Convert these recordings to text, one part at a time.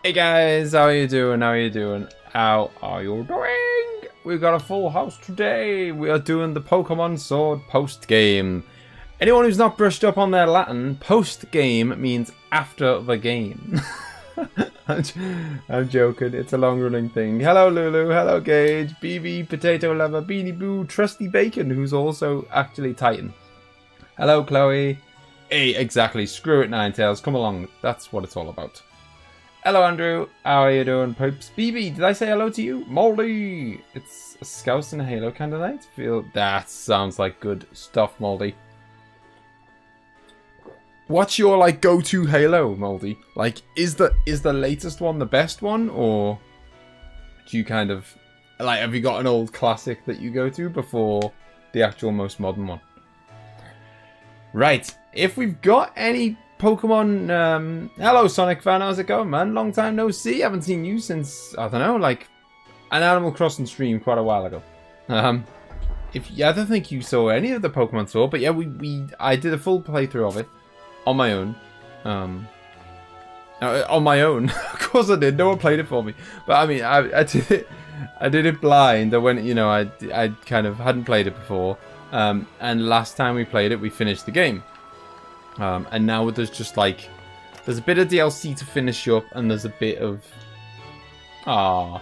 Hey guys, how are you doing? How are you doing? How are you doing? We've got a full house today. We are doing the Pokemon Sword post-game. Anyone who's not brushed up on their Latin, post-game means after the game. I'm joking, it's a long-running thing. Hello Lulu, hello Gage, BB, Potato Lover, Beanie Boo, Trusty Bacon, who's also actually Titan. Hello Chloe. Hey, exactly, screw it Ninetales, come along, that's what it's all about. Hello Andrew, how are you doing Pipes? BB, did I say hello to you? Moldy! It's a Scouse and a Halo kind of night. That sounds like good stuff, Moldy. What's your like go-to Halo, Moldy? Like, is the latest one the best one, or do you kind of like have you got an old classic that you go to before the actual most modern one? Right, if we've got any Pokemon, hello Sonic fan, how's it going, man? Long time no see. Haven't seen you since, I don't know, like an Animal Crossing stream quite a while ago. I don't think you saw any of the Pokemon Sword, but yeah, I did a full playthrough of it on my own. On my own, of course I did. No one played it for me, but I mean, I did it blind. I went, you know, I kind of hadn't played it before, and last time we played it, we finished the game. And now there's just like, there's a bit of DLC to finish up, and there's a bit of, I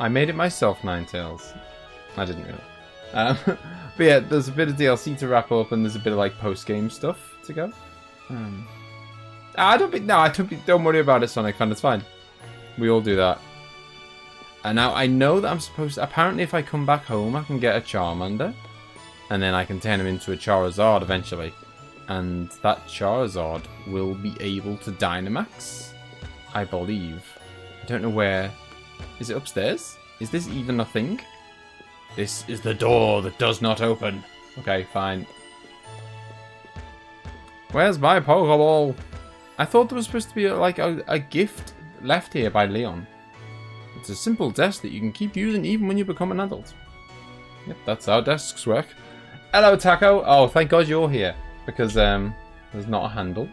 made it myself, Ninetales. I didn't really. But yeah, there's a bit of DLC to wrap up, and there's a bit of like post-game stuff to go. Don't worry about it, Sonic fan, it's fine. We all do that. And now I know that I'm supposed to, apparently if I come back home, I can get a Charmander, and then I can turn him into a Charizard eventually. And that Charizard will be able to Dynamax, I believe. I don't know where. Is it upstairs? Is this even a thing? This is the door that does not open. Okay, fine. Where's my Pokeball? I thought there was supposed to be like a gift left here by Leon. It's a simple desk that you can keep using even when you become an adult. Yep, that's how desks work. Hello, Taco. Oh, thank God you're here. Because there's not a handle.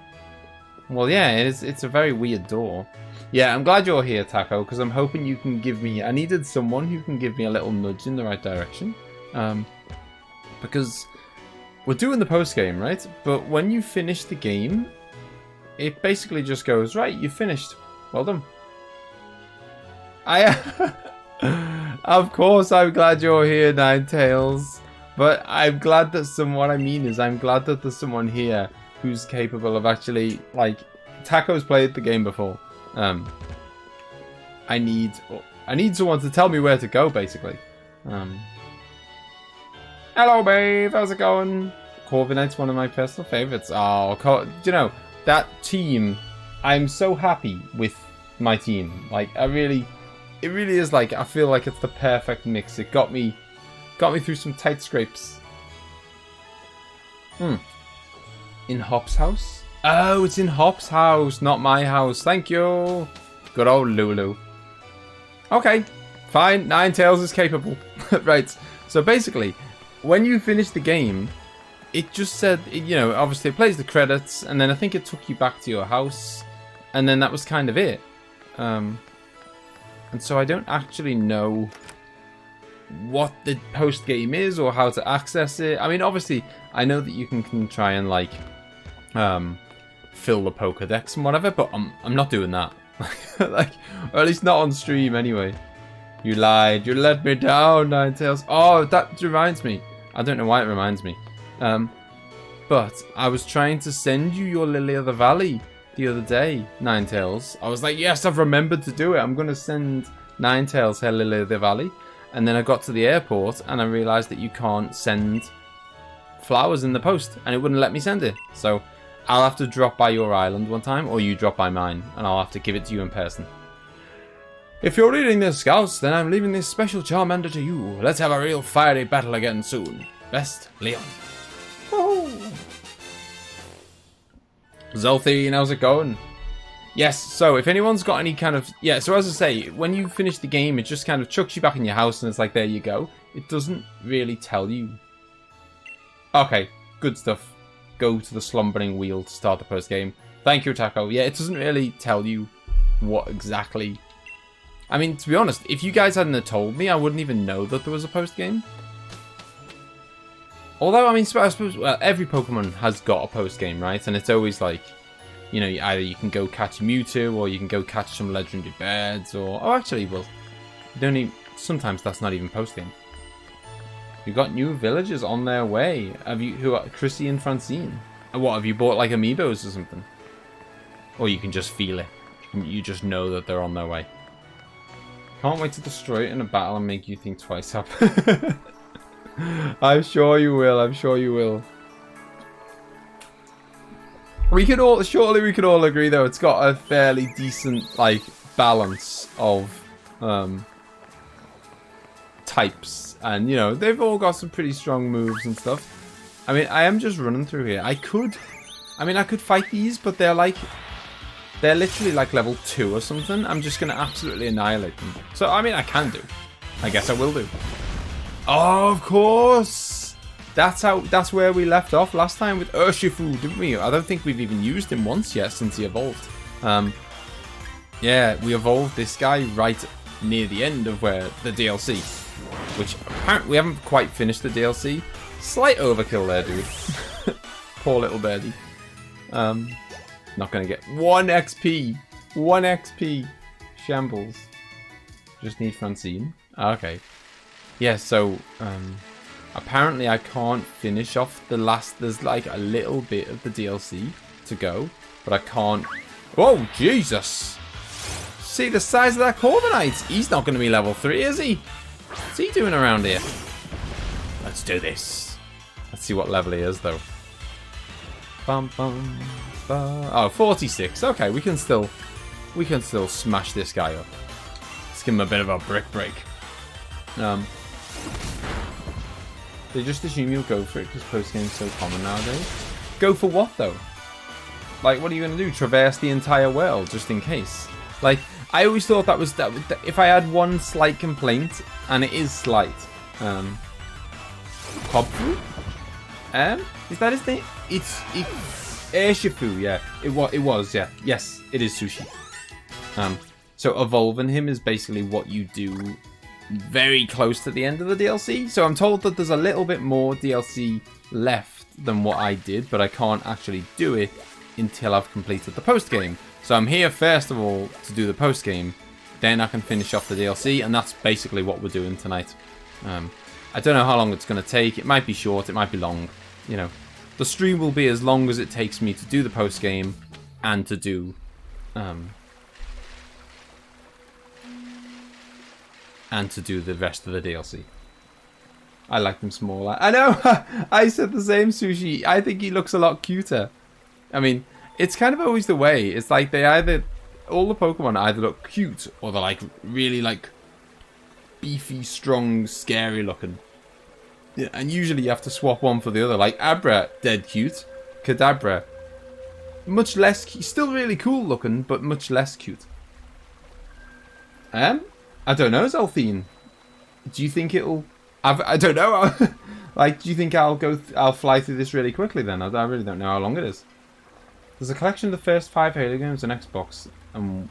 Well, yeah, it's a very weird door. Yeah, I'm glad you're here, Taco, because I'm hoping you can give me... I needed someone who can give me a little nudge in the right direction. Because we're doing the post-game, right? But when you finish the game, it basically just goes, right, you finished. Well done. Of course, I'm glad you're here, Ninetales. But I'm glad that I'm glad that there's someone here who's capable of actually, like, Taco's played the game before. I need someone to tell me where to go, basically. Hello, babe. How's it going? Corviknight's one of my personal favorites. Oh, you know, that team, I'm so happy with my team. Like, it really is like, I feel like it's the perfect mix. It got me through some tight scrapes. In Hop's house? Oh, it's in Hop's house, not my house. Thank you. Good old Lulu. Okay, fine. Ninetales is capable. Right. So basically, when you finish the game, it just said, you know, obviously it plays the credits, and then I think it took you back to your house, and then that was kind of it. And so I don't actually know what the post game is or how to access it. I mean, obviously I know that you can try and like fill the Pokédex and whatever, but I'm not doing that. Like, or at least not on stream anyway. You lied, you let me down, Ninetales. Oh, that reminds me, I don't know why it reminds me, but I was trying to send you your Lily of the Valley the other day, Ninetales. I was like, yes, I've remembered to do it. I'm gonna send Ninetales her Lily of the Valley. And then I got to the airport and I realised that you can't send flowers in the post, and it wouldn't let me send it. So I'll have to drop by your island one time, or you drop by mine, and I'll have to give it to you in person. If you're reading this, Scouts, then I'm leaving this special Charmander to you. Let's have a real fiery battle again soon. Best, Leon. Woohoo! Zolthine, how's it going? Yes, so if anyone's got any kind of... Yeah, so as I say, when you finish the game, it just kind of chucks you back in your house and it's like, there you go. It doesn't really tell you. Okay, good stuff. Go to the slumbering wheel to start the post game. Thank you, Taco. Yeah, it doesn't really tell you what exactly... I mean, to be honest, if you guys hadn't have told me, I wouldn't even know that there was a post-game. Although, I mean, I suppose, well, every Pokemon has got a post-game, right? And it's always like, you know, either you can go catch Mewtwo, or you can go catch some legendary birds, or... Oh, actually, well, you don't even... Sometimes that's not even post-game. You've got new villagers on their way. Have you... Who are... Chrissy and Francine. And what, have you bought, like, amiibos or something? Or you can just feel it. You just know that they're on their way. Can't wait to destroy it in a battle and make you think twice up. I'm sure you will. I'm sure you will. We could all... Surely we could all agree, though, it's got a fairly decent, like, balance of... types, and you know, they've all got some pretty strong moves and stuff. I mean, I am just running through here. I could fight these, but they're literally like level 2 or something. I'm just gonna absolutely annihilate them. So I mean, I can do. I guess I will do. Oh, of course. That's where we left off last time with Urshifu, didn't we? I don't think we've even used him once yet since he evolved. Yeah, we evolved this guy right near the end of where the DLC, which apparently we haven't quite finished the DLC. Slight overkill there, dude. Poor little birdie. Not gonna get 1 XP. 1 XP. Shambles. Just need Francine. Okay. Yeah, so apparently I can't finish off the last... There's like a little bit of the DLC to go, but I can't... Whoa, Jesus! See the size of that Corviknight. He's not going to be level 3, is he? What's he doing around here? Let's do this. Let's see what level he is, though. Bum, bum, bum. Oh, 46. Okay, we can still smash this guy up. Let's give him a bit of a brick break. They just assume you'll go for it because post-game's so common nowadays. Go for what, though? Like, what are you going to do? Traverse the entire world just in case? Like, I always thought that if I had one slight complaint, and it is slight, Cobfu? Is that his name? It's Urshifu, yeah. It was, yeah. Yes, it is Sushi. So evolving him is basically what you do very close to the end of the DLC. So I'm told that there's a little bit more DLC left than what I did, but I can't actually do it until I've completed the post-game. So I'm here first of all to do the post-game, then I can finish off the DLC, and that's basically what we're doing tonight. I don't know how long it's going to take. It might be short, it might be long. You know, the stream will be as long as it takes me to do the post-game and to do... and to do the rest of the DLC. I like them smaller. I know! I said the same, Sushi. I think he looks a lot cuter. I mean... It's kind of always the way. It's like they either... All the Pokemon either look cute or they're like really like beefy, strong, scary looking. Yeah, and usually you have to swap one for the other. Like Abra, dead cute. Kadabra, much less... Still really cool looking, but much less cute. I don't know, Zelthine. Do you think it'll... I don't know. Like, do you think I'll fly through this really quickly then? I really don't know how long it is. There's a collection of the first 5 Halo games on Xbox, and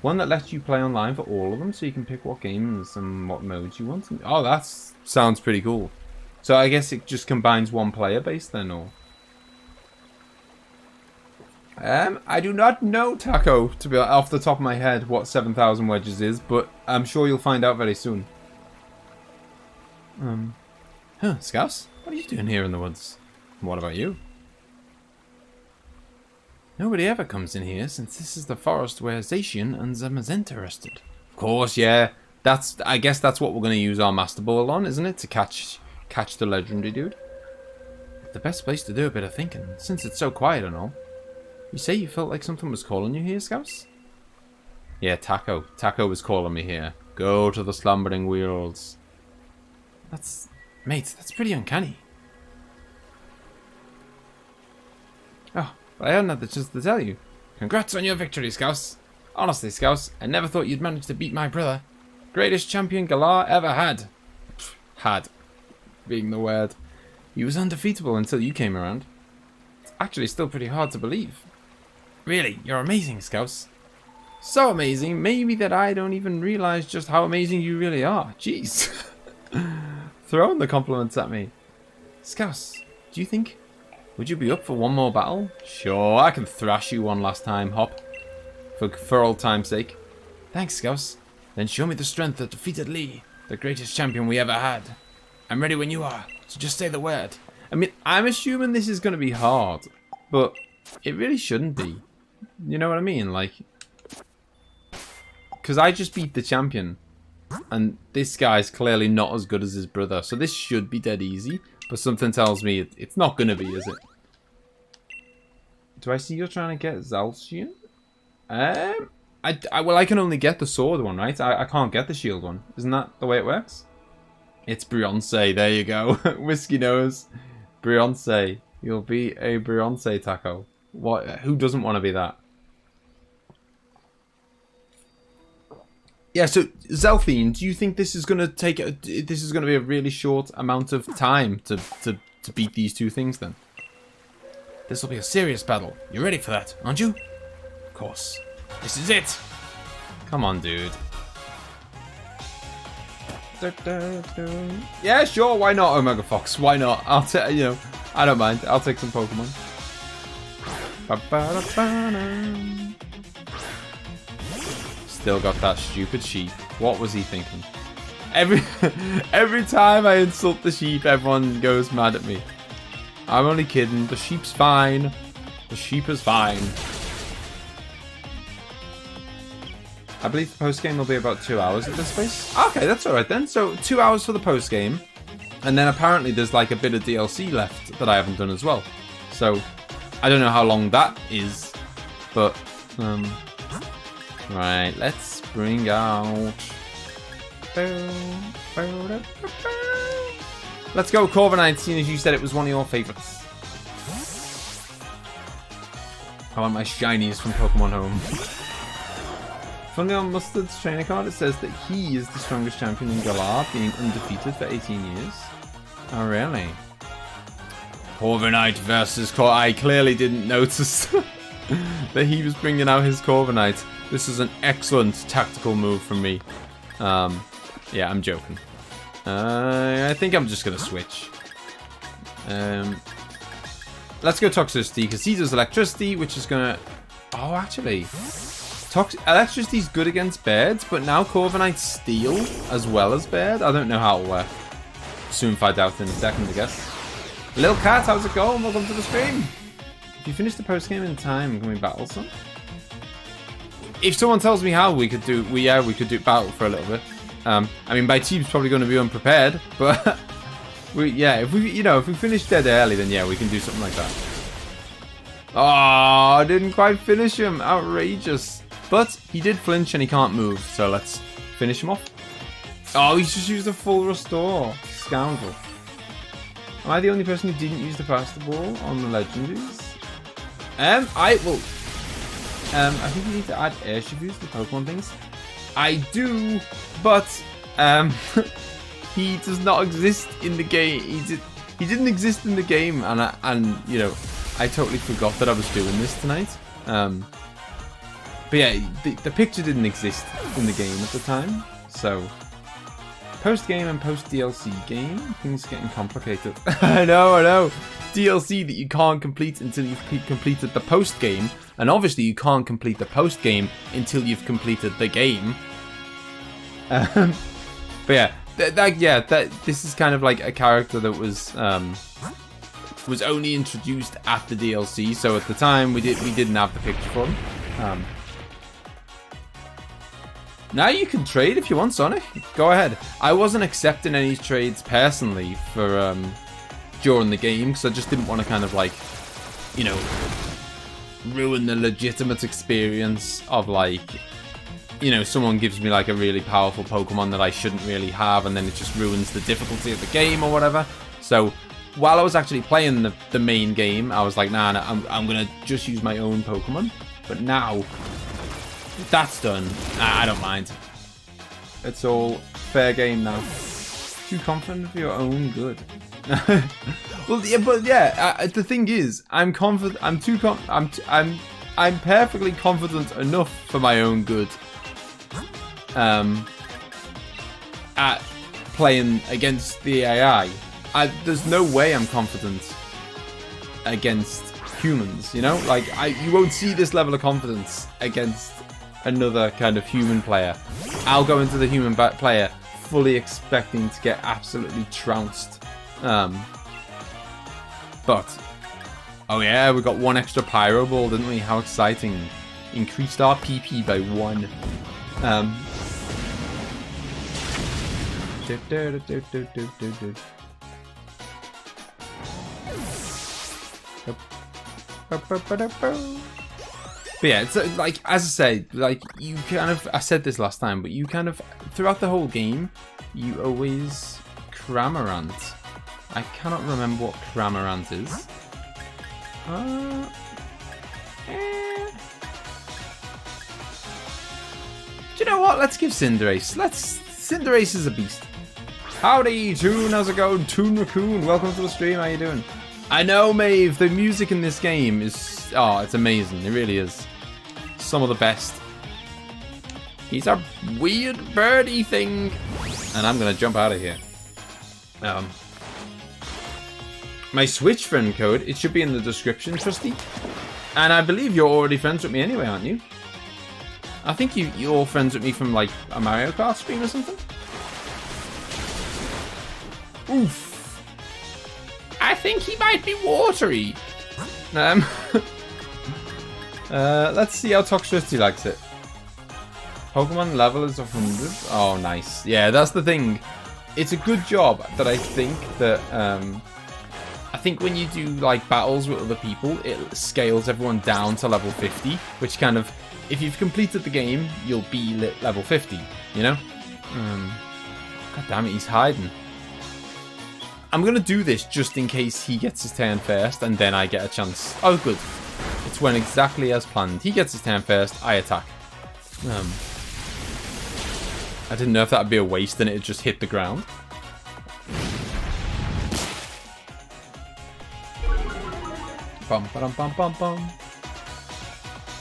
one that lets you play online for all of them, so you can pick what games and what modes you want. Oh, that sounds pretty cool. So I guess it just combines one player base then, or... I do not know, Taco, to be off the top of my head, what 7,000 Wedges is, but I'm sure you'll find out very soon. Scouse? What are you doing here in the woods? What about you? Nobody ever comes in here, since this is the forest where Zacian and Zamazenta rested. Of course, yeah. I guess that's what we're going to use our Master Ball on, isn't it? To catch the legendary dude. The best place to do a bit of thinking, since it's so quiet and all. You say you felt like something was calling you here, Scouse? Yeah, Taco. Taco was calling me here. Go to the slumbering worlds. Mate, that's pretty uncanny. Oh, but I hadn't had the chance to tell you. Congrats on your victory, Scouse. Honestly, Scouse, I never thought you'd manage to beat my brother. Greatest champion Galar ever had. Had. Being the word. He was undefeatable until you came around. It's actually still pretty hard to believe. Really, you're amazing, Scouse. So amazing, maybe that I don't even realize just how amazing you really are. Jeez. Throwing the compliments at me. Scouse, do you think? Would you be up for one more battle? Sure, I can thrash you one last time, Hop. For old time's sake. Thanks, Scouse. Then show me the strength that defeated Lee, the greatest champion we ever had. I'm ready when you are, so just say the word. I mean, I'm assuming this is going to be hard, but it really shouldn't be. You know what I mean? Like, because I just beat the champion, and this guy's clearly not as good as his brother, so this should be dead easy, but something tells me it's not going to be, is it? Do I see you're trying to get Zalcian? Well, I can only get the sword one, right? I can't get the shield one. Isn't that the way it works? It's Beyonce. There you go. Whiskey nose. Beyonce. You'll be a Beyonce taco. What? Who doesn't want to be that? Yeah. So Zelfine, do you think this is gonna take? This is gonna be a really short amount of time to beat these two things? Then this will be a serious battle. You ready for that, aren't you? Of course. This is it. Come on, dude. Yeah, sure. Why not, Omega Fox? Why not? I'll take. You know, I don't mind. I'll take some Pokemon. Still got that stupid sheep. What was he thinking? Every time I insult the sheep, everyone goes mad at me. I'm only kidding. The sheep's fine. The sheep is fine. I believe the post-game will be about 2 hours at this place. Okay, that's alright then. So 2 hours for the post-game. And then apparently there's like a bit of DLC left that I haven't done as well. So I don't know how long that is. But, right, let's bring out... Let's go, Corviknight, seeing as you said it was one of your favourites. I want my shinies from Pokemon Home. Funnily on Mustard's trainer card, it says that he is the strongest champion in Galar, being undefeated for 18 years. Oh, really? Corviknight versus I clearly didn't notice that he was bringing out his Corviknight. This is an excellent tactical move from me. Yeah, I'm joking. I think I'm just going to switch. Let's go Toxicity, because he does Electricity, which is going to... Oh, actually... Electricity's good against birds, but now Corviknight's Steel as well as bird. I don't know how it'll work. Soon find out in a second, I guess. Lil Cat, how's it going? Welcome to the stream. If you finish the post game in time, can we battle some? If someone tells me how, we could do battle for a little bit. I mean, my team's probably going to be unprepared, but if we finish dead early, then yeah, we can do something like that. Oh, I didn't quite finish him. Outrageous. But he did flinch and he can't move, so let's finish him off. Oh, he's just used a full restore. Scoundrel. Am I the only person who didn't use the faster ball on the legendaries? I think you need to add air shivers to Pokemon things. I do, but he does not exist in the game. He didn't exist in the game, and you know, I totally forgot that I was doing this tonight. But yeah, the picture didn't exist in the game at the time, so post-game and post-DLC game, things are getting complicated. I know. DLC that you can't complete until you've completed the post-game, and obviously you can't complete the post-game until you've completed the game. But yeah, this is kind of like a character that was only introduced at the DLC, so at the time we didn't have the picture for him. Now you can trade if you want, Sonic. Go ahead. I wasn't accepting any trades personally for during the game because I just didn't want to kind of like, you know, ruin the legitimate experience of like, you know, someone gives me like a really powerful Pokemon that I shouldn't really have, and then it just ruins the difficulty of the game or whatever. So while I was actually playing the main game, I was like, nah, I'm gonna just use my own Pokemon. But now that's done, I don't mind. It's all fair game now. Too confident of your own good. Well, yeah, but yeah, the thing is, I'm confident. I'm I'm perfectly confident enough for my own good at playing against the AI. There's no way I'm confident against humans, you know? Like, you won't see this level of confidence against another kind of human player. I'll go into the human player fully expecting to get absolutely trounced. But, oh yeah, we got one extra pyro ball, didn't we? How exciting. Increased our PP by 1. But yeah, it's like, as I say, like, you kind of, I said this last time, but you kind of, throughout the whole game, you always cramarant. I cannot remember what cramarant is. Do you know what? Let's give Cinderace. Cinderace is a beast. Howdy, Toon. How's it going? Toon Raccoon. Welcome to the stream. How you doing? I know, Maeve. The music in this game is... Oh, it's amazing. It really is. Some of the best. He's a weird birdie thing. And I'm going to jump out of here. My Switch friend code, it should be in the description, Trusty. And I believe you're already friends with me anyway, aren't you? I think you're friends with me from, like, a Mario Kart stream or something. Oof. I think he might be watery. Let's see how Toxtricity likes it. Pokemon level is 100. Oh, nice. Yeah, that's the thing. It's a good job that I think that... I think when you do, like, battles with other people, it scales everyone down to level 50, which kind of... If you've completed the game, you'll be level 50, you know? God damn it, he's hiding. I'm going to do this just in case he gets his turn first, and then I get a chance. Oh, good. It's went exactly as planned. He gets his turn first, I attack. I didn't know if that would be a waste and it would just hit the ground. Bum, ba-dum, bum, bum, bum.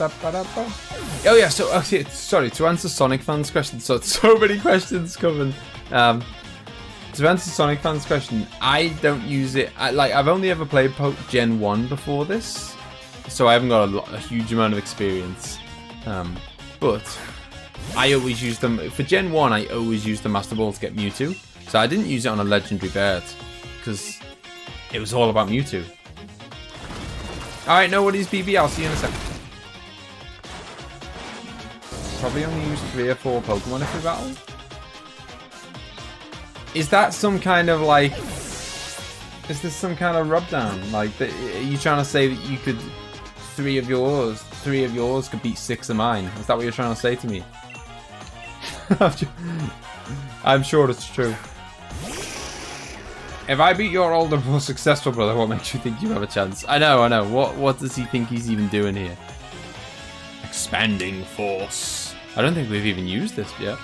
Oh yeah, so okay, sorry, to answer Sonic fans' question, so many questions coming. To answer Sonic fans' question, I don't use it. I've only ever played Gen 1 before this, so I haven't got a huge amount of experience. But I always use them for Gen 1. I always use the Master Ball to get Mewtwo, so I didn't use it on a legendary bird because it was all about Mewtwo. All right, nobody's BB. I'll see you in a second. Probably only use 3 or 4 Pokemon if we battle. Is that some kind of like... Is this some kind of rub-down? Like, are you trying to say that you could... 3 of yours could beat 6 of mine? Is that what you're trying to say to me? I'm sure it's true. If I beat your older, more successful brother, what makes you think you have a chance? I know. What does he think he's even doing here? Expanding Force. I don't think we've even used this yet.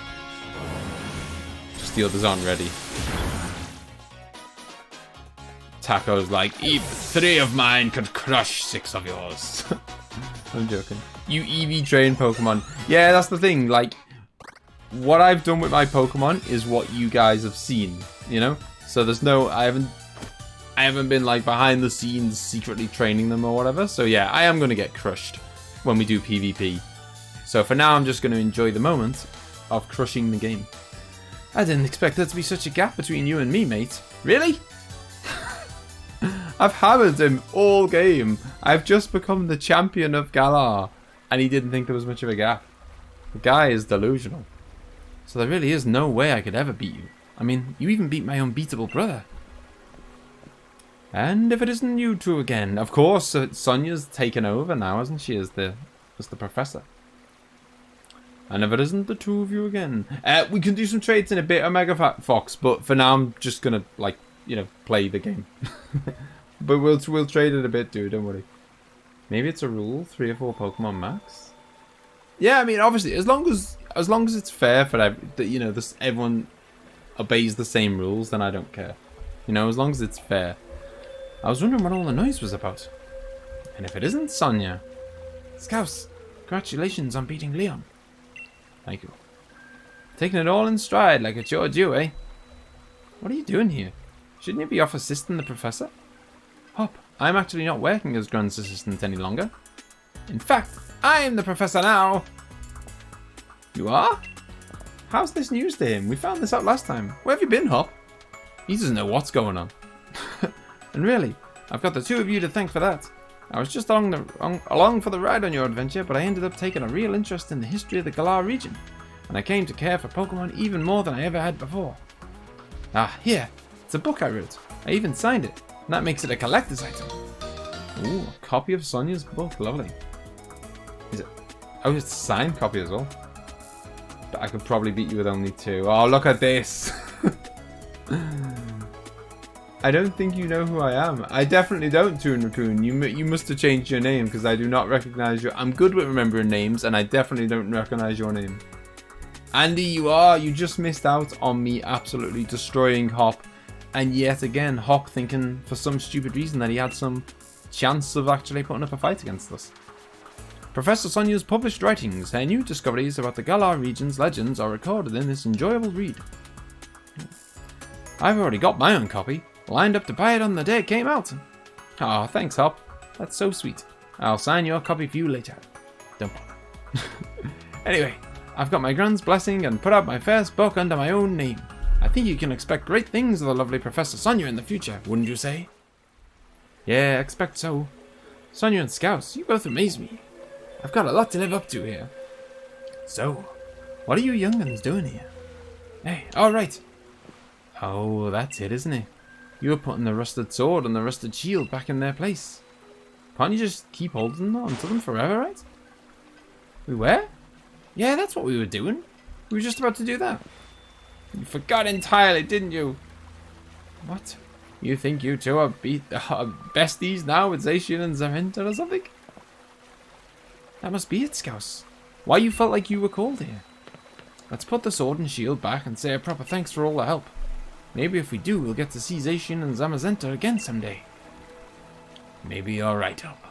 Just the others aren't ready. Taco's like, even 3 of mine could crush 6 of yours. I'm joking. You EV train Pokemon. Yeah, that's the thing. Like, what I've done with my Pokemon is what you guys have seen, you know? So there's no, I haven't been like behind the scenes secretly training them or whatever. So yeah, I am going to get crushed when we do PvP. So for now, I'm just going to enjoy the moment of crushing the game. I didn't expect there to be such a gap between you and me, mate. Really? I've hammered him all game. I've just become the champion of Galar. And he didn't think there was much of a gap. The guy is delusional. So there really is no way I could ever beat you. I mean, you even beat my unbeatable brother. And if it isn't you two again. Of course, Sonia's taken over now, hasn't she, as the professor. And if it isn't the two of you again. We can do some trades in a bit, Omega Fox, but for now I'm just gonna, like, you know, play the game. But we'll trade it a bit, dude, don't worry. Maybe it's a rule, 3 or 4 Pokemon max. Yeah, I mean, obviously, as long as it's fair for everyone obeys the same rules, then I don't care. You know, as long as it's fair. I was wondering what all the noise was about. And if it isn't Sonia, Scouse, congratulations on beating Leon. Thank you. Taking it all in stride like it's your due, eh? What are you doing here? Shouldn't you be off assisting the professor? Hop, I'm actually not working as Grunt's assistant any longer. In fact, I am the professor now. You are? How's this news to him? We found this out last time. Where have you been, Hop? He doesn't know what's going on. And really, I've got the two of you to thank for that. I was just along for the ride on your adventure, but I ended up taking a real interest in the history of the Galar region, and I came to care for Pokemon even more than I ever had before. Ah, here. It's a book I wrote. I even signed it, and that makes it a collector's item. Ooh, a copy of Sonia's book. Lovely. Is it? Oh, it's a signed copy as well. But I could probably beat you with only 2. Oh, look at this. I don't think you know who I am. I definitely don't, Toon Raccoon. You must have changed your name because I do not recognize you. I'm good with remembering names, and I definitely don't recognize your name. Andy, you just missed out on me absolutely destroying Hop. And yet again, Hop thinking for some stupid reason that he had some chance of actually putting up a fight against us. Professor Sonia's published writings, her new discoveries about the Galar region's legends are recorded in this enjoyable read. I've already got my own copy, lined up to buy it on the day it came out. Aw, thanks, Hop. That's so sweet. I'll sign your copy for you later. Don't bother. Anyway, I've got my Grand's blessing and put out my first book under my own name. I think you can expect great things of the lovely Professor Sonia in the future, wouldn't you say? Yeah, expect so. Sonia and Scouse, you both amaze me. I've got a lot to live up to here. So, what are you young'uns doing here? Hey, alright. Oh, that's it, isn't it? You were putting the rusted sword and the rusted shield back in their place. Can't you just keep holding on to them forever, right? We were? Yeah, that's what we were doing. We were just about to do that. You forgot entirely, didn't you? What? You think you two are besties now with Zacian and Zamenta or something? That must be it, Scouse. Why you felt like you were called here. Let's put the sword and shield back and say a proper thanks for all the help. Maybe if we do, we'll get to see Zacian and Zamazenta again someday. Maybe you're right, Hop.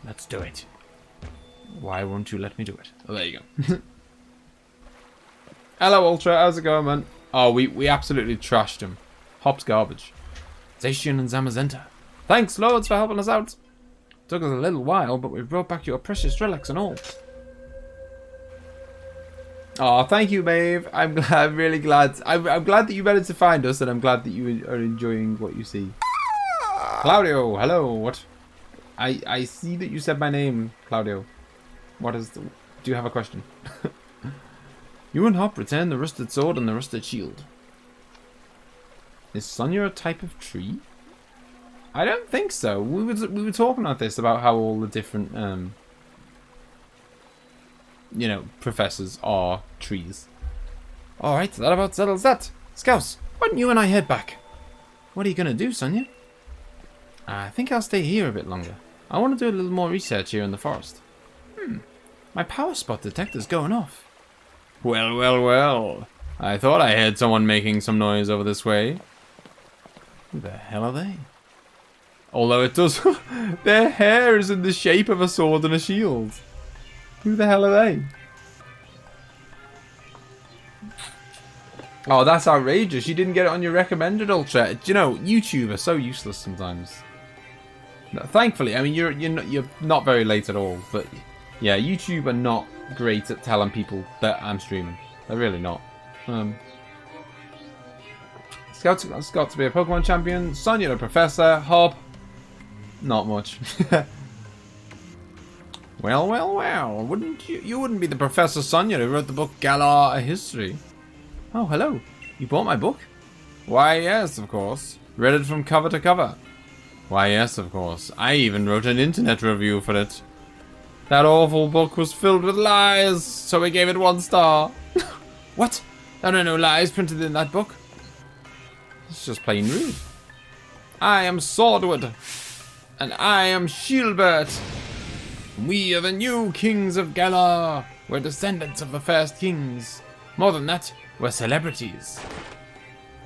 Let's do it. Why won't you let me do it? Oh, there you go. Hello, Ultra. How's it going, man? Oh, we absolutely trashed him. Hop's garbage. Zacian and Zamazenta. Thanks, loads, for helping us out. Took us a little while, but we brought back your precious relics and all. Oh, thank you, Maeve. I'm really glad. I'm glad that you managed to find us, and I'm glad that you are enjoying what you see. Claudio, hello. What? I see that you said my name, Claudio. What is the... Do you have a question? You and Hop return the rusted sword and the rusted shield. Is Sonia a type of tree? I don't think so. We were talking about this, about how all the different you know, professors are trees. Alright, that about settles that. Scouse, why don't you and I head back? What are you gonna do, Sonia? I think I'll stay here a bit longer. I want to do a little more research here in the forest. My power spot detector's going off. Well, well, well. I thought I heard someone making some noise over this way. Who the hell are they? Although it does... Their hair is in the shape of a sword and a shield. Who the hell are they? Oh, that's outrageous. You didn't get it on your recommended, Ultra. Do you know, YouTube are so useless sometimes. No, thankfully, I mean, you're not very late at all, but... Yeah, YouTube are not great at telling people that I'm streaming. They're really not. Scout's got to be a Pokemon champion. Sonia the Professor. Hop. Not much. Well, well, well. Wouldn't you wouldn't be the Professor Sonia who wrote the book Galar, A History. Oh, hello. You bought my book? Why, yes, of course. Read it from cover to cover. Why, yes, of course. I even wrote an internet review for it. That awful book was filled with lies, so we gave it 1 star. What? There are no lies printed in that book. It's just plain rude. I am Swordwood. And I am Shieldbert. We are the new kings of Galar. We're descendants of the first kings. More than that, we're celebrities.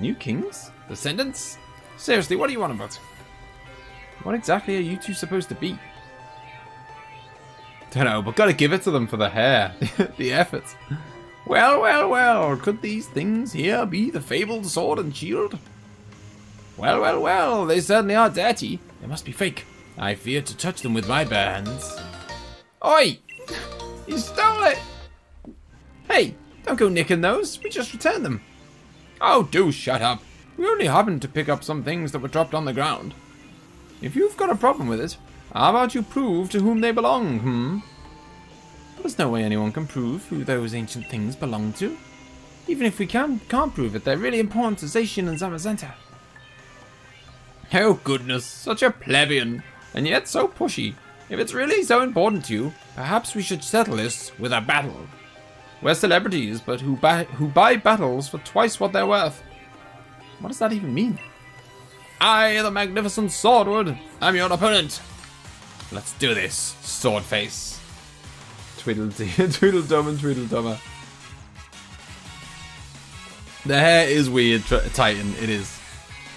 New kings? Descendants? Seriously, what are you on about? What exactly are you two supposed to be? Don't know, but gotta give it to them for the hair. The effort. Well, well, well, could these things here be the fabled sword and shield? Well, well, well, they certainly are dirty. They must be fake. I fear to touch them with my bare hands. Oi! You stole it! Hey, don't go nicking those. We just returned them. Oh, do shut up. We only happened to pick up some things that were dropped on the ground. If you've got a problem with it, how about you prove to whom they belong, There's no way anyone can prove who those ancient things belong to. Even if we can't prove it, they're really important to Zacian and Zamazenta. Oh goodness, such a plebeian, and yet so pushy. If it's really so important to you, perhaps we should settle this with a battle. We're celebrities, but who buy battles for twice what they're worth. What does that even mean? I, the magnificent Swordwood, am your opponent. Let's do this, Swordface. Tweedledum and Tweedledummer. The hair is weird, Titan, it is.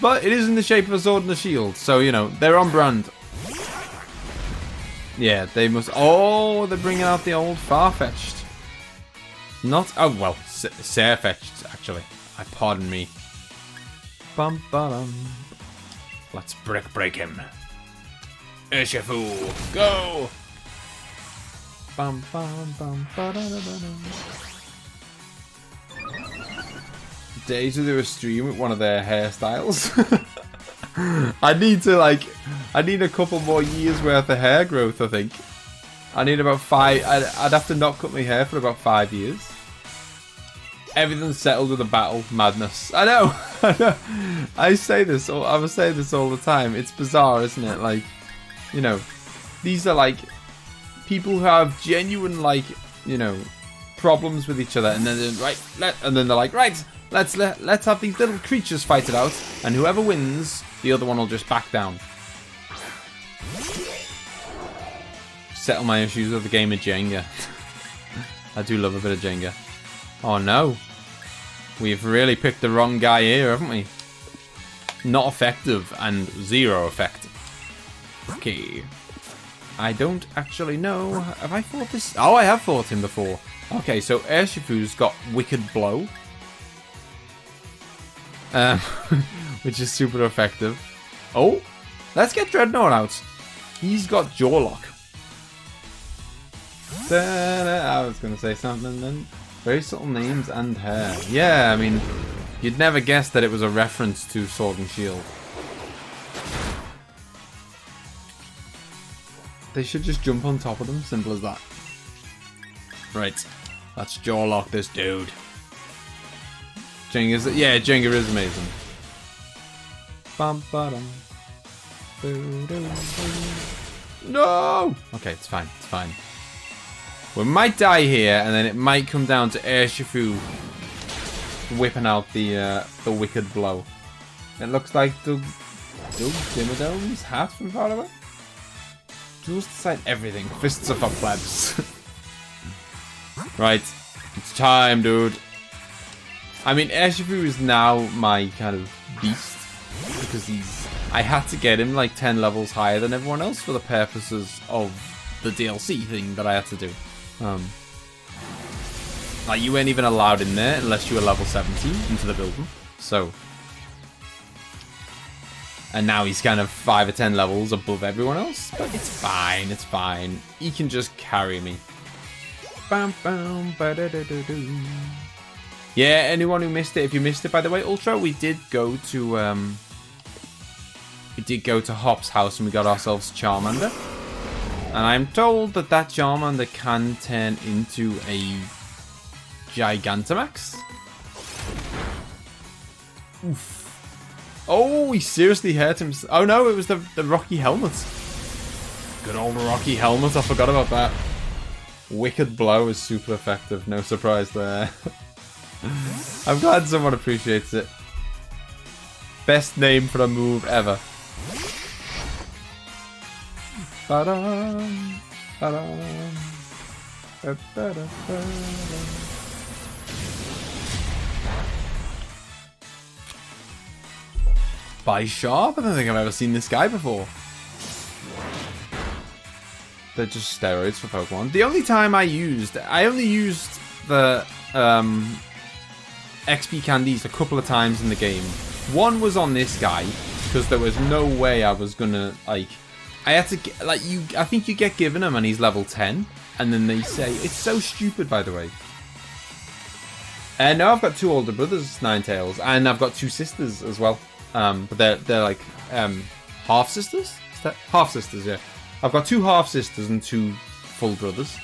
But it is in the shape of a sword and a shield, so, you know, they're on brand. Yeah, they must... Oh, they're bringing out the old Farfetch'd. Not... Oh, well, Sarefetch'd, actually. Pardon me. Bum, ba-dum. Let's break him. Urshifu, go! Bum, bum, bum, ba-da-da-da-da. Days to do a stream with one of their hairstyles. I need a couple more years worth of hair growth, I think. I need about 5, I'd have to not cut my hair for about 5 years. Everything's settled with a battle. Madness. I know. I know. I say this all the time. It's bizarre, isn't it? Like, you know, these are like people who have genuine, like, you know, problems with each other, and then they're like, right, let's have these little creatures fight it out, and whoever wins, the other one will just back down. Settle my issues with the game of Jenga. I do love a bit of Jenga. Oh no. We've really picked the wrong guy here, haven't we? Not effective and 0 effective. Okay. I don't actually know. Have I fought this? Oh, I have fought him before. Okay, so Urshifu's got Wicked Blow. Which is super effective. Oh, let's get Dreadnought out. He's got Jawlock. I was going to say something then. Very subtle names and hair. Yeah, I mean, you'd never guess that it was a reference to Sword and Shield. They should just jump on top of them. Simple as that. Right. Let's Jawlock this dude. Jenga is amazing. Bum, ba-dum. No! Okay, it's fine. It's fine. We might die here, and then it might come down to Urshifu whipping out the Wicked Blow. It looks like Doug Dimmadome's hat from far away. Just decide everything. Fists are for plebs. Right. It's time, dude. I mean, Urshifu is now my kind of beast. Because I had to get him like 10 levels higher than everyone else for the purposes of the DLC thing that I had to do. Like, you weren't even allowed in there unless you were level 70 into the building. So. And now he's kind of 5 or 10 levels above everyone else. But it's fine, it's fine. He can just carry me. Bam, bam, ba-da-da-da-doo. Yeah, anyone who missed it, if you missed it, by the way, Ultra, we did go to Hop's house and we got ourselves Charmander. And I'm told that Charmander can turn into a Gigantamax. Oof. Oh, he seriously hurt him. Oh no, it was the Rocky Helmet. Good old Rocky Helmet, I forgot about that. Wicked Blow is super effective, no surprise there. I'm glad someone appreciates it. Best name for a move ever. Ba-dum, ba-dum, ba-da-ba-da. By Sharp? I don't think I've ever seen this guy before. They're just steroids for Pokemon. The only time I only used the XP candies a couple of times in the game. One was on this guy, because there was no way I was gonna, like, I had to get, like, I think you get given him and he's level 10, and then they say, it's so stupid, by the way. And now I've got 2 older brothers, Ninetales, and I've got 2 sisters as well. But they're like, half sisters? Half sisters, yeah. I've got 2 half sisters and 2 full brothers.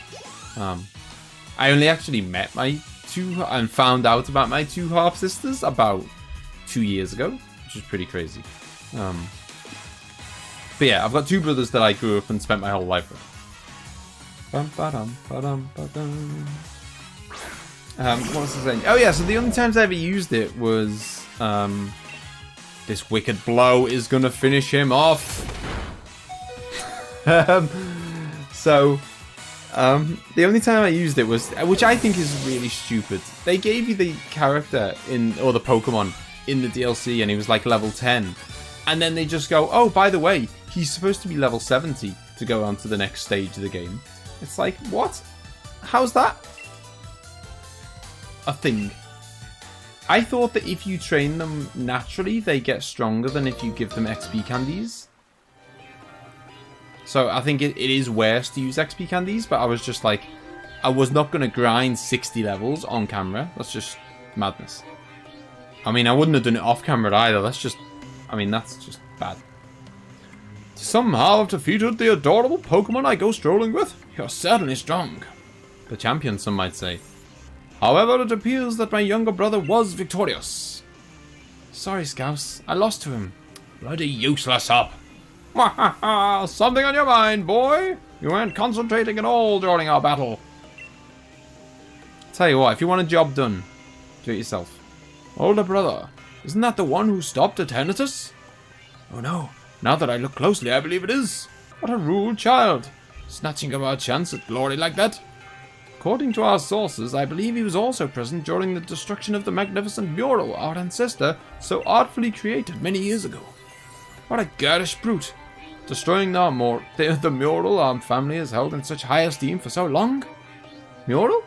I only actually met my 2 and found out about my 2 half sisters about 2 years ago, which is pretty crazy. But yeah, I've got 2 brothers that I grew up and spent my whole life with. What was I saying? Oh yeah, so the only times I ever used it was this wicked blow is gonna finish him off. The only time I used it was, which I think is really stupid. They gave you the character or the Pokemon in the DLC, and he was like level 10, and then they just go, oh, by the way, he's supposed to be level 70 to go on to the next stage of the game. It's like, what? How's that a thing? I thought that if you train them naturally, they get stronger than if you give them XP candies. So I think it is worse to use XP candies, but I was just like, I was not going to grind 60 levels on camera. That's just madness. I mean, I wouldn't have done it off camera either. That's just bad. Somehow I've defeated the adorable Pokemon I go strolling with. You're certainly strong. The champion, some might say. However, it appears that my younger brother was victorious. Sorry, Scouse. I lost to him. Bloody useless Hop. Something on your mind, boy. You weren't concentrating at all during our battle. Tell you what, if you want a job done, do it yourself. Older brother, isn't that the one who stopped Eternatus? Oh no, now that I look closely, I believe it is. What a rude child, snatching up our chance at glory like that. According to our sources, I believe he was also present during the destruction of the magnificent mural our ancestor so artfully created many years ago. What a girlish brute, destroying the mural our family has held in such high esteem for so long. Mural?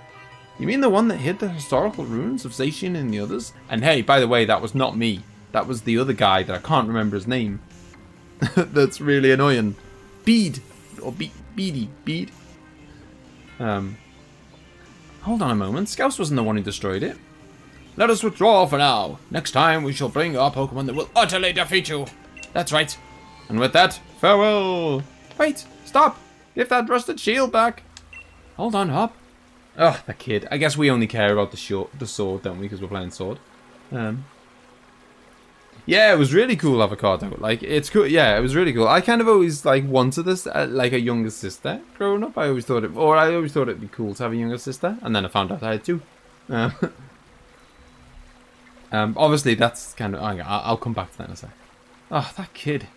You mean the one that hid the historical ruins of Zacian and the others? And hey, by the way, that was not me. That was the other guy that I can't remember his name. That's really annoying. Bede. Or Beady. Bede. Hold on a moment. Scouse wasn't the one who destroyed it. Let us withdraw for now. Next time we shall bring our Pokemon that will utterly defeat you. That's right. And with that, farewell. Wait, stop. Give that rusted shield back. Hold on, Hop. Oh, that kid. I guess we only care about the sword, don't we? Because we're playing sword. Yeah, it was really cool, Avocado. Like, it's cool. Yeah, it was really cool. I kind of always, like, wanted this, like, a younger sister growing up. I always thought it'd be cool to have a younger sister. And then I found out I had 2. Obviously, that's kind of... I'll come back to that in a sec. Oh, that kid.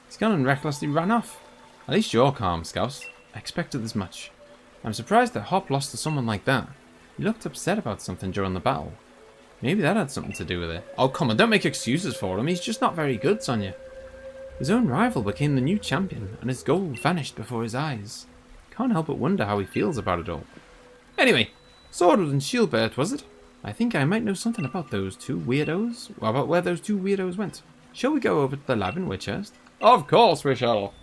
He's gone and recklessly ran off. At least you're calm, Scouse. I expected this much. I'm surprised that Hop lost to someone like that. He looked upset about something during the battle. Maybe that had something to do with it. Oh, come on, don't make excuses for him. He's just not very good, Sonia. His own rival became the new champion, and his gold vanished before his eyes. Can't help but wonder how he feels about it all. Anyway, Swordwood and Shieldbert, was it? I think I might know something about those 2 weirdos. About where those 2 weirdos went. Shall we go over to the lab in Witchurst? Of course we shall.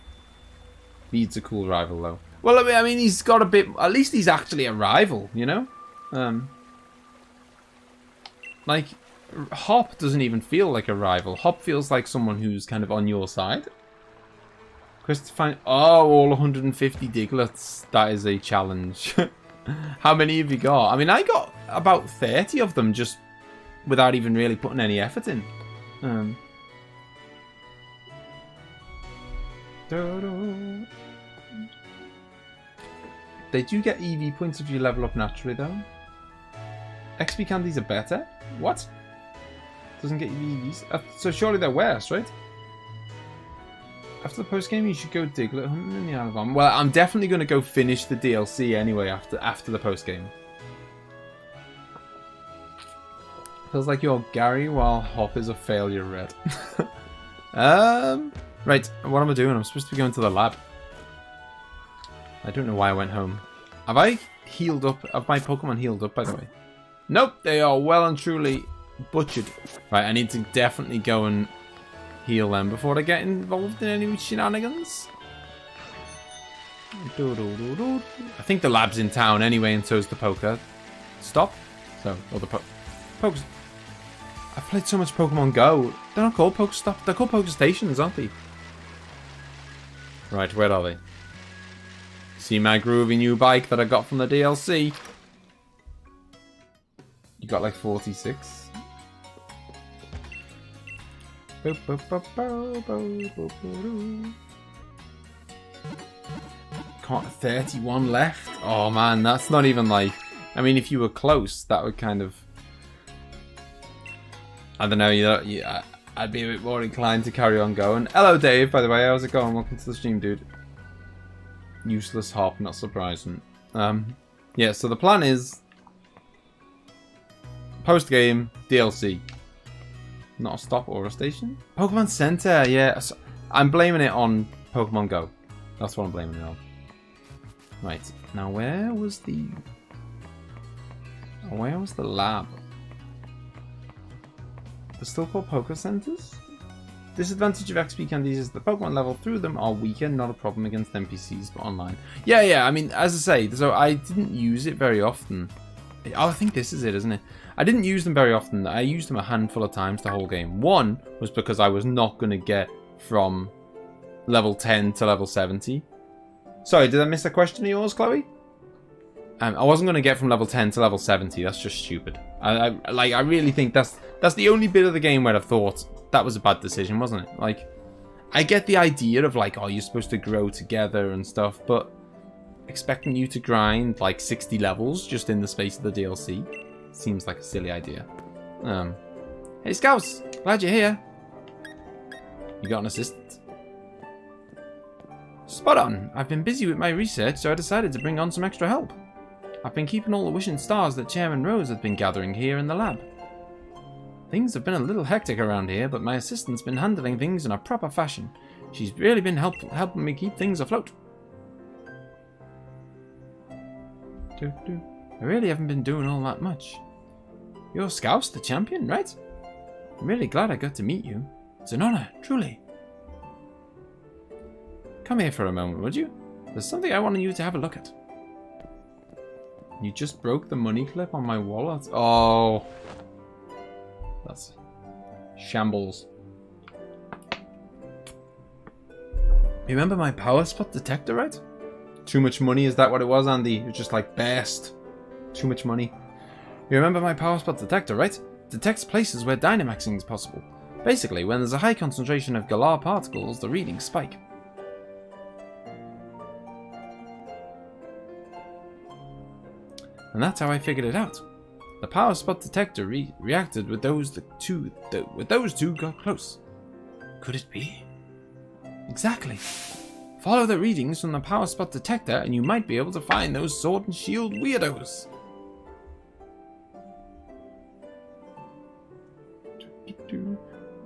Bede's a cool rival, though. Well, I mean, he's got a bit... At least he's actually a rival, you know? Like, Hop doesn't even feel like a rival. Hop feels like someone who's kind of on your side. Oh, all 150 Diglets. That is a challenge. How many have you got? I mean, I got about 30 of them just without even really putting any effort in. They do get EV points if you level up naturally, though. XP candies are better? What? Doesn't get you EVs? So surely they're worse, right? After the post-game, you should go Diglett hunting in the Isle of Arm. Well, I'm definitely going to go finish the DLC anyway after the post-game. Feels like you're Gary while Hop is a failure, Red. Right, what am I doing? I'm supposed to be going to the lab. I don't know why I went home. Have I healed up? Have my Pokemon healed up, by the way? Nope, they are well and truly butchered. Right, I need to definitely go and heal them before I get involved in any shenanigans. I think the lab's in town anyway, and so is the Poker. Stop. So, or the Pokers. I've played so much Pokemon Go. They're not called Pokestop. They're called Poker Stations, aren't they? Right, where are they? See my groovy new bike that I got from the DLC? You got like 46. Can't 31 left. Oh man, that's not even like. I mean, if you were close, that would kind of. I don't know. Yeah, I'd be a bit more inclined to carry on going. Hello, Dave. By the way, how's it going? Welcome to the stream, dude. Useless hop, not surprising. Yeah. So the plan is post game DLC. Not a stop or a station. Pokemon Center. Yeah, I'm blaming it on Pokemon Go. That's what I'm blaming it on. Right now, where was the lab? They're still called Poker Centers? Disadvantage of XP candies is the Pokemon level through them are weaker, not a problem against NPCs, but online. Yeah, I mean, as I say, so I didn't use it very often. Oh, I think this is it, isn't it? I didn't use them very often. I used them a handful of times the whole game. One was because I was not going to get from level 10 to level 70. Sorry, did I miss a question of yours, Chloe? I wasn't going to get from level 10 to level 70. That's just stupid. I really think that's the only bit of the game where I thought that was a bad decision, wasn't it? Like, I get the idea of like, oh, you're supposed to grow together and stuff, but expecting you to grind like 60 levels just in the space of the DLC seems like a silly idea. Hey, Scouse, glad you're here. You got an assistant? Spot on. I've been busy with my research, so I decided to bring on some extra help. I've been keeping all the wishing stars that Chairman Rose has been gathering here in the lab. Things have been a little hectic around here, but my assistant's been handling things in a proper fashion. She's really been helping me keep things afloat. I really haven't been doing all that much. You're Scouse, the champion, right? I'm really glad I got to meet you. It's an honor, truly. Come here for a moment, would you? There's something I want you to have a look at. You just broke the money clip on my wallet? Oh. That's shambles. Remember my power spot detector, right? Too much money, is that what it was, Andy? It was just like best. Too much money. You remember my power spot detector, right? Detects places where Dynamaxing is possible. Basically, when there's a high concentration of Galar particles, the readings spike. And that's how I figured it out. The power spot detector reacted with those two got close. Could it be? Exactly. Follow the readings from the power spot detector and you might be able to find those sword and shield weirdos.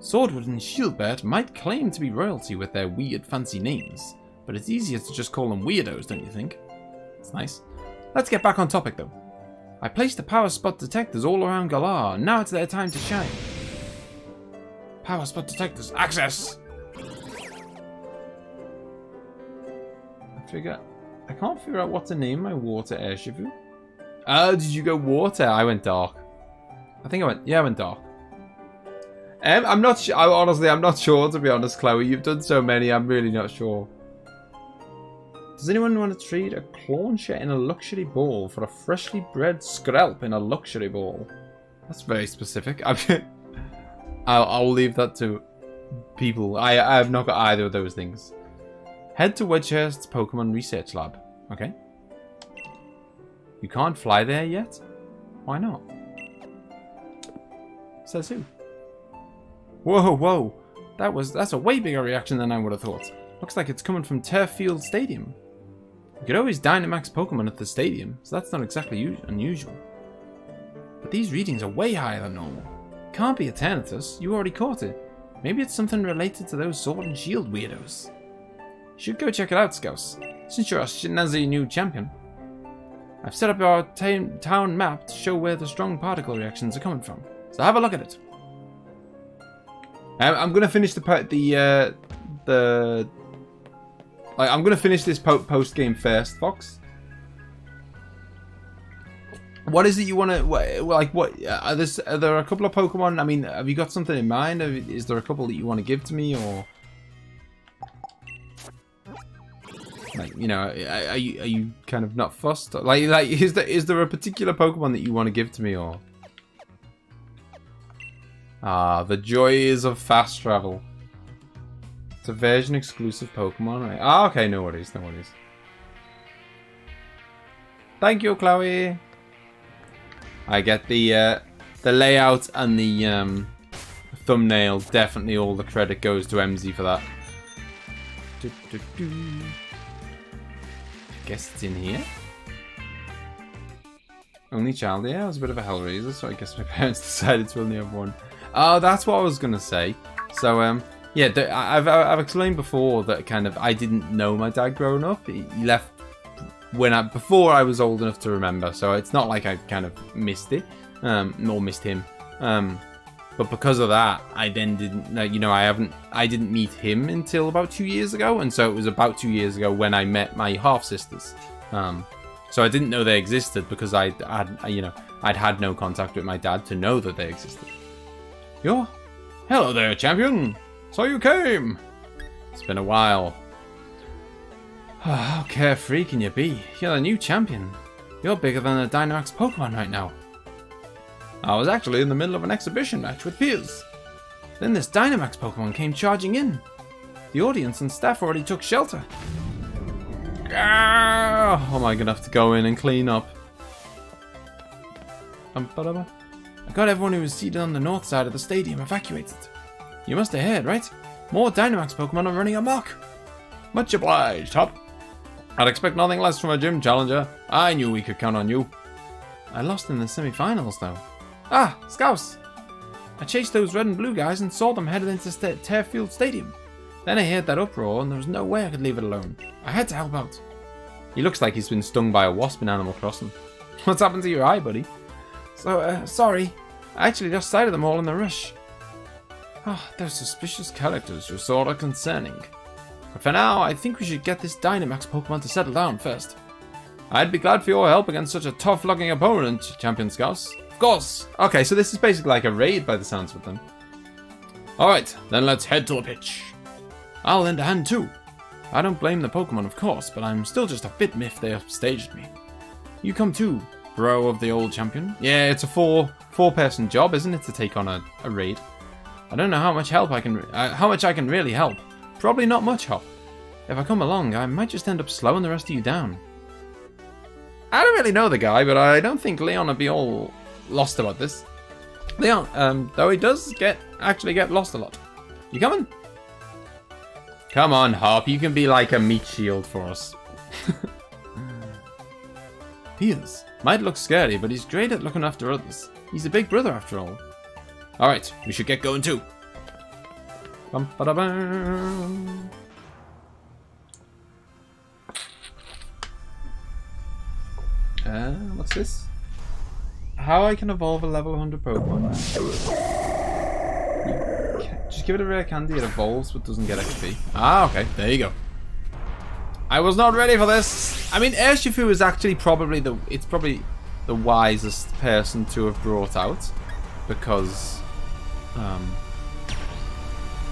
Swordwood and Shieldbert might claim to be royalty with their weird fancy names, but it's easier to just call them weirdos, don't you think? It's nice. Let's get back on topic though. I placed the power spot detectors all around Galar, and now it's their time to shine. Power spot detectors, access! I can't figure out what to name my water airshifu. Oh, did you go water? I went dark. I went dark. I'm not sure. Honestly, I'm not sure, to be honest, Chloe. You've done so many, I'm really not sure. Does anyone want to trade a clauncher in a luxury ball for a freshly bred Skrelp in a luxury ball? That's very specific. I'll leave that to people. I have not got either of those things. Head to Wedgehurst's Pokemon Research Lab. Okay. You can't fly there yet? Why not? Says who? Whoa. That's a way bigger reaction than I would have thought. Looks like it's coming from Turffield Stadium. You could always Dynamax Pokemon at the stadium, so that's not exactly unusual. But these readings are way higher than normal. Can't be Eternatus, you already caught it. Maybe it's something related to those Sword and Shield weirdos. should go check it out, Scouse. Since you're a snazzy new champion. I've set up our town map to show where the strong particle reactions are coming from. So have a look at it. I'm gonna finish I'm gonna finish this post game first, Fox. What is it you want to like? What are there a couple of Pokemon? I mean, have you got something in mind? Is there a couple that you want to give to me, or like, you know, are you kind of not fussed? Like is there a particular Pokemon that you want to give to me, or? Ah, the joys of fast travel. It's a version exclusive Pokemon, right? Ah, okay, no worries, no worries. Thank you, Chloe. I get the layout and the thumbnail. Definitely all the credit goes to emzee for that. Guess it's in here. Only child, yeah, it was a bit of a hellraiser, so I guess my parents decided to only have one. Oh, that's what I was gonna say. So, yeah, I've explained before that kind of I didn't know my dad growing up. He left before I was old enough to remember, so it's not like I kind of missed it, nor missed him. But because of that, I then didn't, you know, I didn't meet him until about 2 years ago, and so it was about 2 years ago when I met my half sisters. So I didn't know they existed because I'd had no contact with my dad to know that they existed. Hello there, champion. So you came. It's been a while. How carefree can you be? You're the new champion. You're bigger than a Dynamax Pokemon right now. I was actually in the middle of an exhibition match with peers. Then this Dynamax Pokemon came charging in. The audience and staff already took shelter. Oh, am I gonna have to go in and clean up? I got everyone who was seated on the north side of the stadium evacuated. You must have heard, right? More Dynamax Pokemon are running amok. Much obliged, Hop. I'd expect nothing less from a gym challenger. I knew we could count on you. I lost in the semi-finals, though. Ah, Scouse! I chased those red and blue guys and saw them headed into Tearfield Stadium. Then I heard that uproar and there was no way I could leave it alone. I had to help out. He looks like he's been stung by a wasp in Animal Crossing. What's happened to your eye, buddy? So, sorry. I actually lost sight of them all in the rush. Oh, those suspicious characters were sort of concerning. But for now, I think we should get this Dynamax Pokemon to settle down first. I'd be glad for your help against such a tough-looking opponent, Champion Scouse. Of course! Okay, so this is basically like a raid by the sounds of them. Alright, then let's head to the pitch. I'll lend a hand too. I don't blame the Pokemon, of course, but I'm still just a bit miffed they upstaged me. You come too, bro of the old champion. Yeah, it's a four-person job, isn't it, to take on a raid? I don't know how much I can really help. Probably not much, Hop. If I come along, I might just end up slowing the rest of you down. I don't really know the guy, but I don't think Leon would be all lost about this. Leon, though he does actually get lost a lot. You coming? Come on, Hop. You can be like a meat shield for us. He is. Might look scary, but he's great at looking after others. He's a big brother after all. Alright, we should get going too. Bum, ba-da-bum. What's this? How I can evolve a level 100 Pokemon. Just give it a rare candy, it evolves but doesn't get XP. Ah, okay, there you go. I was not ready for this. I mean, Urshifu is actually probably the wisest person to have brought out, because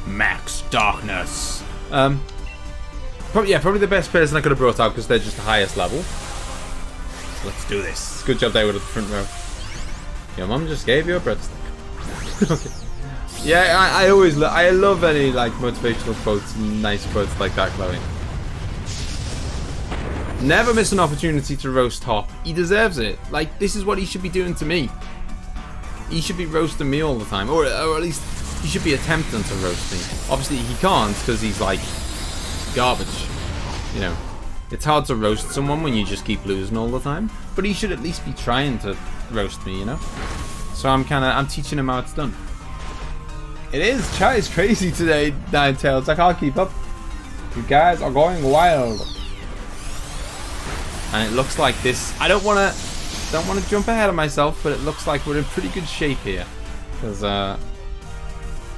Max Darkness. Probably the best person I could have brought out because they're just the highest level. So let's do this. Good job they were at the front row. Your mum just gave you a breadstick. Okay. Yeah, I love any like motivational quotes and nice quotes like that, Chloe. Never miss an opportunity to roast Hop. He deserves it. Like, this is what he should be doing to me. He should be roasting me all the time, or at least he should be attempting to roast me. Obviously he can't because he's like garbage. You know, it's hard to roast someone when you just keep losing all the time. But he should at least be trying to roast me, you know. So I'm teaching him how it's done. It is. Chat is crazy today, Ninetales. I can't keep up. You guys are going wild. And it looks like this. I don't want to jump ahead of myself, but it looks like we're in pretty good shape here. Because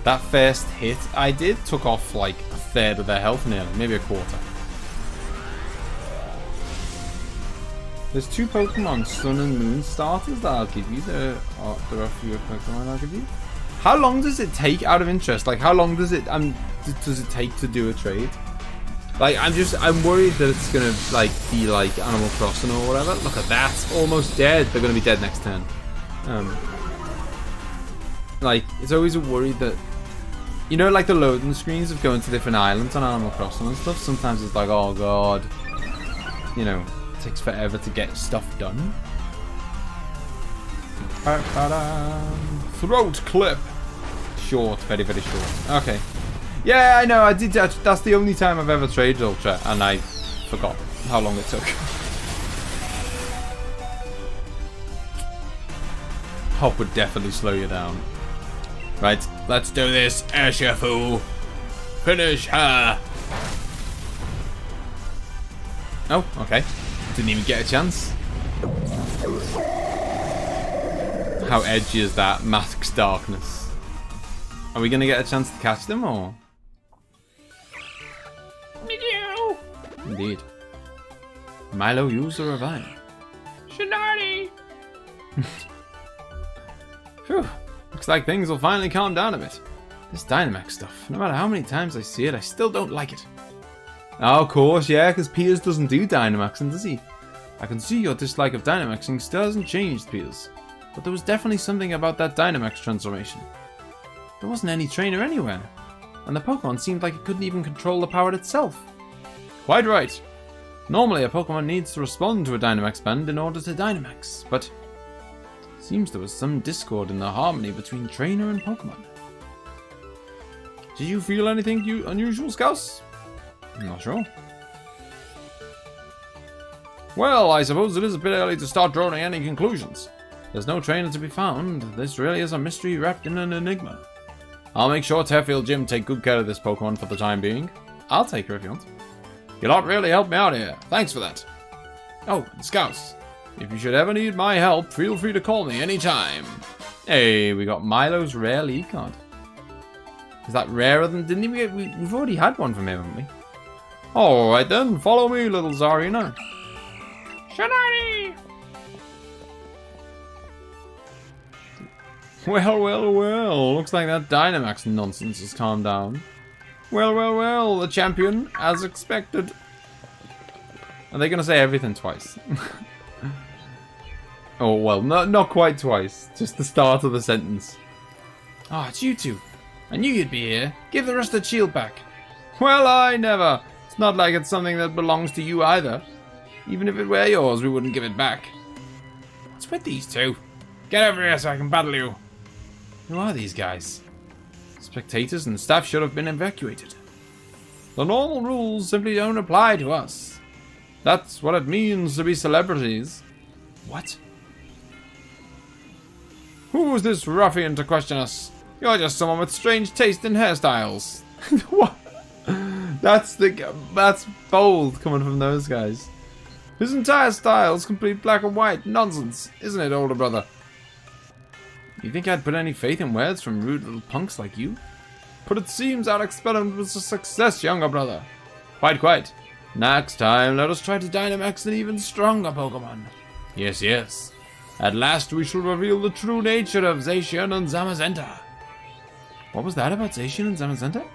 that first hit I did took off like a third of their health nearly, maybe a quarter. There's 2 Pokemon Sun and Moon starters that I'll give you. There are a few Pokemon I'll give you. How long does it take, out of interest? Like, how long does it take to do a trade? Like, I'm worried that it's gonna like be like Animal Crossing or whatever. Look at that, almost dead. They're gonna be dead next turn. Like, it's always a worry that, you know, like the loading screens of going to different islands on Animal Crossing and stuff. Sometimes it's like, oh god, you know, it takes forever to get stuff done. Throat clip. Short, very, very short. Okay. Yeah, I know, I did. That's the only time I've ever traded Ultra, and I forgot how long it took. Hop would definitely slow you down. Right, let's do this, Urshifu. Finish her. Oh, okay. Didn't even get a chance. How edgy is that? Masks darkness. Are we gonna get a chance to catch them, or? Indeed. Milo, use the revive. Shinardi! Phew. Looks like things will finally calm down a bit. This Dynamax stuff, no matter how many times I see it, I still don't like it. Oh, of course, yeah, because Piers doesn't do Dynamaxing, does he? I can see your dislike of Dynamaxing still hasn't changed, Piers. But there was definitely something about that Dynamax transformation. There wasn't any trainer anywhere, and the Pokemon seemed like it couldn't even control the power itself. Quite right. Normally a Pokemon needs to respond to a Dynamax band in order to Dynamax, but it seems there was some discord in the harmony between trainer and Pokemon. Did you feel anything unusual, Scouse? I'm not sure. Well, I suppose it is a bit early to start drawing any conclusions. There's no trainer to be found. This really is a mystery wrapped in an enigma. I'll make sure Terfield Jim take good care of this Pokemon for the time being. I'll take her if you want. You lot really helped me out here. Thanks for that. Oh, Scouse. If you should ever need my help, feel free to call me anytime. Hey, we got Milo's rare lead card. Is that rarer than... Didn't we get... We've already had one from him, haven't we? Alright then, follow me, little Zarina. Shinardi! Well. Looks like that Dynamax nonsense has calmed down. Well, the champion, as expected. Are they going to say everything twice? Oh, well, not quite twice. Just the start of the sentence. Oh, it's you two. I knew you'd be here. Give the rest of the shield back. Well, I never. It's not like it's something that belongs to you either. Even if it were yours, we wouldn't give it back. What's with these two? Get over here so I can battle you. Who are these guys? Spectators and staff should have been evacuated. The normal rules simply don't apply to us. That's what it means to be celebrities. What? Who is this ruffian to question us? You're just someone with strange taste in hairstyles. What? That's bold coming from those guys. His entire style is complete black and white nonsense, isn't it, older brother? You think I'd put any faith in words from rude little punks like you? But it seems our experiment was a success, younger brother. Quite. Next time, let us try to Dynamax an even stronger Pokemon. Yes. At last we shall reveal the true nature of Zacian and Zamazenta. What was that about Zacian and Zamazenta?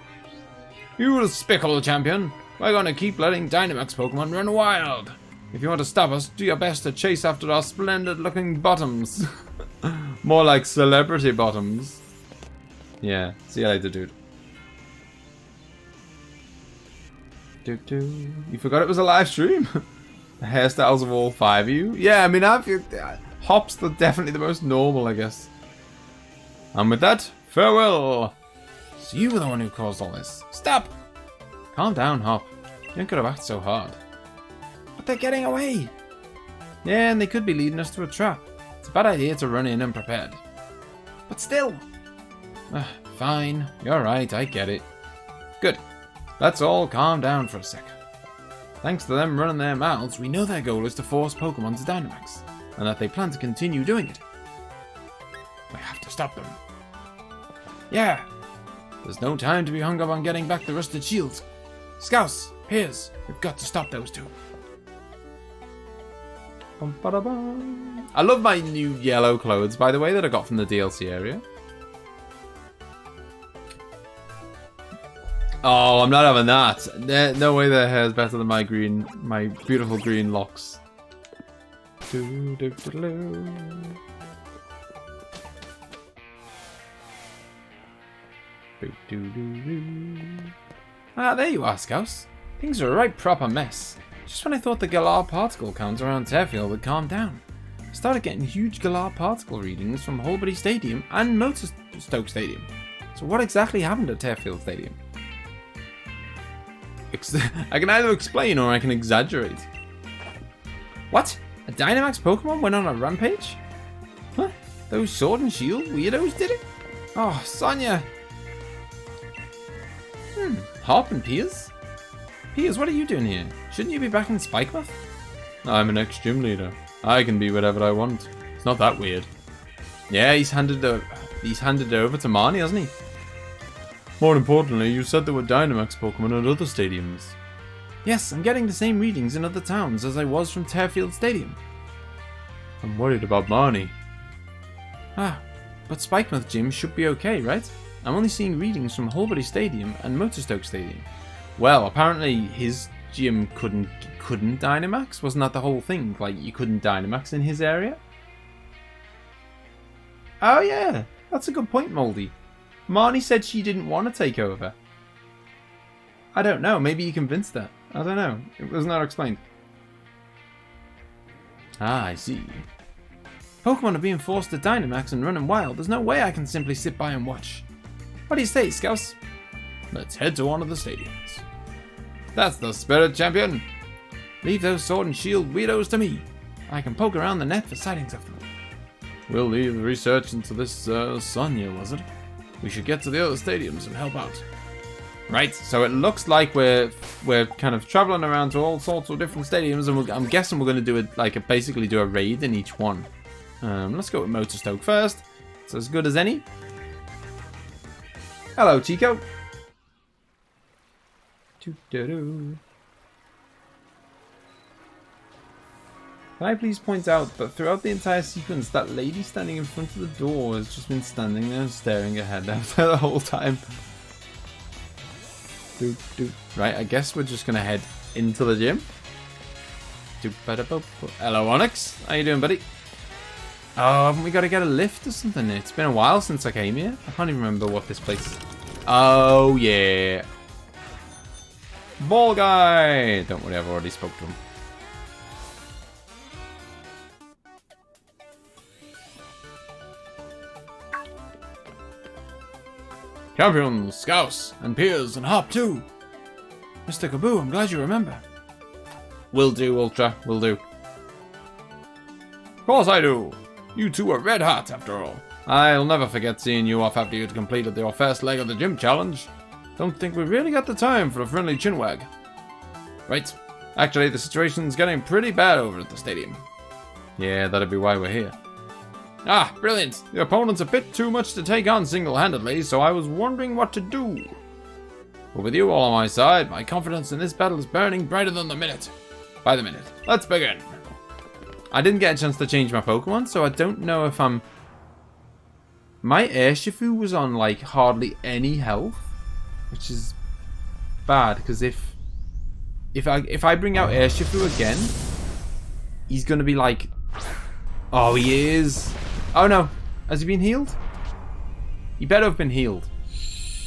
You despicable champion. We're going to keep letting Dynamax Pokemon run wild. If you want to stop us, do your best to chase after our splendid-looking bottoms. More like celebrity bottoms. Yeah, see you later, dude. You forgot it was a live stream? The hairstyles of all 5 of you? Yeah, I mean, Hop's definitely the most normal, I guess. And with that, farewell. So you were the one who caused all this. Stop! Calm down, Hop. You ain't gonna act so hard. But they're getting away. Yeah, and they could be leading us to a trap. It's a bad idea to run in unprepared. But still. Fine. You're right, I get it. Good. Let's all calm down for a sec. Thanks to them running their mouths, we know their goal is to force Pokemon to Dynamax, and that they plan to continue doing it. We have to stop them. Yeah! There's no time to be hung up on getting back the rusted shields. Scouse, Piers, we've got to stop those two. I love my new yellow clothes, by the way, that I got from the DLC area. Oh, I'm not having that. No way their hair is better than my beautiful green locks. Ah, there you are, Scouse. Things are a right proper mess. Just when I thought the Galar particle count around Tearfield had calmed down, I started getting huge Galar particle readings from Holbury Stadium and Motorstoke Stadium. So what exactly happened at Tearfield Stadium? I can either explain or I can exaggerate. What? A Dynamax Pokemon went on a rampage? Huh? Those Sword and Shield weirdos did it? Oh, Sonia! Hop and Piers? Piers, what are you doing here? Shouldn't you be back in Spikemuth? I'm an ex-gym leader. I can be whatever I want. It's not that weird. Yeah, he's handed it over to Marnie, hasn't he? More importantly, you said there were Dynamax Pokemon at other stadiums. Yes, I'm getting the same readings in other towns as I was from Tearfield Stadium. I'm worried about Marnie. Ah, but Spikemuth Gym should be okay, right? I'm only seeing readings from Holbury Stadium and Motorstoke Stadium. Well, apparently his gym couldn't Dynamax? Wasn't that the whole thing? Like, you couldn't Dynamax in his area? Oh yeah, that's a good point, Moldy. Marnie said she didn't want to take over. I don't know, maybe you convinced her. I don't know, it was not explained. Ah, I see. Pokemon are being forced to Dynamax and running wild. There's no way I can simply sit by and watch. What do you say, Scouse? Let's head to one of the stadiums. That's the spirit, champion. Leave those Sword and Shield weirdos to me. I can poke around the net for sightings of them. We'll leave the research into this Sonia, was it? We should get to the other stadiums and help out. Right, so it looks like we're kind of traveling around to all sorts of different stadiums, and I'm guessing we're going to do it basically do a raid in each one. Let's go with Motorstoke first. It's as good as any. Hello, Chico. Can I please point out that throughout the entire sequence, that lady standing in front of the door has just been standing there and staring ahead out there the whole time. Right, I guess we're just gonna head into the gym. Hello, Onyx. How you doing, buddy? Oh, haven't we got to get a lift or something? It's been a while since I came here. I can't even remember what this place is. Oh, yeah. Ball guy! Don't worry, I've already spoke to him. Champions, Scouse, and Piers, and Hop too. Mr. Kaboo, I'm glad you remember. Will do, Ultra, will do. Of course I do. You two are red hot, after all. I'll never forget seeing you off after you'd completed your first leg of the gym challenge. Don't think we really got the time for a friendly chinwag. Right. Actually, the situation's getting pretty bad over at the stadium. Yeah, that'd be why we're here. Ah, brilliant. The opponent's a bit too much to take on single-handedly, so I was wondering what to do. But with you all on my side, my confidence in this battle is burning brighter than the minute. By the minute. Let's begin. I didn't get a chance to change my Pokemon, so I don't know if I'm... My Urshifu was on, like, hardly any health, which is bad, because if I bring out Urshifu again, he's going to be like... Oh, he is. Oh, no. Has he been healed? He better have been healed.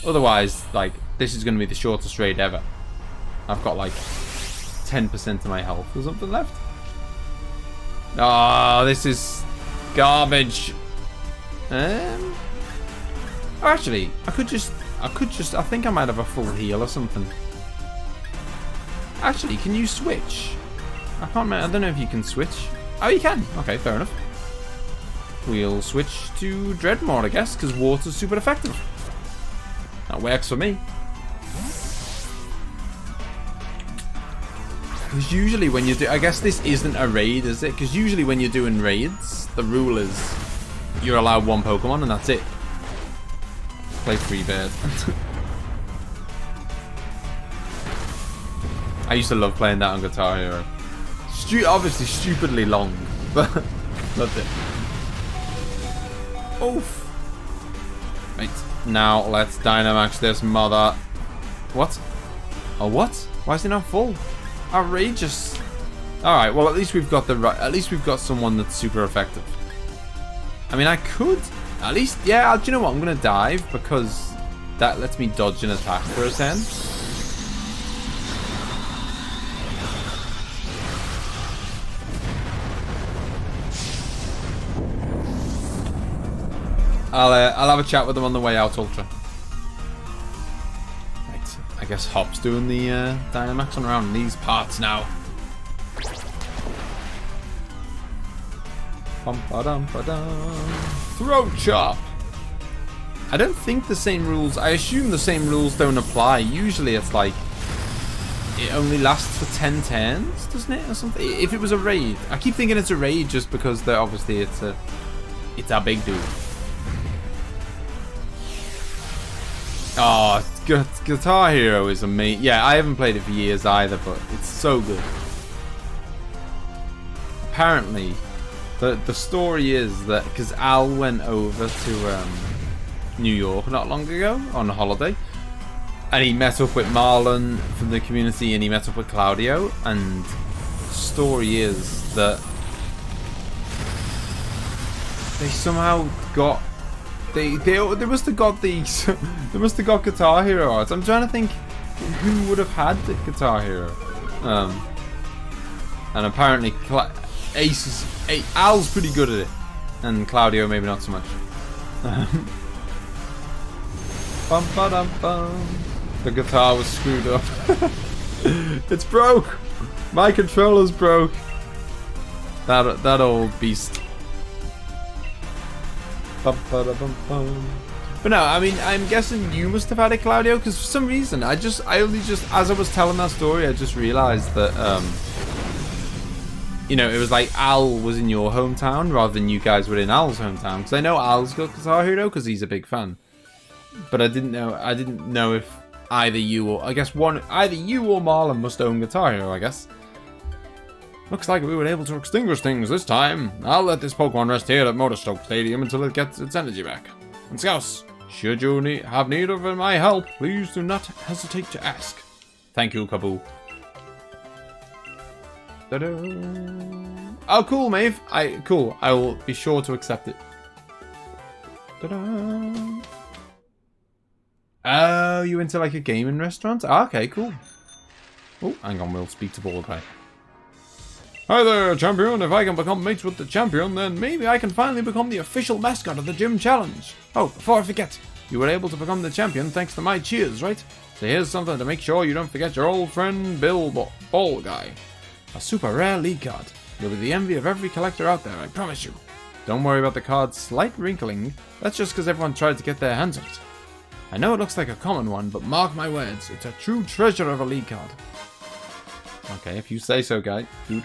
Otherwise, like, this is going to be the shortest raid ever. I've got, like, 10% of my health or something left. Oh, this is garbage. Oh, actually, I think I might have a full heal or something. Actually, can you switch? I don't know if you can switch. Oh, you can. Okay, fair enough. We'll switch to Dreadmore, I guess, because water's super effective. That works for me. Because usually when you do... I guess this isn't a raid, is it? Because usually when you're doing raids, the rule is you're allowed one Pokemon and that's it. Play Freebird. I used to love playing that on Guitar Hero. Obviously stupidly long, but loved it. Oof. Right, now let's Dynamax this mother. What? Oh, what? Why is it not full? Outrageous. All right, well at least we've got someone that's super effective. I mean, I could at least, yeah. Do you know what? I'm gonna dive because that lets me dodge an attack for a 10. I'll have a chat with them on the way out, Ultra. Right, I guess Hop's doing the Dynamax on around these parts now. Throat chop. I don't think the same rules. I assume the same rules don't apply. Usually it's like it only lasts for 10 turns, doesn't it, or something? If it was a raid, I keep thinking it's a raid just because they're obviously it's a big dude. Oh, Guitar Hero is amazing. Yeah, I haven't played it for years either, but it's so good. Apparently, the story is that because Al went over to New York not long ago on a holiday, and he met up with Marlin from the community, and he met up with Claudio, and the story is that they somehow got. They must have got these. They must have got Guitar Hero arts. I'm trying to think who would have had the Guitar Hero. And apparently Al's pretty good at it, and Claudio maybe not so much. Bum, ba-dum, bum. The guitar was screwed up. It's broke. My controller's broke. That old beast. But no, I mean, I'm guessing you must have had it, Claudio, because for some reason, I only just, as I was telling that story, I just realized that, you know, it was like Al was in your hometown rather than you guys were in Al's hometown. Because I know Al's got Guitar Hero because he's a big fan. But I didn't know if either you or, I guess either you or Marlon must own Guitar Hero, I guess. Looks like we were able to extinguish things this time. I'll let this Pokemon rest here at Motorstoke Stadium until it gets its energy back. And Scouse, should you have need of my help, please do not hesitate to ask. Thank you, Kaboo. Oh, cool, Maeve. Cool. I will be sure to accept it. Oh, you into like a gaming restaurant? Ah, okay, cool. Oh, hang on, we'll speak to Ball Guy. Hi there, champion. If I can become mates with the champion, then maybe I can finally become the official mascot of the gym challenge. Oh, before I forget, you were able to become the champion thanks to my cheers, right? So here's something to make sure you don't forget your old friend Bill Ball Guy. A super rare league card. You'll be the envy of every collector out there, I promise you. Don't worry about the card's slight wrinkling. That's just because everyone tried to get their hands on it. I know it looks like a common one, but mark my words, it's a true treasure of a league card. Okay, if you say so, guy. Dude.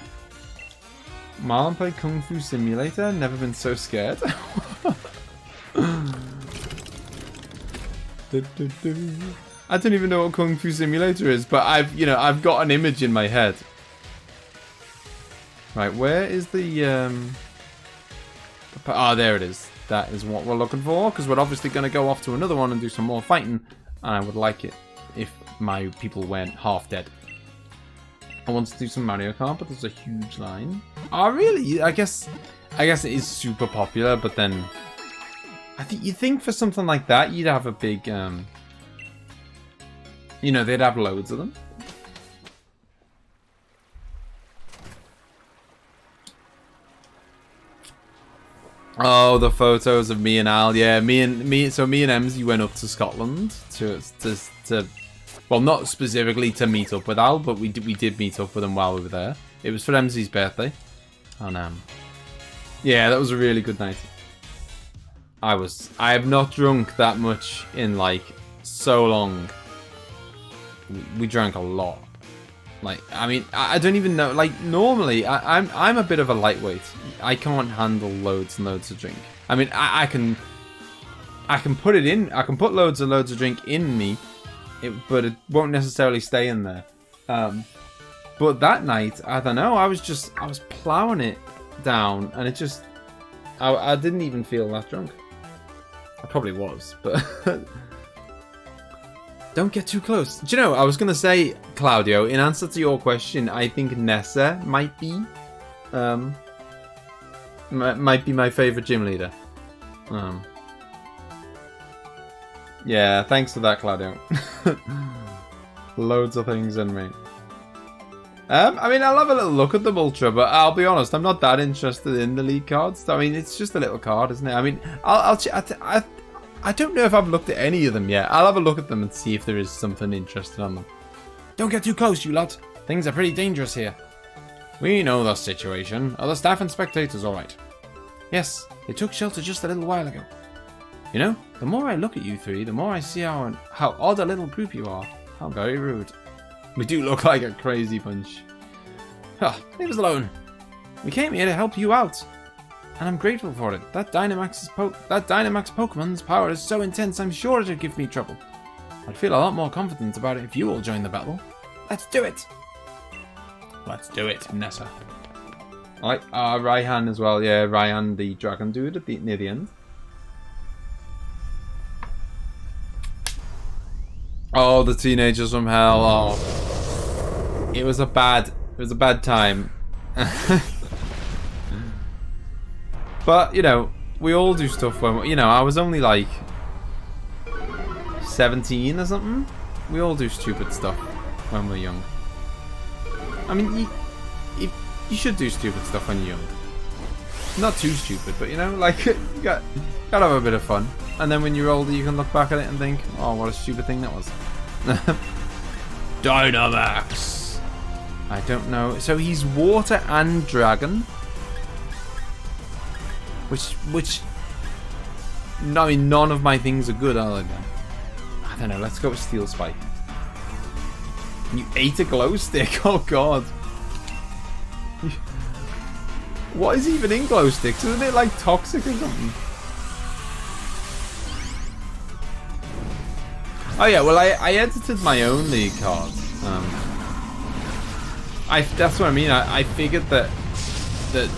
Marlon played Kung Fu Simulator, never been so scared. I don't even know what Kung Fu Simulator is, but I've got an image in my head. Right, where is the there it is. That is what we're looking for, because we're obviously going to go off to another one and do some more fighting, and I would like it if my people weren't half dead. I want to do some Mario Kart, but there's a huge line. Oh, really? I guess it is super popular, but then I think you think for something like that you'd have a big, you know, they'd have loads of them. Oh, the photos of me and Al. Yeah, me and emzee went up to Scotland to well, not specifically to meet up with Al, but we did meet up with him while we were there. It was for emzee's birthday. And yeah, that was a really good night. I have not drunk that much in like so long. We drank a lot. Like, I mean, I don't even know. Like, normally, I'm a bit of a lightweight. I can't handle loads and loads of drink. I mean, I can put it in. I can put loads and loads of drink in me, but it won't necessarily stay in there. But that night, I don't know. I was plowing it down, and it just, I didn't even feel that drunk. I probably was, but don't get too close. Do you know? I was gonna say, Claudio, in answer to your question, I think Nessa might be my favorite gym leader. Yeah, thanks for that, Claudio. Loads of things in me. I mean, I'll have a little look at them, Ultra, but I'll be honest, I'm not that interested in the league cards. I mean, it's just a little card, isn't it? I mean, I don't know if I've looked at any of them yet. I'll have a look at them and see if there is something interesting on them. Don't get too close, you lot. Things are pretty dangerous here. We know the situation. Are the staff and spectators alright? Yes, they took shelter just a little while ago. You know, the more I look at you three, the more I see how odd a little group you are. How very rude. We do look like a crazy bunch. Huh, leave us alone. We came here to help you out. And I'm grateful for it. That Dynamax Pokemon's power is so intense, I'm sure it'll give me trouble. I'd feel a lot more confident about it if you all join the battle. Let's do it. Let's do it, Nessa. I like Raihan as well. Yeah, Raihan, the dragon dude at near the end. Oh, the teenagers from hell. Oh, it was a bad time. But you know, we all do stuff when I was only like 17 or something. We all do stupid stuff when we're young. I mean, you should do stupid stuff when you're young. Not too stupid, but like you gotta have a bit of fun. And then when you're older, you can look back at it and think, oh, what a stupid thing that was. Dynamax. I don't know. So he's water and dragon. Which I mean, none of my things are good, are they? I don't know. Let's go with Steel Spike. You ate a glow stick. Oh god. What is even in glow sticks? Isn't it like toxic or something? Oh yeah, well I edited my own league cards. That's what I mean. I figured that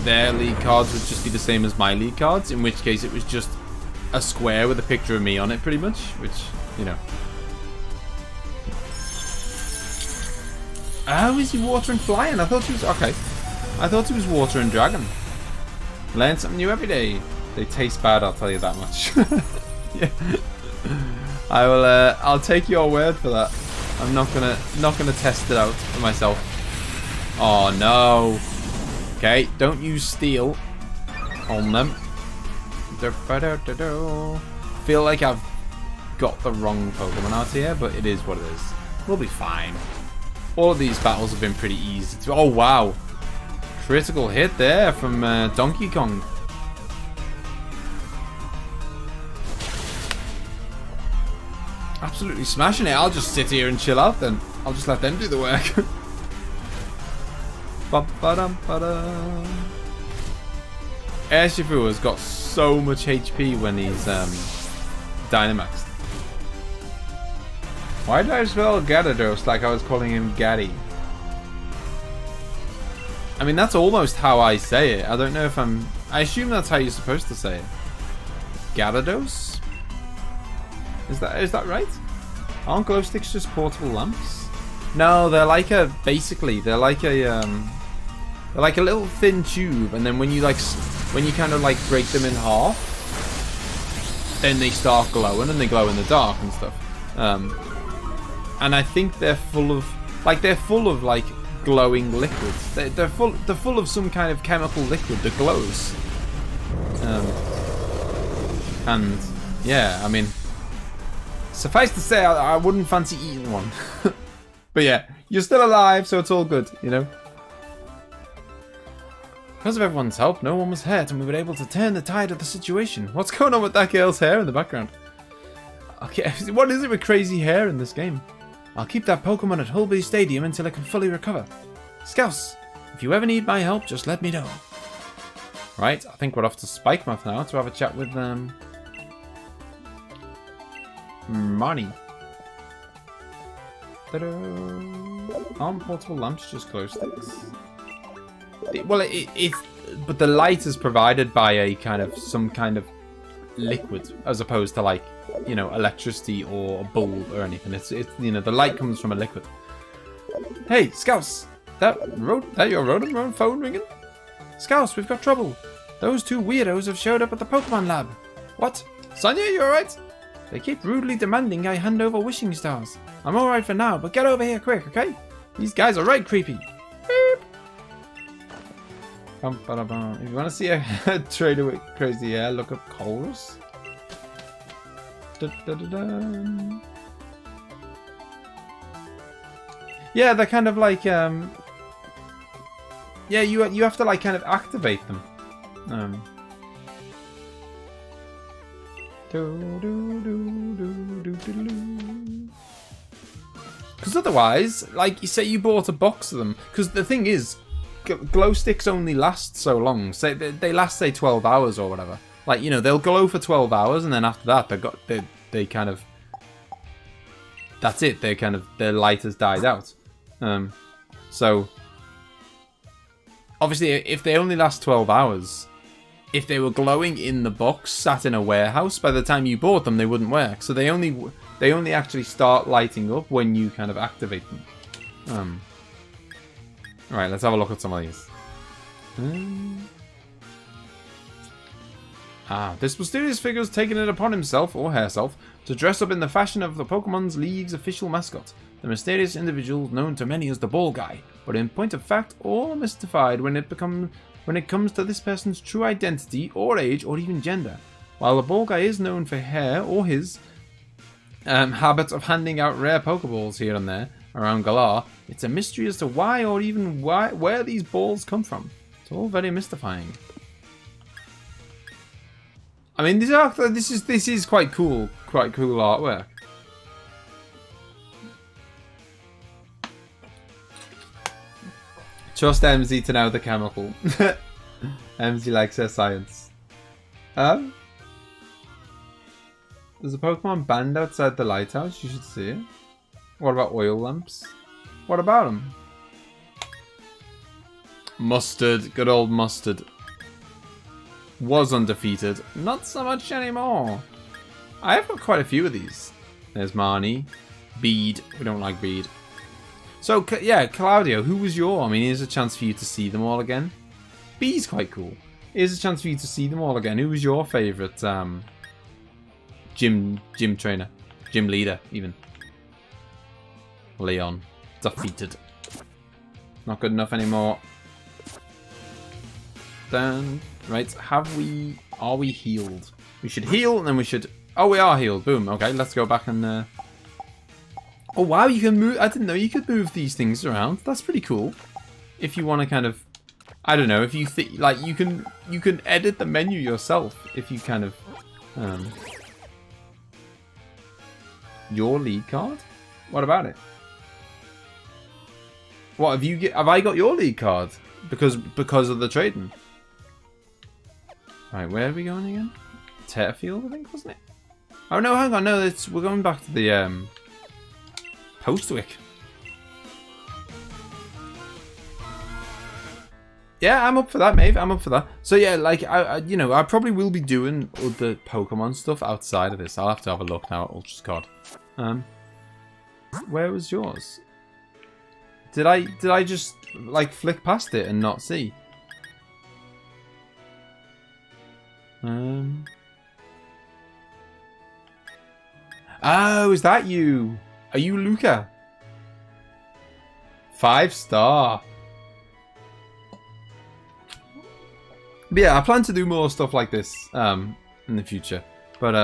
their league cards would just be the same as my league cards, in which case it was just a square with a picture of me on it, pretty much. Which, Oh, is he water and flying? I thought he was okay. I thought he was water and dragon. Learn something new every day. They taste bad, I'll tell you that much. Yeah. I will. I'll take your word for that. I'm not gonna test it out for myself. Oh no. Okay, don't use steel on them. Feel like I've got the wrong Pokemon out here, but it is what it is. We'll be fine. All of these battles have been pretty easy. Oh wow, critical hit there from Donkey Kong. Absolutely smashing it. I'll just sit here and chill out then. I'll just let them do the work. Urshifu has got so much HP when he's Dynamaxed. Why did I spell Gyarados like I was calling him Gaddy? I mean, that's almost how I say it. I don't know if I assume that's how you're supposed to say it. Gyarados? Is that right? Aren't glow sticks just portable lamps? No, they're like a little thin tube, and then when you kind of like break them in half, then they start glowing and they glow in the dark and stuff. And I think they're full of like glowing liquids. They're full of some kind of chemical liquid that glows. And yeah, I mean, suffice to say, I wouldn't fancy eating one. But yeah, you're still alive, so it's all good, Because of everyone's help, no one was hurt, and we were able to turn the tide of the situation. What's going on with that girl's hair in the background? Okay, what is it with crazy hair in this game? I'll keep that Pokemon at Hulby Stadium until it can fully recover. Scouse, if you ever need my help, just let me know. Right, I think we're off to Spikemouth now to have a chat with Marnie. Ta-da! Arm portable lamps, just glow sticks. Well, but the light is provided by a some kind of liquid, as opposed to like, you know, electricity or a bulb or anything. It's you know, the light comes from a liquid. Hey, Scouse, that your rodent phone ringing? Scouse, we've got trouble. Those two weirdos have showed up at the Pokemon lab. What? Sonia, you alright? They keep rudely demanding I hand over wishing stars. I'm alright for now, but get over here quick, okay? These guys are right creepy. Beep. If you want to see a trader with crazy hair, look up Coles. Yeah, they're kind of like yeah, you have to like kind of activate them. Because otherwise, like, you say you bought a box of them, because the thing is, glow sticks only last so long. Say they last, say, 12 hours or whatever. Like, you know, they'll glow for 12 hours, and then after that, they kind of, that's it. They kind of, their light has died out. So obviously, if they only last 12 hours, if they were glowing in the box, sat in a warehouse, by the time you bought them, they wouldn't work. So they only actually start lighting up when you kind of activate them. Alright, let's have a look at some of these. This mysterious figure's taken it upon himself, or herself, to dress up in the fashion of the Pokemon's League's official mascot. The mysterious individual known to many as the Ball Guy, but in point of fact, all are mystified when it comes to this person's true identity, or age, or even gender. While the Ball Guy is known for hair, or his habit of handing out rare Pokeballs here and there around Galar, it's a mystery as to why or even where these balls come from. It's all very mystifying. I mean, this is quite cool artwork. Trust MZ to know the chemical. MZ likes her science. There's a Pokemon band outside the lighthouse. You should see it. What about oil lamps? What about them? Mustard. Good old Mustard. Was undefeated. Not so much anymore. I have got quite a few of these. There's Marnie. Bede. We don't like Bede. So, yeah, Claudio, who was your? I mean, here's a chance for you to see them all again. Bede's quite cool. Here's a chance for you to see them all again. Who was your favourite gym trainer? Gym leader, even. Leon. Defeated. Not good enough anymore. Then, right, are we healed? We should heal, and then we should, oh, we are healed. Boom. Okay, let's go back and, oh, wow, you can move, I didn't know you could move these things around. That's pretty cool. If you want to kind of, I don't know, if you think, like, you can edit the menu yourself, if you kind of, your lead card? What about it? What, have I got your lead card? Because of the trading. Right, where are we going again? Tearfield, I think, wasn't it? Oh no, hang on, no, we're going back to the Postwick. Yeah, I'm up for that, Maeve. I'm up for that. So yeah, like you know, I probably will be doing other Pokemon stuff outside of this. I'll have to have a look now at Ultra's card. Where was yours? Did I just like flick past it and not see? Oh, is that you? Are you Luca? 5-star. But yeah, I plan to do more stuff like this in the future. But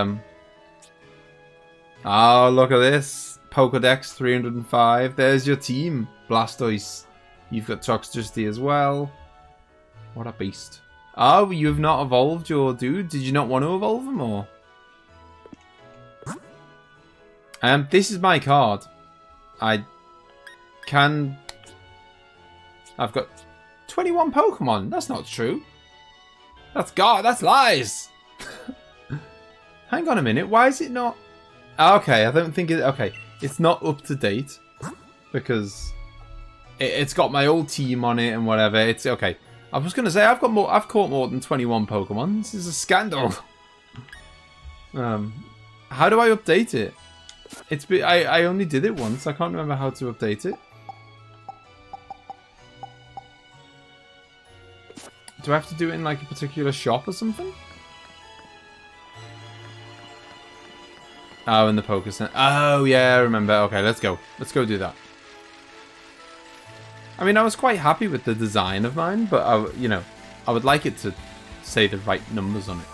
oh, look at this. Pokedex 305. There's your team. Blastoise. You've got Toxtricity as well. What a beast. Oh, you've not evolved your dude? Did you not want to evolve him, or? This is my card. I can... I've got 21 Pokemon. That's not true. That's lies. Hang on a minute. Why is it not... Okay, I don't think it... Okay, it's not up to date. Because it's got my old team on it and whatever. It's okay. I was going to say, I've caught more than 21 Pokemon. This is a scandal. How do I update it? I only did it once. I can't remember how to update it. Do I have to do it in like a particular shop or something? Oh, in the Poké Center. Oh, yeah, I remember. Okay, let's go. Let's go do that. I mean, I was quite happy with the design of mine, but, I would like it to say the right numbers on it.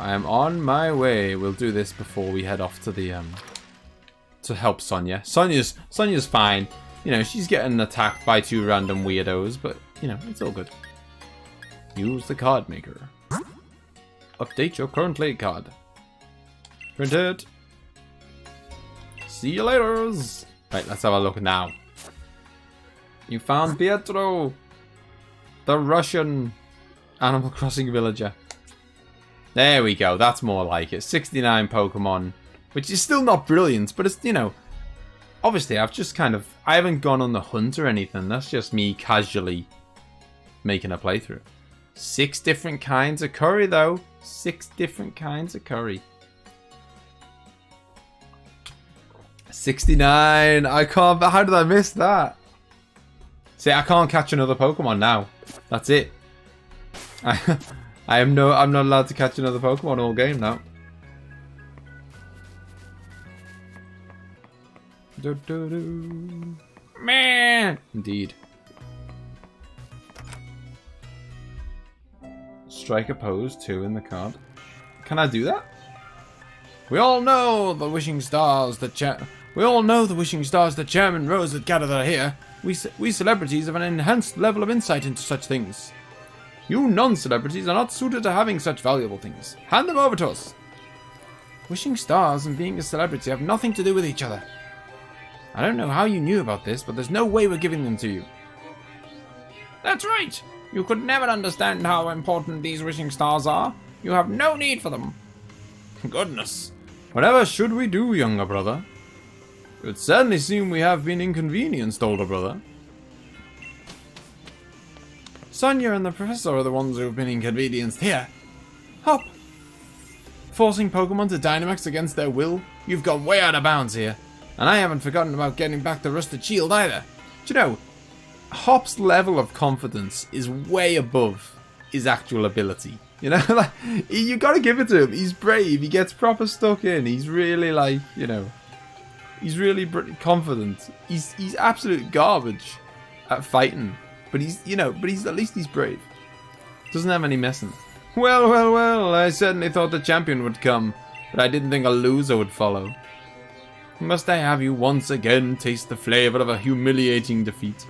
I am on my way. We'll do this before we head off to the, to help Sonia. Sonia's fine. You know, she's getting attacked by 2 random weirdos, but, it's all good. Use the card maker. Update your current late card. Print it. See you later. Right, let's have a look now. You found Pietro, the Russian Animal Crossing villager. There we go. That's more like it. 69 Pokemon, which is still not brilliant, but it's, obviously I've just I haven't gone on the hunt or anything. That's just me casually making a playthrough. 6 different kinds of curry, though. 6 different kinds of curry. 69. I can't. How did I miss that? See, I can't catch another Pokemon now. That's it. I'm not allowed to catch another Pokemon all game now. Man. Indeed. Strike a pose 2 in the card. Can I do that? We all know the wishing stars that Chairman Rose had gathered are here. We celebrities have an enhanced level of insight into such things. You non-celebrities are not suited to having such valuable things. Hand them over to us. Wishing stars and being a celebrity have nothing to do with each other. I don't know how you knew about this, but there's no way we're giving them to you. That's right. You could never understand how important these wishing stars are. You have no need for them. Goodness. Whatever should we do, younger brother? It would certainly seem we have been inconvenienced, older brother. Sonia and the professor are the ones who have been inconvenienced here. Hop. Forcing Pokemon to Dynamax against their will? You've gone way out of bounds here. And I haven't forgotten about getting back the Rusted Shield either. Do you know, Hop's level of confidence is way above his actual ability. You know, like, you gotta give it to him. He's brave. He gets proper stuck in. He's really he's really confident. He's absolute garbage at fighting. But at least he's brave. Doesn't have any messing. Well, I certainly thought the champion would come, but I didn't think a loser would follow. Must I have you once again taste the flavor of a humiliating defeat?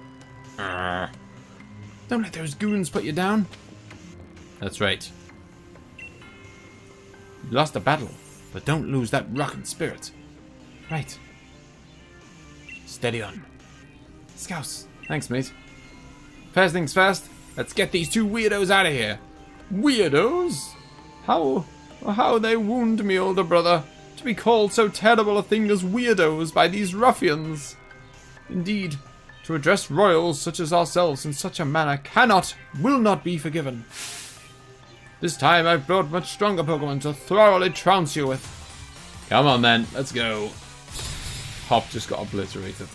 Don't let those goons put you down. That's right. You lost a battle, but don't lose that rockin' spirit. Right. Steady on. Scouse. Thanks, mate. First things first, let's get these 2 weirdos out of here. Weirdos? How they wound me, older brother. To be called so terrible a thing as weirdos by these ruffians. Indeed, to address royals such as ourselves in such a manner will not be forgiven. This time I've brought much stronger Pokemon to thoroughly trounce you with. Come on then, let's go. Hop just got obliterated.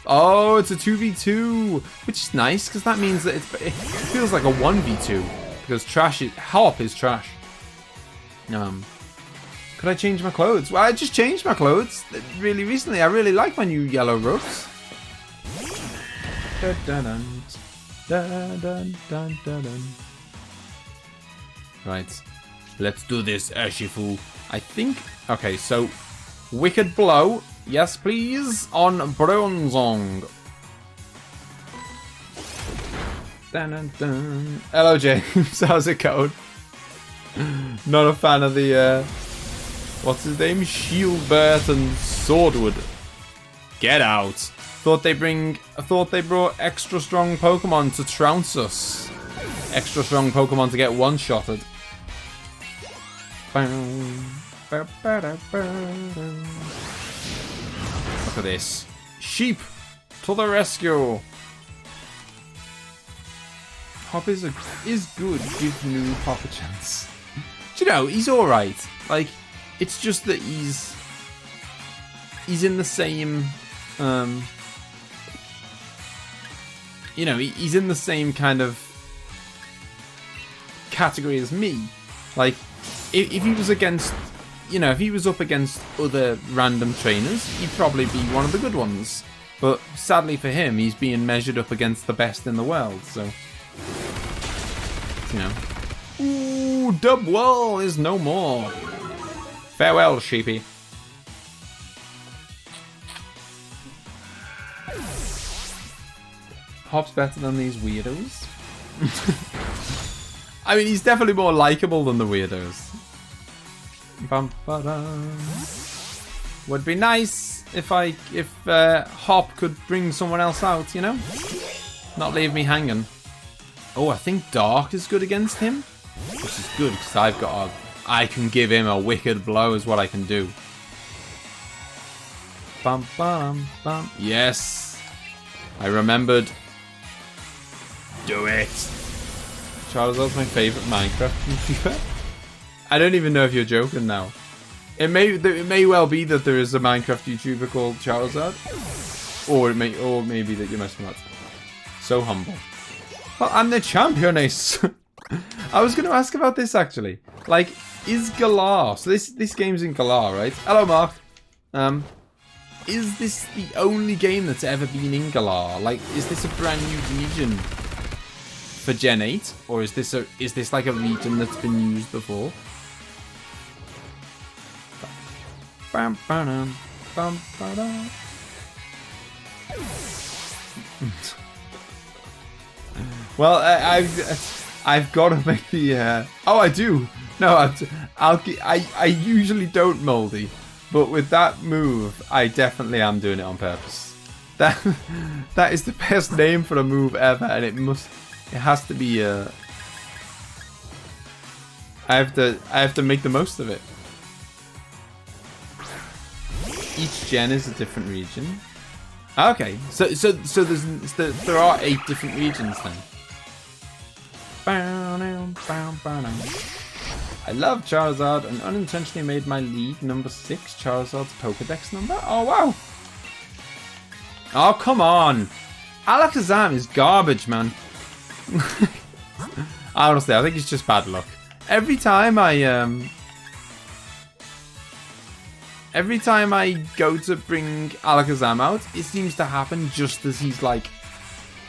Oh, it's a 2v2, which is nice because that means that it feels like a 1v2 because Hop is trash. Could I change my clothes? Well, I just changed my clothes really recently. I really like my new yellow robes. Dun, dun, dun, dun, dun, dun, dun, dun. Right, let's do this, Urshifu. I think. Okay, so Wicked Blow. Yes, please, on Bronzong. Dun, dun, dun. Hello, James. How's it going? Not a fan of the, what's his name? Shieldbert and Swordwood. Get out. Thought they brought extra strong Pokemon to trounce us. Extra strong Pokemon to get one-shotted. Look at this. Sheep to the rescue. Hop is good. Give new Hop a chance. Do you know, he's alright. Like, it's just that he's in the same, you know, he's in the same kind of category as me. Like, if he was against, you know, if he was up against other random trainers, he'd probably be one of the good ones. But sadly for him, he's being measured up against the best in the world, so, you know. Ooh, Dubwell is no more. Farewell, sheepy. Hop's better than these weirdos. I mean, he's definitely more likable than the weirdos. Bum, ba-dum. Would be nice if Hop could bring someone else out, you know? Not leave me hanging. Oh, I think Dark is good against him. Which is good, because I can give him a wicked blow is what I can do. Bum, bum, bum. Yes. I remembered. Do it. Charizard's my favourite Minecraft YouTuber. I don't even know if you're joking now. It may well be that there is a Minecraft YouTuber called Charizard. Or maybe that you're messing up. So humble. Well, I'm the championess. I was going to ask about this actually. Like, is Galar? So this game's in Galar, right? Hello, Mark. Is this the only game that's ever been in Galar? Like, is this a brand new region for Gen 8, or is this like a region that's been used before? Bam, bam, bam, bam. Well, I've got to make the. Oh, I do. No, I usually don't, Moldy, but with that move, I definitely am doing it on purpose. That is the best name for a move ever, and it has to be. I have to make the most of it. Each gen is a different region. Okay, so there are 8 different regions then. I love Charizard and unintentionally made my league number 6 Charizard's Pokedex number. Oh wow! Oh come on! Alakazam is garbage, man. Honestly, I think it's just bad luck. Every time I go to bring Alakazam out, it seems to happen just as he's like,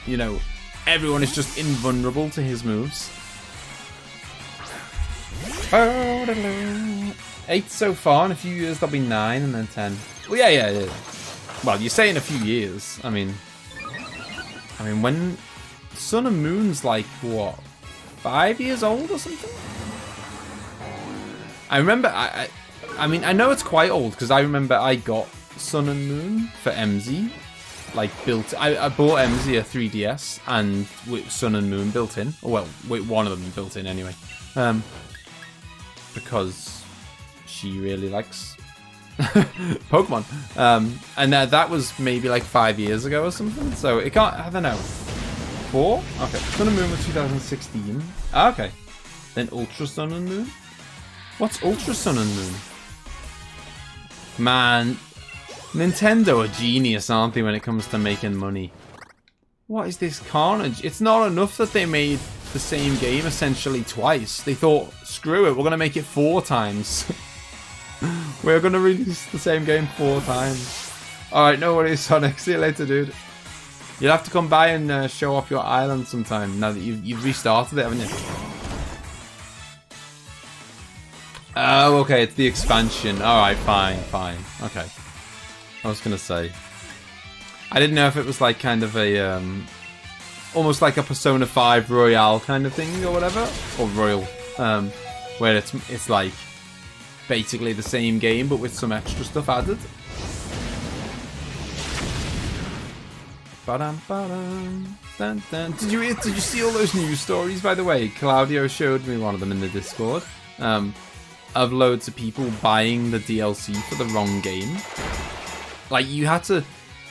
you know, everyone is just invulnerable to his moves. 8 so far, in a few years there'll be 9 and then 10. Well, yeah. Well, you say in a few years. I mean, when Sun and Moon's like, what, 5 years old or something? I remember, I mean, I know it's quite old because I remember I got Sun and Moon for emzee. Like, I bought emzee a 3DS and with Sun and Moon built in. Well, with one of them built in anyway. Because she really likes Pokemon. And that was maybe like 5 years ago or something. So it can't, I don't know. 4? Okay. Sun and Moon was 2016. Okay. Then Ultra Sun and Moon? What's Ultra Sun and Moon? Man, Nintendo are genius, aren't they, when it comes to making money? What is this carnage? It's not enough that they made the same game essentially twice. They thought, screw it, we're going to make it 4 times. We're going to release the same game 4 times. Alright, no worries, Sonic. See you later, dude. You'll have to come by and show off your island sometime now that you've restarted it, haven't you? Oh, okay, it's the expansion. Alright, fine. Okay. I was gonna say. I didn't know if it was like kind of a, almost like a Persona 5 Royale kind of thing or whatever. Or Royal. where it's like basically the same game but with some extra stuff added. Dun, dun. Did you see all those news stories, by the way? Claudio showed me one of them in the Discord. Of loads of people buying the DLC for the wrong game. Like, you had to...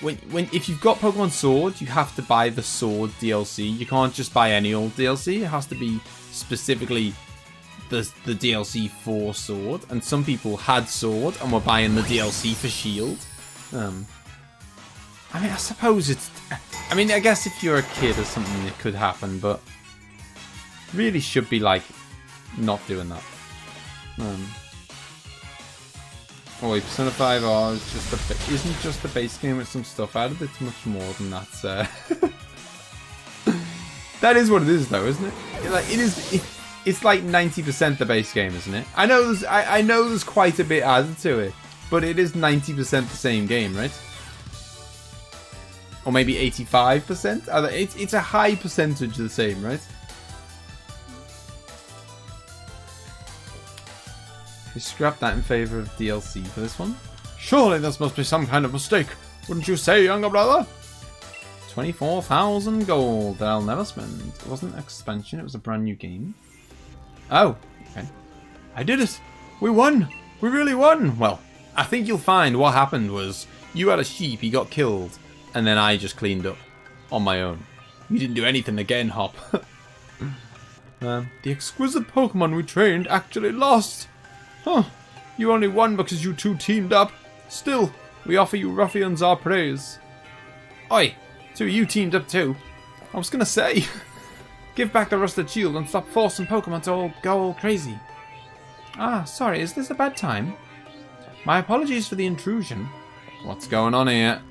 If you've got Pokemon Sword, you have to buy the Sword DLC. You can't just buy any old DLC. It has to be specifically the DLC for Sword. And some people had Sword and were buying the DLC for Shield. I mean, I suppose it's... I mean, I guess if you're a kid or something, it could happen, but... really should be, like, not doing that. Oh wait, Persona 5R is just isn't just the base game with some stuff added. It's much more than that. That is what it is, though, isn't it? Like it is. It's like 90% the base game, isn't it? I know there's quite a bit added to it, but it is 90% the same game, right? Or maybe 85%. It's a high percentage the same, right? You scrap that in favor of DLC for this one? Surely this must be some kind of mistake. Wouldn't you say, younger brother? 24,000 gold that I'll never spend. It wasn't an expansion, it was a brand new game. Oh, okay. I did it! We won! We really won! Well, I think you'll find what happened was you had a sheep, he got killed, and then I just cleaned up on my own. You didn't do anything again, Hop. The exquisite Pokemon we trained actually lost. Huh, you only won because you two teamed up. Still, we offer you ruffians our praise. Oi, so you teamed up too. I was gonna say, give back the rusted shield and stop forcing Pokemon to go all crazy. Ah, sorry, is this a bad time? My apologies for the intrusion. What's going on here?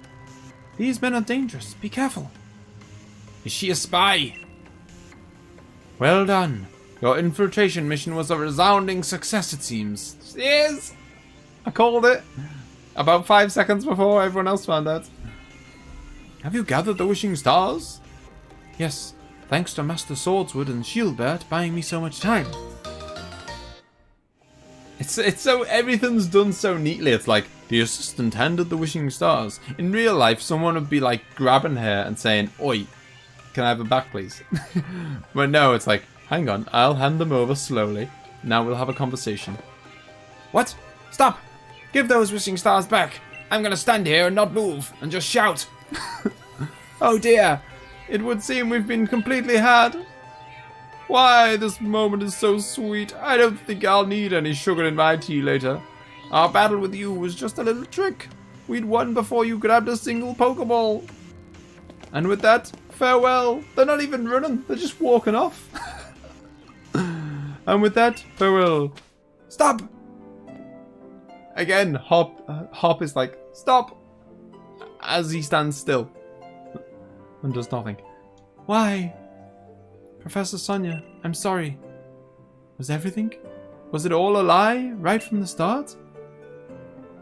These men are dangerous, be careful. Is she a spy? Well done. Your infiltration mission was a resounding success, it seems. Yes! I called it. About 5 seconds before everyone else found out. Have you gathered the wishing stars? Yes, thanks to Master Swordswood and Shieldbert buying me so much time. It's so... everything's done so neatly. It's like, the assistant handed the wishing stars. in real life, someone would be like grabbing her and saying, Oi, can I have it back, please? But no, it's like, hang on, I'll hand them over slowly. Now we'll have a conversation. What? Stop! Give those wishing stars back! I'm gonna stand here and not move, and just shout! Oh dear! It would seem we've been completely had. Why, this moment is so sweet. I don't think I'll need any sugar in my tea later. Our battle with you was just a little trick. We'd won before you grabbed a single Pokeball. And with that, farewell. They're not even running, they're just walking off. And with that, farewell. Stop! Again, Hop is like, stop! As he stands still. And does nothing. Why? Professor Sonia, I'm sorry. Was everything? Was it all a lie, right from the start?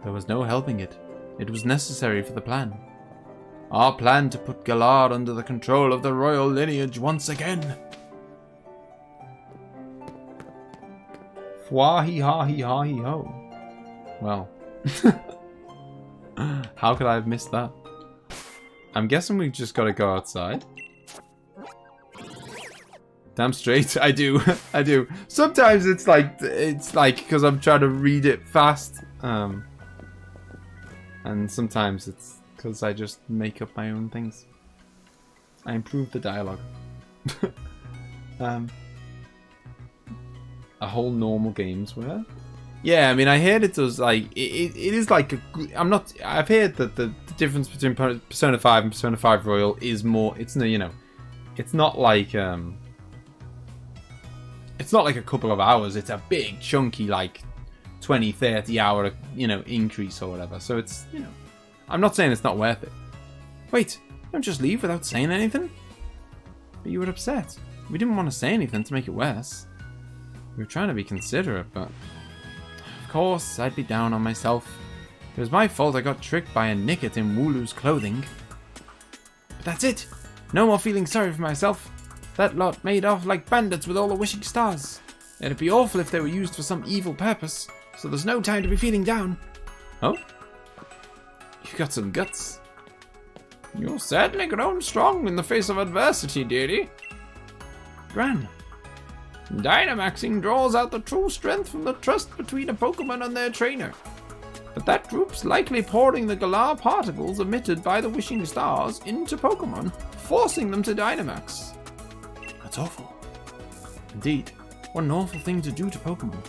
There was no helping it. It was necessary for the plan. Our plan to put Galar under the control of the royal lineage once again. Fwa-hee-ha-hee-ha-hee-ho. Well. How could I have missed that? I'm guessing we've just got to go outside. Damn straight, I do. I do. Sometimes it's like because I'm trying to read it fast. And sometimes it's because I just make up my own things. I improve the dialogue. A whole normal games where? Yeah, I mean, I heard it does like it is like I've heard that the difference between Persona 5 and Persona 5 Royal is more. It's it's not like it's not like a couple of hours. It's a big chunky like 20-30 hour increase or whatever. So it's I'm not saying it's not worth it. Wait, don't just leave without saying anything. But you were upset. We didn't want to say anything to make it worse. We were trying to be considerate, but of course I'd be down on myself. It was my fault I got tricked by a nicket in Wooloo's clothing. But that's it. No more feeling sorry for myself. That lot made off like bandits with all the wishing stars. It'd be awful if they were used for some evil purpose, so there's no time to be feeling down. Oh? You got some guts. You're certainly grown strong in the face of adversity, dearie. Gran. Dynamaxing draws out the true strength from the trust between a Pokemon and their trainer. But that group's likely pouring the Galar particles emitted by the wishing stars into Pokemon, forcing them to Dynamax. That's awful. Indeed, what an awful thing to do to Pokemon.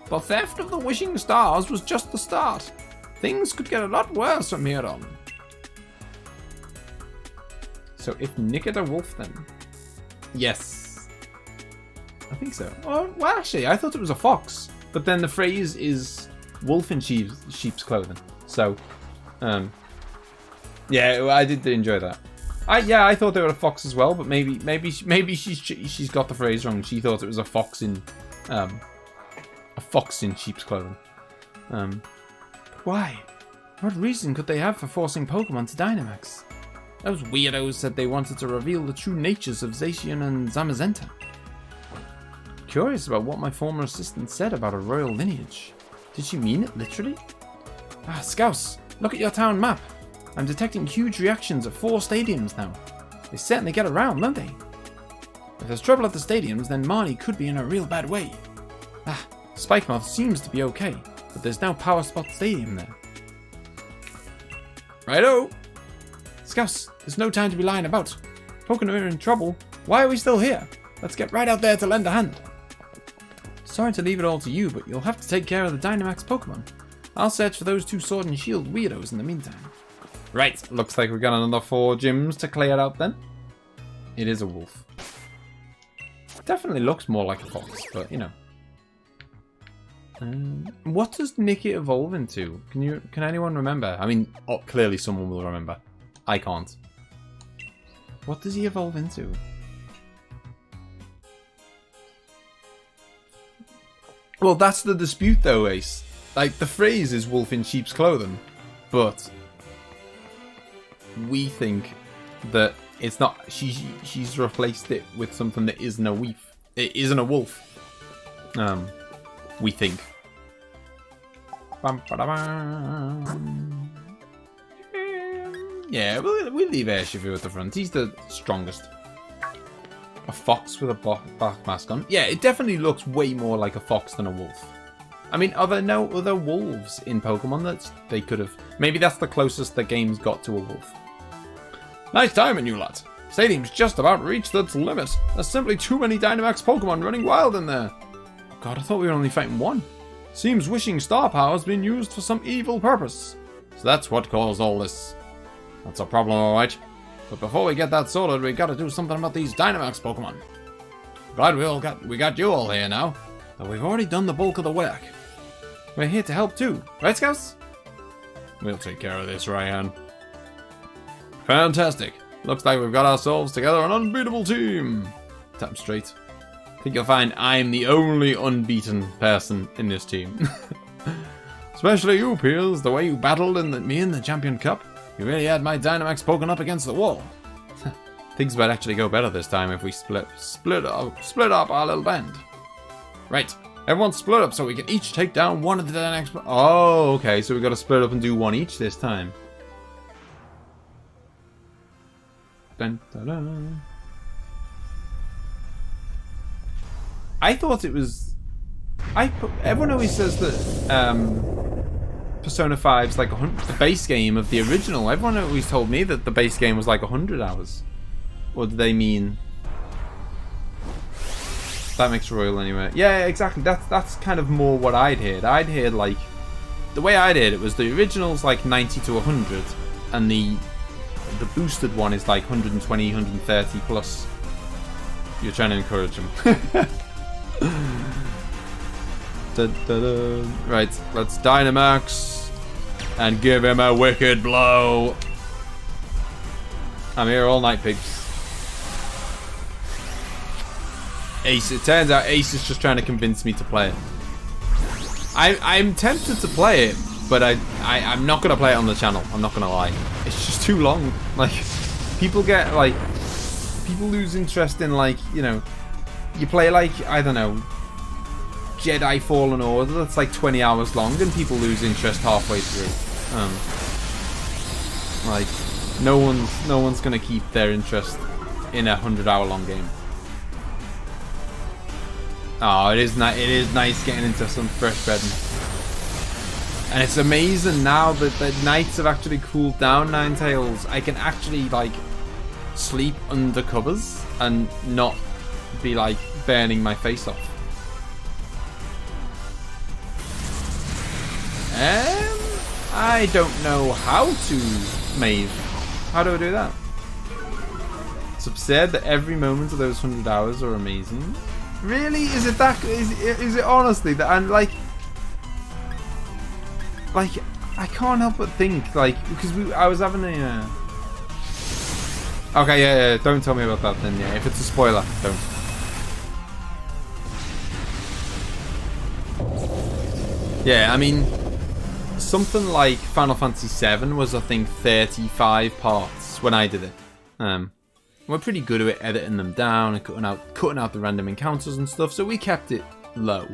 The theft of the wishing stars was just the start. Things could get a lot worse from here on. So if Nick had a wolf then? Yes. I think so. Oh, well, actually, I thought it was a fox. But then the phrase is wolf in sheep's clothing. So, yeah, I did enjoy that. I thought they were a fox as well, but maybe she's got the phrase wrong. She thought it was a fox in sheep's clothing. Why? What reason could they have for forcing Pokemon to Dynamax? Those weirdos said they wanted to reveal the true natures of Zacian and Zamazenta. Curious about what my former assistant said about a royal lineage. Did she mean it literally? Ah, Scouse, look at your town map. I'm detecting huge reactions at 4 stadiums now. They certainly get around, don't they? If there's trouble at the stadiums, then Marnie could be in a real bad way. Ah, Spikemoth seems to be okay, but there's no Power Spot Stadium there. Righto! Scouse, there's no time to be lying about. Pokemon are in trouble. Why are we still here? Let's get right out there to lend a hand. Sorry to leave it all to you, but you'll have to take care of the Dynamax Pokemon. I'll search for those 2 Sword and Shield weirdos in the meantime. Right, looks like we've got another 4 gyms to clear out then. It is a wolf. Definitely looks more like a fox, but you know. What does Nicky evolve into? Can anyone remember? I mean, clearly someone will remember. I can't. What does he evolve into? Well, that's the dispute though, Ace. Like, the phrase is wolf in sheep's clothing, but we think that it's not. She's replaced it with something that isn't a wolf. It isn't a wolf. We think. Yeah, we'll leave Urshifu at the front. He's the strongest. A fox with a black mask on. Yeah, it definitely looks way more like a fox than a wolf. I mean, are there no other wolves in Pokemon that they could have... Maybe that's the closest the game's got to a wolf. Nice timing, you lot. Stadium's just about reached its limit. There's simply too many Dynamax Pokemon running wild in there. God, I thought we were only fighting 1. Seems wishing star power's been used for some evil purpose. So that's what caused all this. That's a problem, alright. But before we get that sorted, we gotta do something about these Dynamax Pokemon. Glad we got you all here now. But we've already done the bulk of the work. We're here to help too, right, Scouts? We'll take care of this, Ryan. Fantastic. Looks like we've got ourselves together an unbeatable team. Tap straight. I think you'll find I'm the only unbeaten person in this team. Especially you, Piers. The way you battled in me in the Champion Cup. You really had my Dynamax poking up against the wall. Things might actually go better this time if we split up our little band. Right. Everyone split up so we can each take down one of the Dynamax... Oh, okay. So we got to split up and do one each this time. Dun, dun, dun. I thought it was... Everyone always says that Persona 5's like the base game of the original. Everyone always told me that the base game was like 100 hours. Or do they mean... That makes Royal anyway. Yeah, exactly. That's kind of more what I'd heard. I'd heard like... The way I'd heard it was the original's like 90 to 100. And the boosted one is like 120, 130 plus. You're trying to encourage him. Da, da, da. Right, let's Dynamax and give him a wicked blow. I'm here all night, pigs. Ace. It turns out Ace is just trying to convince me to play it. I'm tempted to play it, but I'm not gonna play it on the channel. I'm not gonna lie. It's just too long. Like, people lose interest in, like, you know, you play like, I don't know, Jedi Fallen Order that's like 20 hours long and people lose interest halfway through. Like, no one's gonna keep their interest in a 100-hour long game. Oh, it is nice getting into some fresh bedding. And it's amazing now that the nights have actually cooled down, Ninetales. I can actually, like, sleep under covers and not be, like, burning my face off. I don't know how to Maeve. How do I do that? It's absurd that every moment of those 100 hours are amazing. Really? Is it that? Is it honestly that? And like, I can't help but think, like, because I was having a. Okay, yeah. Don't tell me about that then. Yeah, if it's a spoiler, don't. Yeah, I mean, something like Final Fantasy VII was, I think, 35 parts when I did it. We're pretty good at editing them down and cutting out the random encounters and stuff, so we kept it low.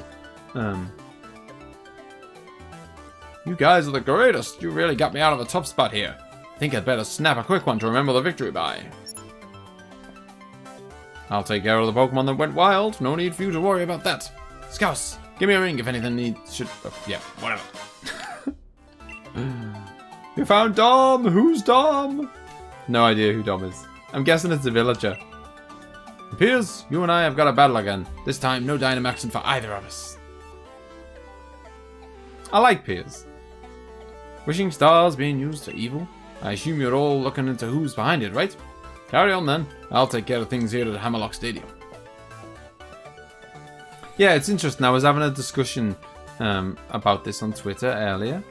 You guys are the greatest. You really got me out of a tough spot here. Think I'd better snap a quick one to remember the victory by. I'll take care of the Pokemon that went wild. No need for you to worry about that. Scouse, give me a ring if anything yeah, whatever. You found Dom! Who's Dom? No idea who Dom is. I'm guessing it's a villager. Piers, you and I have got a battle again. This time, no Dynamaxing for either of us. I like Piers. Wishing stars being used for evil? I assume you're all looking into who's behind it, right? Carry on then. I'll take care of things here at Hammerlock Stadium. Yeah, it's interesting. I was having a discussion about this on Twitter earlier.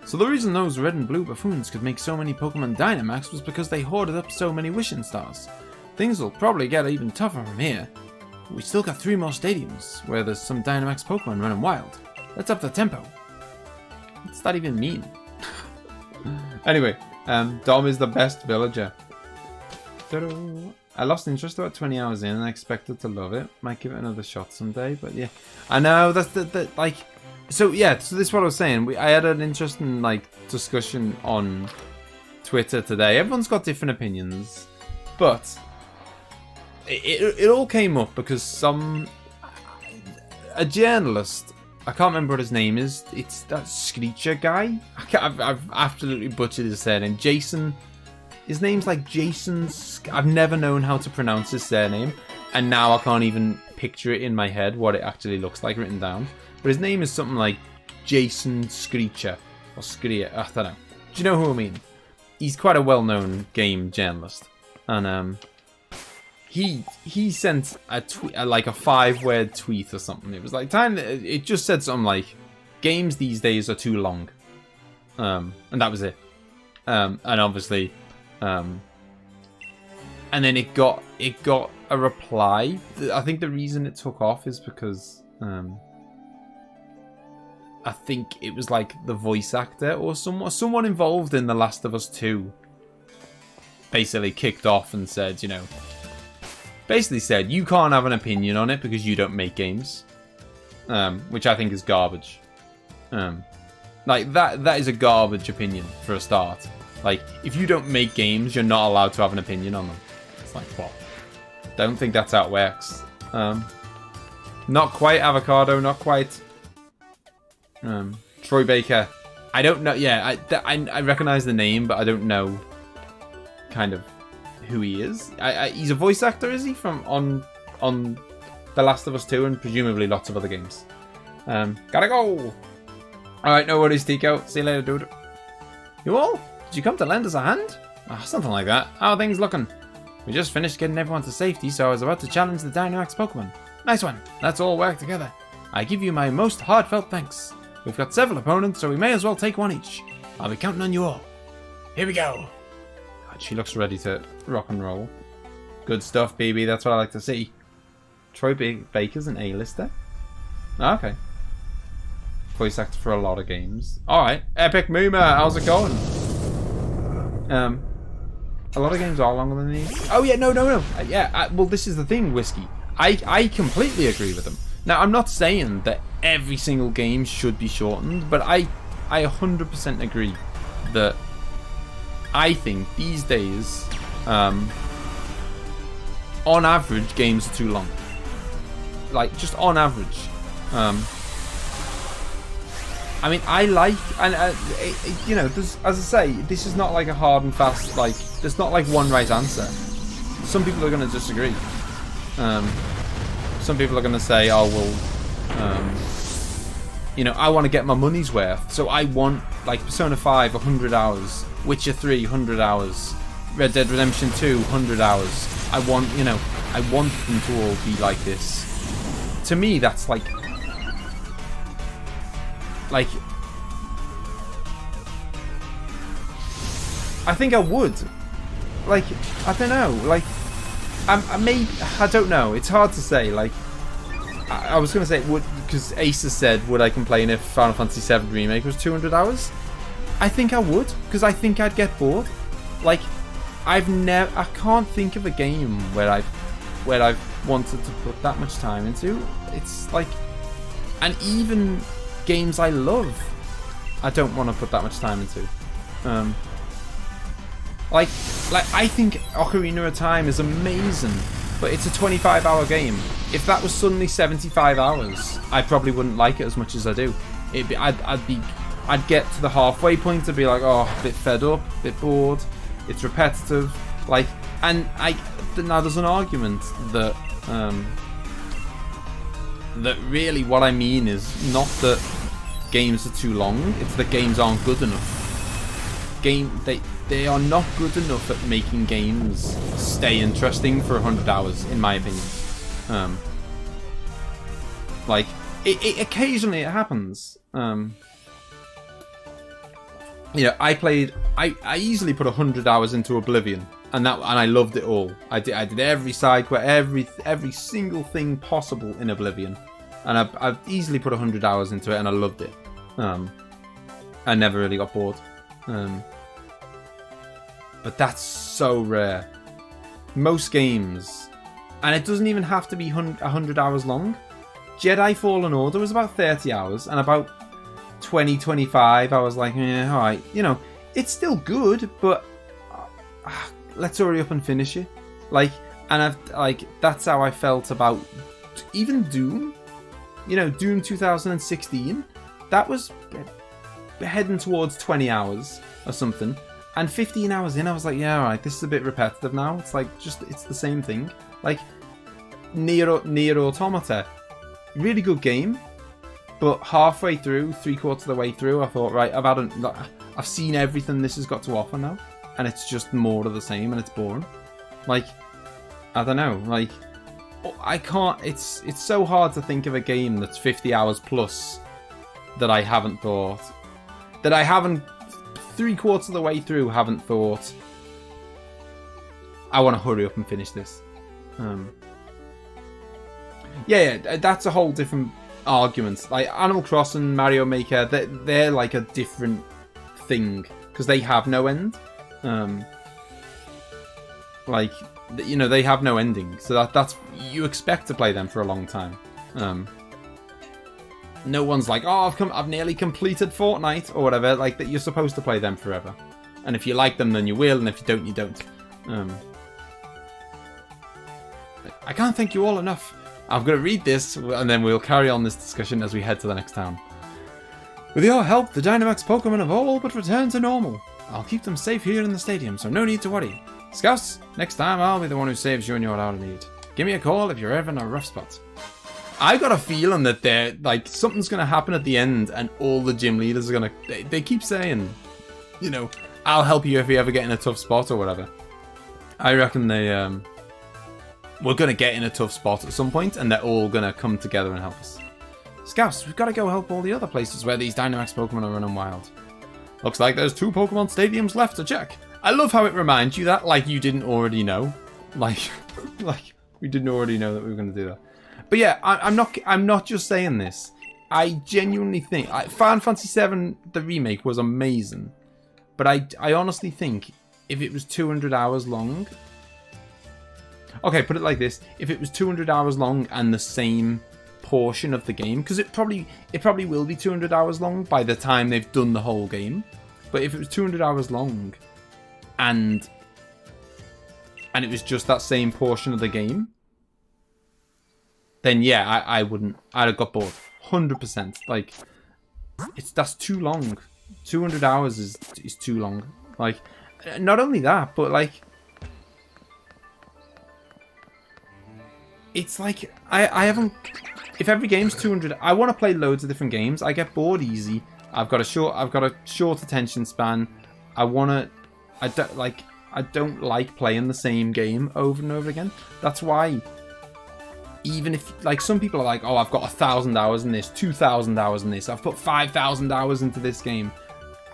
So the reason those red and blue buffoons could make so many Pokemon Dynamax was because they hoarded up so many wishing stars. Things will probably get even tougher from here. We still got 3 more stadiums where there's some Dynamax Pokemon running wild. Let's up the tempo. What's that even mean? Anyway, Dom is the best villager. I lost interest about 20 hours in and I expected to love it. Might give it another shot someday, but yeah. I know, that's like... So yeah, so this is what I was saying. I had an interesting discussion on Twitter today. Everyone's got different opinions, but it all came up because a journalist, I can't remember what his name is. It's that Screecher guy. I've absolutely butchered his surname. Jason. His name's like Jason. I've never known how to pronounce his surname, and now I can't even picture it in my head what it actually looks like written down. But his name is something like Jason Screecher or Screecher. I don't know. Do you know who I mean? He's quite a well-known game journalist, and he sent a tweet, like a 5-word tweet or something. It was like it just said something like, "Games these days are too long," and that was it. And obviously, and then it got a reply. I think the reason it took off is because I think it was like the voice actor or someone involved in The Last of Us 2 basically kicked off and said, you can't have an opinion on it because you don't make games, which I think is garbage. Like that is a garbage opinion for a start. Like, if you don't make games, you're not allowed to have an opinion on them. It's like, what? Don't think that's how it works. Not quite Avocado, not quite Troy Baker. I don't know. Yeah, I recognize the name, but I don't know kind of who he is. He's a voice actor, is he? From on The Last of Us 2 and presumably lots of other games. Gotta go. Alright, no worries, Tico. See you later, dude. You all? Did you come to lend us a hand? Oh, something like that. How are things looking? We just finished getting everyone to safety, so I was about to challenge the Dynamax Pokemon. Nice one. Let's all work together. I give you my most heartfelt thanks. We've got several opponents, so we may as well take one each. I'll be counting on you all. Here we go. God, she looks ready to rock and roll. Good stuff, BB. That's what I like to see. Troy Baker's an A-lister. Oh, okay. Voice actor for a lot of games. Alright. Epic Moomer, how's it going? A lot of games are longer than these. Oh, yeah, no. Yeah, well, this is the thing, Whiskey. I completely agree with them. Now, I'm not saying that every single game should be shortened, but I 100% agree that I think these days, on average, games are too long. Like, just on average. I mean, I like, and you know, as I say, this is not like a hard and fast, like, there's not like one right answer. Some people are going to disagree. Some people are going to say, oh, well, you know, I want to get my money's worth. So I want, like, Persona 5, 100 hours. Witcher 3, 100 hours. Red Dead Redemption 2, 100 hours. I want, you know, I want them to all be like this. To me, that's like, I think I would. Like, I don't know. Like, I don't know. It's hard to say. Like, I was going to say, would, because Ace has said, would I complain if Final Fantasy VII Remake was 200 hours? I think I would, because I think I'd get bored. Like, I can't think of a game where I've wanted to put that much time into. It's like, and even games I love, I don't want to put that much time into. Like I think Ocarina of Time is amazing, but it's a 25-hour game. If that was suddenly 75 hours, I probably wouldn't like it as much as I do. I'd get to the halfway point to be like, oh, a bit fed up, a bit bored. It's repetitive. Like, and now there's an argument that that really what I mean is not that games are too long, it's that games aren't good enough. They are not good enough at making games stay interesting for 100 hours, in my opinion. Like, occasionally it happens. You know, I easily put 100 hours into Oblivion, and I loved it all. I did every side quest, every single thing possible in Oblivion, and I've easily put 100 hours into it, and I loved it. I never really got bored. But that's so rare. Most games, and it doesn't even have to be 100 hours long. Jedi Fallen Order was about 30 hours, and about 25 I was like, yeah, alright, you know, it's still good, but let's hurry up and finish it. Like, and that's how I felt about even Doom. You know, Doom 2016, that was heading towards 20 hours or something, and 15 hours in I was like, yeah, alright, this is a bit repetitive now. It's like, it's the same thing. Like, Nier Automata, really good game, but halfway through, 3/4 of the way through, I thought, right, I've seen everything this has got to offer now, and it's just more of the same, and it's boring. Like, I don't know, like, I can't, it's so hard to think of a game that's 50 hours plus that I haven't thought, that I haven't, 3/4 of the way through, haven't thought, I want to hurry up and finish this. Yeah, that's a whole different argument. Like, Animal Crossing, Mario Maker, they're like a different thing, because they have no end. Like, you know, they have no ending, so that's, you expect to play them for a long time. No one's like, oh, I've nearly completed Fortnite or whatever. Like, that you're supposed to play them forever, and if you like them, then you will, and if you don't, you don't. I can't thank you all enough. I'm going to read this, and then we'll carry on this discussion as we head to the next town. With your help, the Dynamax Pokemon have all but returned to normal. I'll keep them safe here in the stadium, so no need to worry. Scouse, next time I'll be the one who saves you in your hour of need. Give me a call if you're ever in a rough spot. I got a feeling that they're, like, something's going to happen at the end, and all the gym leaders are going to... They keep saying, you know, I'll help you if you ever get in a tough spot or whatever. I reckon we're going to get in a tough spot at some point, and they're all going to come together and help us. Scouse, we've got to go help all the other places where these Dynamax Pokemon are running wild. Looks like there's 2 Pokemon stadiums left to check. I love how it reminds you that, like, you didn't already know. Like we didn't already know that we were going to do that. But yeah, I'm not just saying this. I genuinely think Final Fantasy VII, the remake, was amazing. But I honestly think if it was 200 hours long, Okay, put it like this. If it was 200 hours long and the same portion of the game, because it probably will be 200 hours long by the time they've done the whole game. But if it was 200 hours long and it was just that same portion of the game, then yeah, I wouldn't. I'd have got bored. 100%. Like, that's too long. 200 hours is too long. Like, not only that, but like, it's like I haven't. If every game's 200, I want to play loads of different games. I get bored easy. I've got a short attention span. I don't like playing the same game over and over again. That's why, even if, like, some people are like, oh, I've got 1,000 hours in this, 2,000 hours in this, I've put 5,000 hours into this game.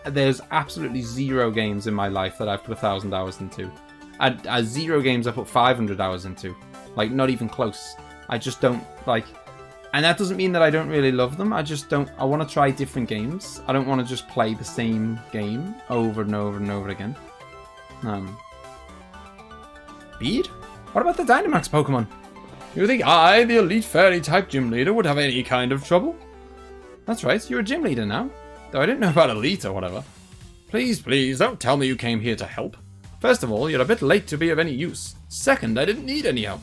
There's absolutely 0 games in my life that I've put 1,000 hours into. And 0 games I put 500 hours into. Like, not even close. I just don't, like... And that doesn't mean that I don't really love them. I just don't... I want to try different games. I don't want to just play the same game over and over and over again. Bead? What about the Dynamax Pokemon? You think I, the elite fairy-type gym leader, would have any kind of trouble? That's right, you're a gym leader now. Though I didn't know about elite or whatever. Please, please, don't tell me you came here to help. First of all, you're a bit late to be of any use. Second, I didn't need any help.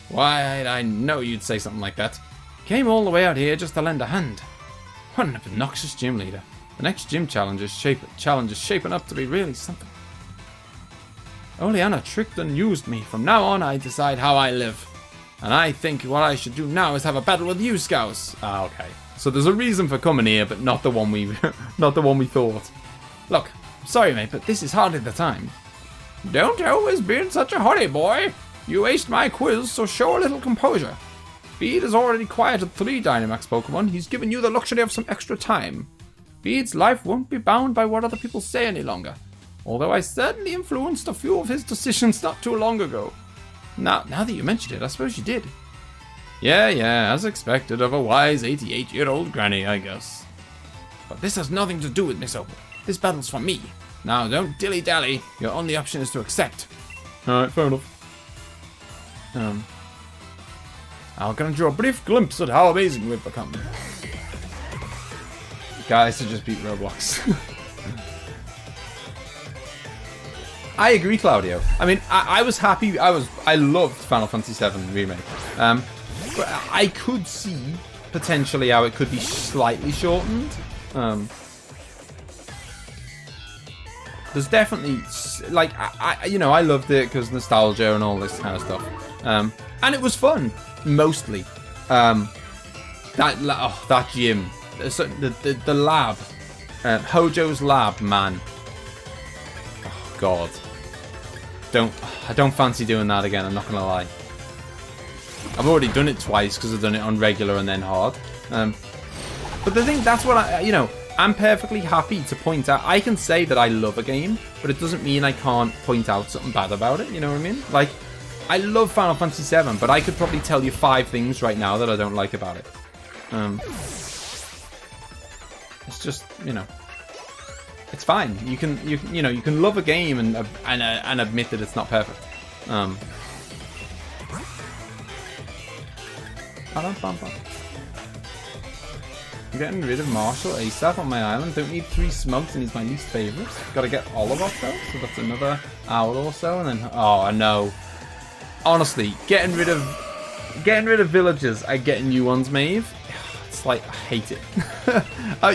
Why, I know you'd say something like that. Came all the way out here just to lend a hand. What an obnoxious gym leader. The next gym challenge is shaping up to be really something. Oleana tricked and used me. From now on, I decide how I live. And I think what I should do now is have a battle with you, Scouse. Ah, okay. So there's a reason for coming here, but not the one we thought. Look, sorry mate, but this is hardly the time. Don't always be in such a hurry, boy. You aced my quiz, so show a little composure. Bead has already quieted 3 Dynamax Pokemon. He's given you the luxury of some extra time. Bead's life won't be bound by what other people say any longer. Although I certainly influenced a few of his decisions not too long ago. Now that you mention it, I suppose you did. Yeah, as expected of a wise 88-year-old granny, I guess. But this has nothing to do with Miss Opal. This battle's for me. Now, don't dilly-dally. Your only option is to accept. Alright, fair enough. I'll grant you a brief glimpse at how amazing we've become. Guys, to just beat Roblox. I agree, Claudio. I mean, I was happy. I loved Final Fantasy VII Remake. But I could see potentially how it could be slightly shortened. There's definitely, like, I loved it because nostalgia and all this kind of stuff. And it was fun, mostly. That gym, the lab, Hojo's lab, man. Oh God, I don't fancy doing that again. I'm not gonna lie. I've already done it twice because I've done it on regular and then hard. But the thing, that's what I'm perfectly happy to point out. I can say that I love a game, but it doesn't mean I can't point out something bad about it. You know what I mean? Like, I love Final Fantasy VII, but I could probably tell you 5 things right now that I don't like about it. It's just, it's fine. You can love a game and admit that it's not perfect. I'm getting rid of Marshall ASAP on my island. Don't need 3 Smugs and he's my least favourite. Gotta get Oliver though, so that's another hour or so, and then I know. Honestly, getting rid of villagers and getting new ones, Maeve. It's like, I hate it.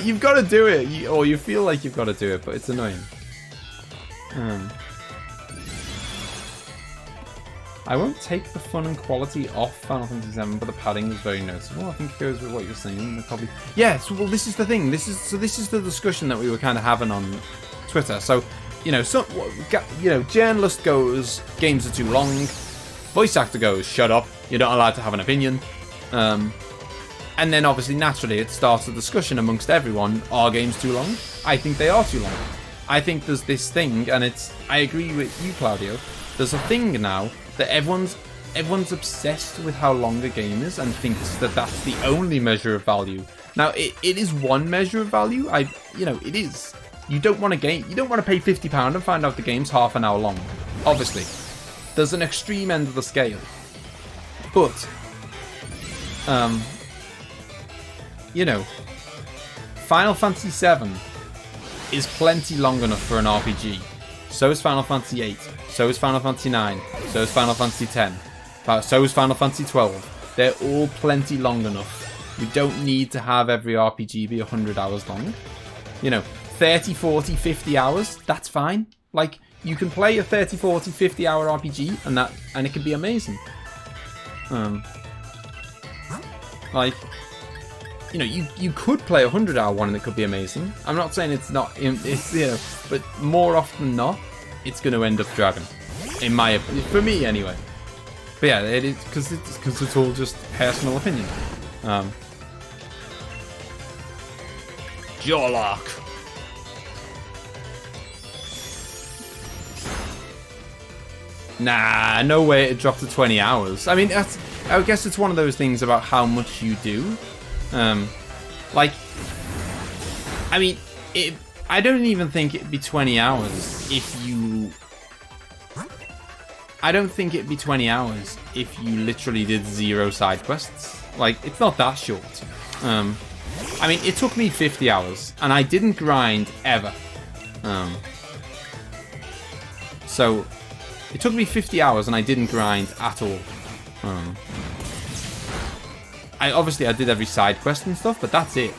You've got to do it, or you feel like you've got to do it, but it's annoying. I won't take the fun and quality off Final Fantasy VII, but the padding was very noticeable. I think it goes with what you're saying. Probably, yeah. So, well, this is the thing. This is the discussion that we were kind of having on Twitter. So, journalist goes, games are too long. Voice actor goes, shut up. You're not allowed to have an opinion. And then obviously, naturally, it starts a discussion amongst everyone. Are games too long? I think they are too long. I think there's this thing, and I agree with you, Claudio. There's a thing now that everyone's obsessed with how long a game is and thinks that that's the only measure of value. Now, it is one measure of value. It is. You don't want to pay £50 and find out the game's half an hour long. Obviously. there's an extreme end of the scale. But, you know, Final Fantasy VII is plenty long enough for an RPG. So is Final Fantasy VIII. So is Final Fantasy IX. So is Final Fantasy X. So is Final Fantasy XII. They're all plenty long enough. We don't need to have every RPG be 100 hours long. You know, 30, 40, 50 hours, that's fine. Like, you can play a 30, 40, 50 hour RPG and it can be amazing. Like, you know, you could play a 100-hour one and it could be amazing. I'm not saying it's not, it's, you know, but more often than not, it's going to end up dragging. In my opinion, for me anyway. But yeah, it is because it's all just personal opinion. Jorlock. Nah, no way it dropped to 20 hours. I mean, I guess it's one of those things about how much you do. Like, I mean, I don't even think it'd be 20 hours if you... I don't think it'd be 20 hours if you literally did 0 side quests. Like, it's not that short. I mean, it took me 50 hours, and I didn't grind ever. So, it took me 50 hours, and I didn't grind at all. Obviously I did every side quest and stuff, but that's it.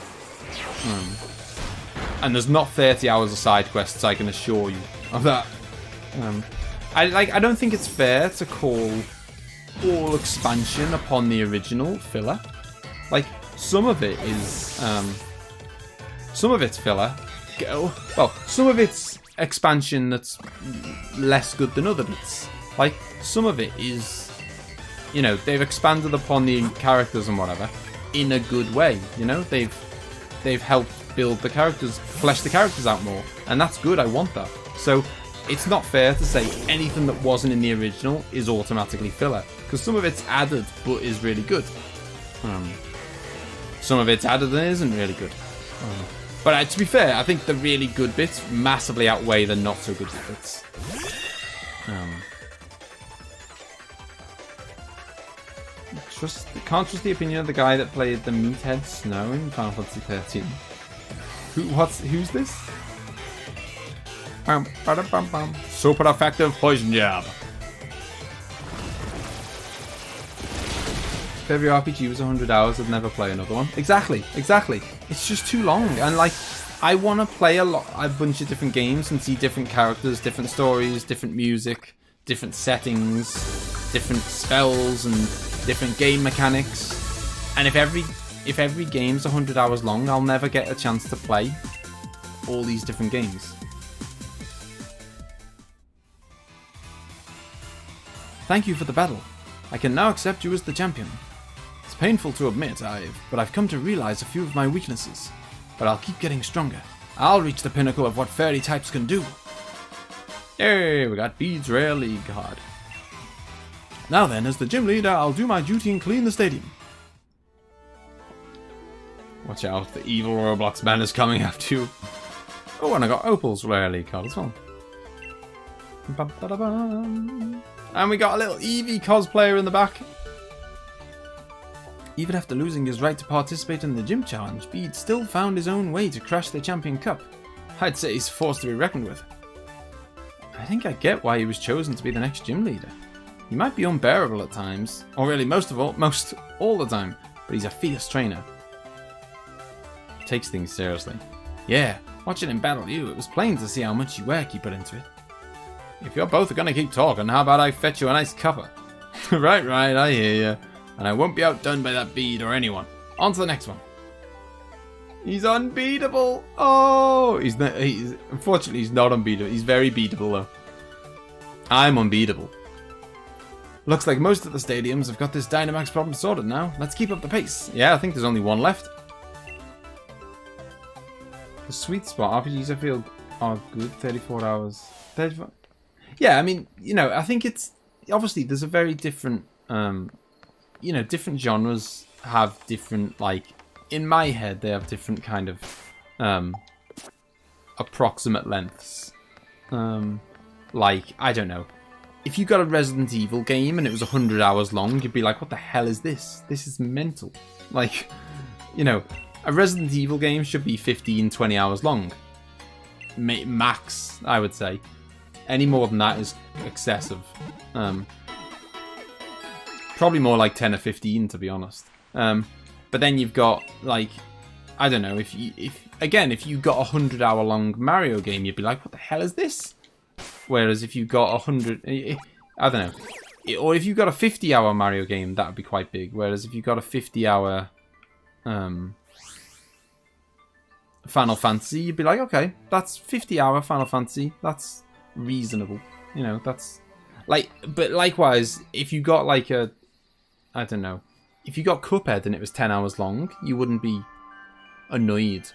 And there's not 30 hours of side quests, I can assure you of that. I don't think it's fair to call all expansion upon the original filler. Like, some of it is some of it's filler. Well, some of it's expansion that's less good than other bits. Like, some of it is, you know, they've expanded upon the characters and whatever in a good way. You know, they've helped build the characters, flesh the characters out more, and that's good. I want that. So it's not fair to say anything that wasn't in the original is automatically filler, because some of it's added but is really good. Some of it's added and isn't really good. But to be fair, I think the really good bits massively outweigh the not so good bits. Can't trust the opinion of the guy that played the meathead Snow in Final Fantasy 13. Who's this? Super effective poison jab. If every RPG was 100 hours, I'd never play another one. Exactly. It's just too long. And like, I want to play a bunch of different games and see different characters, different stories, different music, different settings, different spells, and different game mechanics. And if every game's 100 hours long, I'll never get a chance to play all these different games. Thank you for the battle. I can now accept you as the champion. It's painful to admit, but I've come to realize a few of my weaknesses. But I'll keep getting stronger. I'll reach the pinnacle of what fairy types can do. Yay, we got Bede's Rare League card. Now then, as the gym leader, I'll do my duty and clean the stadium. Watch out, the evil Roblox man is coming after you. Oh, and I got Opal's Rare League card as well. And we got a little Eevee cosplayer in the back. Even after losing his right to participate in the gym challenge, Bede still found his own way to crash the Champion Cup. I'd say he's a force to be reckoned with. I think I get why he was chosen to be the next gym leader. He might be unbearable at times, or really most all the time, but he's a fierce trainer. He takes things seriously. Yeah, watching him battle you, it was plain to see how much work he put into it. If you're both going to keep talking, how about I fetch you a nice cuppa? Right, I hear you. And I won't be outdone by that Bede or anyone. On to the next one. He's unbeatable. Oh, unfortunately, he's not unbeatable. He's very beatable, though. I'm unbeatable. Looks like most of the stadiums have got this Dynamax problem sorted now. Let's keep up the pace. Yeah, I think there's only one left. The sweet spot. RPGs, I feel, are good. 34 hours. 34... Yeah, I mean, you know, I think it's... Obviously, there's a very different... you know, different genres have different, like... In my head, they have different kind of... approximate lengths. Like, I don't know. if you got a Resident Evil game and it was 100 hours long, you'd be like, what the hell is this? This is mental. Like, you know, a Resident Evil game should be 15, 20 hours long. Max, I would say. Any more than that is excessive. Probably more like 10 or 15, to be honest. But then you've got, like, I don't know, if you got a 100-hour long Mario game, you'd be like, what the hell is this? Whereas if you got 100, I don't know, or if you got a 50-hour Mario game, that would be quite big. Whereas if you got a 50-hour Final Fantasy, you'd be like, okay, that's 50-hour Final Fantasy, that's reasonable, you know, that's like. But likewise, if you got like a, I don't know, if you got Cuphead and it was 10 hours long, you wouldn't be annoyed.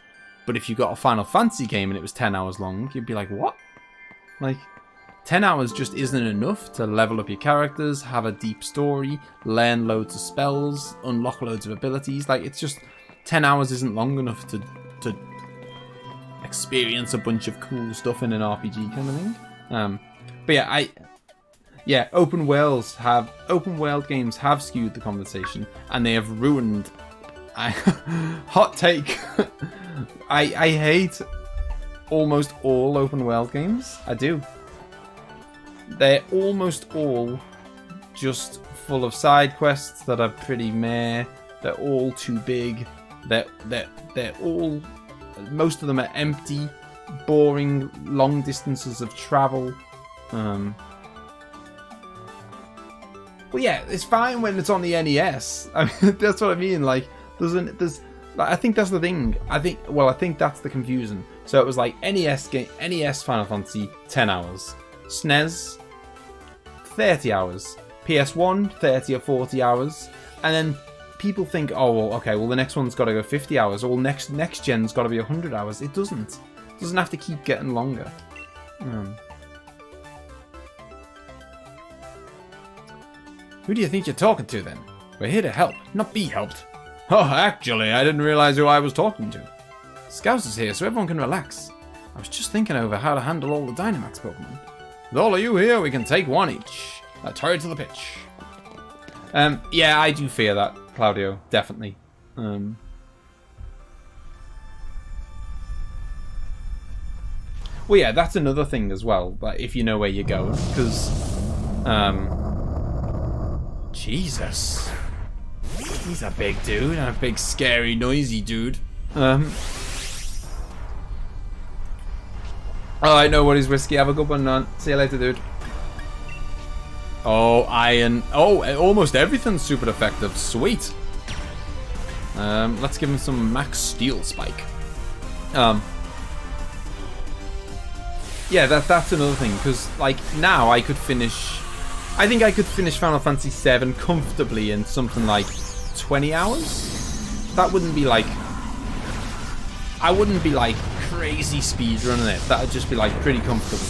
But if you got a Final Fantasy game and it was 10 hours long, you'd be like, what? Like, 10 hours just isn't enough to level up your characters, have a deep story, learn loads of spells, unlock loads of abilities. Like, it's just, 10 hours isn't long enough to experience a bunch of cool stuff in an RPG kind of thing. But yeah, open world games have skewed the conversation, and they have ruined. Hot take. I hate almost all open world games. I do. They're almost all just full of side quests that are pretty meh. They're all too big. They're all. Most of them are empty, boring, long distances of travel. Well, yeah, it's fine when it's on the NES. I mean, that's what I mean. Like, I think that's the thing. I think that's the confusion. So it was like NES Final Fantasy 10 hours, SNES 30 hours, PS1 30 or 40 hours, and then people think, oh, well, okay, well the next one's got to go 50 hours, or next gen's got to be 100 hours. It doesn't. It doesn't have to keep getting longer. Who do you think you're talking to, then? We're here to help, not be helped. Oh, actually, I didn't realize who I was talking to. Scouse is here, so everyone can relax. I was just thinking over how to handle all the Dynamax Pokemon. With all of you here, we can take one each. Let's hurry to the pitch. Yeah, I do fear that, Claudio, definitely. Well, yeah, that's another thing as well, but if you know where you're going, because, Jesus. He's a big dude, and a big, scary, noisy dude. Oh, I know what is whiskey. Have a good one, man. See you later, dude. Oh, iron. Oh, almost everything's super effective. Sweet. Let's give him some max steel spike. Yeah, that's another thing, because, like, now I could finish... I think I could finish Final Fantasy VII comfortably in something like 20 hours. That wouldn't be like... I wouldn't be like crazy speedrunning it. That would just be like pretty comfortable.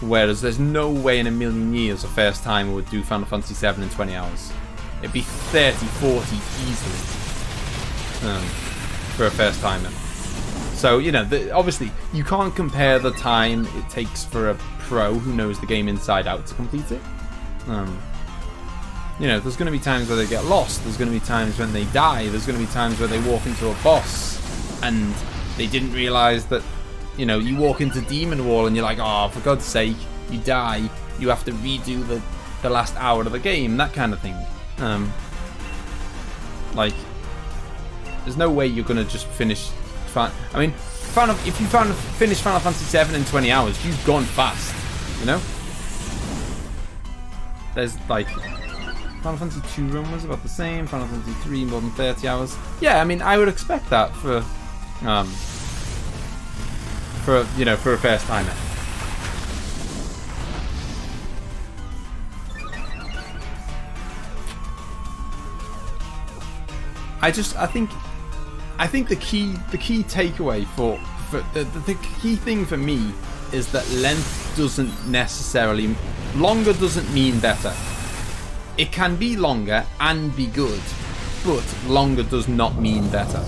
Whereas there's no way in a million years a first timer would do Final Fantasy VII in 20 hours. It'd be 30, 40 easily for a first timer. So, you know, obviously you can't compare the time it takes for a pro who knows the game inside out to complete it. You know, there's going to be times where they get lost. There's going to be times when they die. There's going to be times where they walk into a boss and they didn't realise that, you know, you walk into Demon Wall and you're like, oh, for God's sake, you die. You have to redo the last hour of the game, that kind of thing. Like, there's no way you're going to just finish... I mean, if you finish Final Fantasy VII in 20 hours, you've gone fast, you know? There's, like... Final Fantasy 2 run was about the same. Final Fantasy 3 more than 30 hours. Yeah, I mean, I would expect that for a first timer. I think the key takeaway for the key thing for me is that length longer doesn't mean better. It can be longer and be good, but longer does not mean better.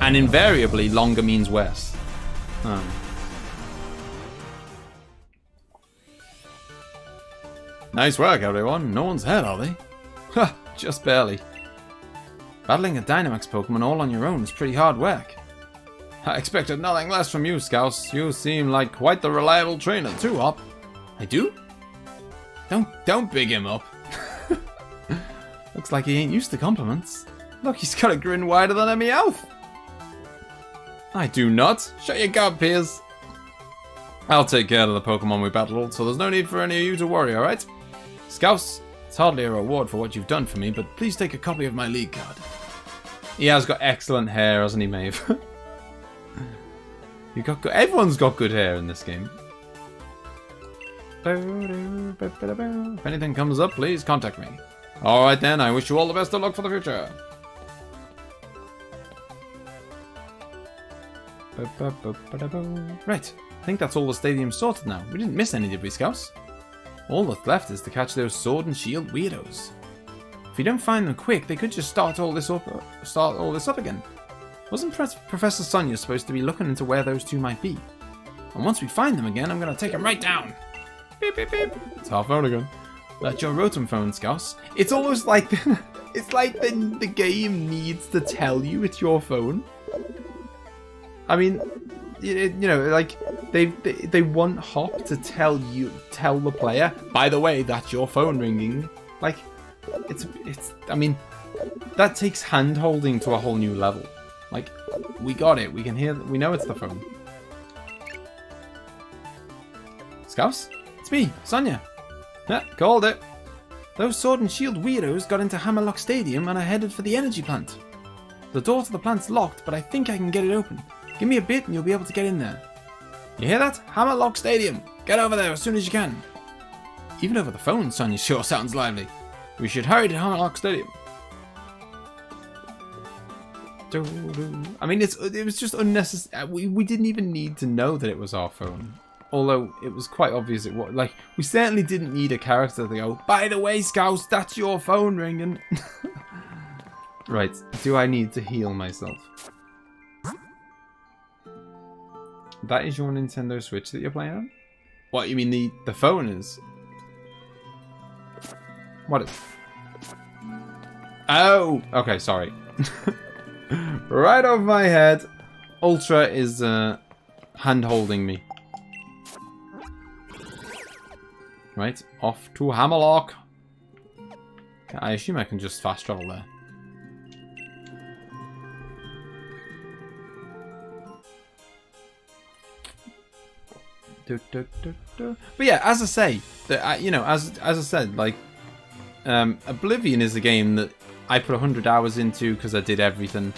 And invariably, longer means worse. Nice work, everyone. No one's hurt, are they? Ha! Just barely. Battling a Dynamax Pokemon all on your own is pretty hard work. I expected nothing less from you, Scouse. You seem like quite the reliable trainer too, Hop. I do? Don't big him up. Looks like he ain't used to compliments. Look, he's got a grin wider than a Meowth. I do not. Shut your gob, Piers. I'll take care of the Pokemon we battled, so there's no need for any of you to worry, alright? Scouse, it's hardly a reward for what you've done for me, but please take a copy of my league card. He has got excellent hair, hasn't he, Maeve? Everyone's got good hair in this game. If anything comes up, please contact me. Alright then, I wish you all the best of luck for the future. Right, I think that's all the stadium sorted now. We didn't miss any, did we, Scouse? All that's left is to catch those sword and shield weirdos. If we don't find them quick, they could just start all this up again. Wasn't Professor Sonia supposed to be looking into where those two might be? And once we find them again, I'm gonna take them right down. Beep beep beep. It's half hour again. That's your Rotom phone, Scouse. It's almost like it's like the game needs to tell you it's your phone. I mean, you know, like they want Hop to tell the player, by the way, that's your phone ringing. Like, it's. I mean, that takes hand holding to a whole new level. Like, we got it. We can hear. We know it's the phone. Scouse, it's me, Sonia. Yeah, called it. Those Sword and Shield weirdos got into Hammerlock Stadium and are headed for the energy plant. The door to the plant's locked, but I think I can get it open. Give me a bit and you'll be able to get in there. You hear that? Hammerlock Stadium. Get over there as soon as you can. Even over the phone, Sonia sure sounds lively. We should hurry to Hammerlock Stadium. I mean, it was just unnecessary. We didn't even need to know that it was our phone. Although it was quite obvious it was. Like, we certainly didn't need a character to go, by the way, Scouse, that's your phone ringing. Right, do I need to heal myself? That is your Nintendo Switch that you're playing on? What, you mean the phone is? What is? Oh! Okay, sorry. Right over my head. Ultra is hand-holding me. Right, off to Hammerlock. I assume I can just fast travel there. But yeah, as I say, you know, as I said, like, Oblivion is a game that I put 100 hours into because I did everything,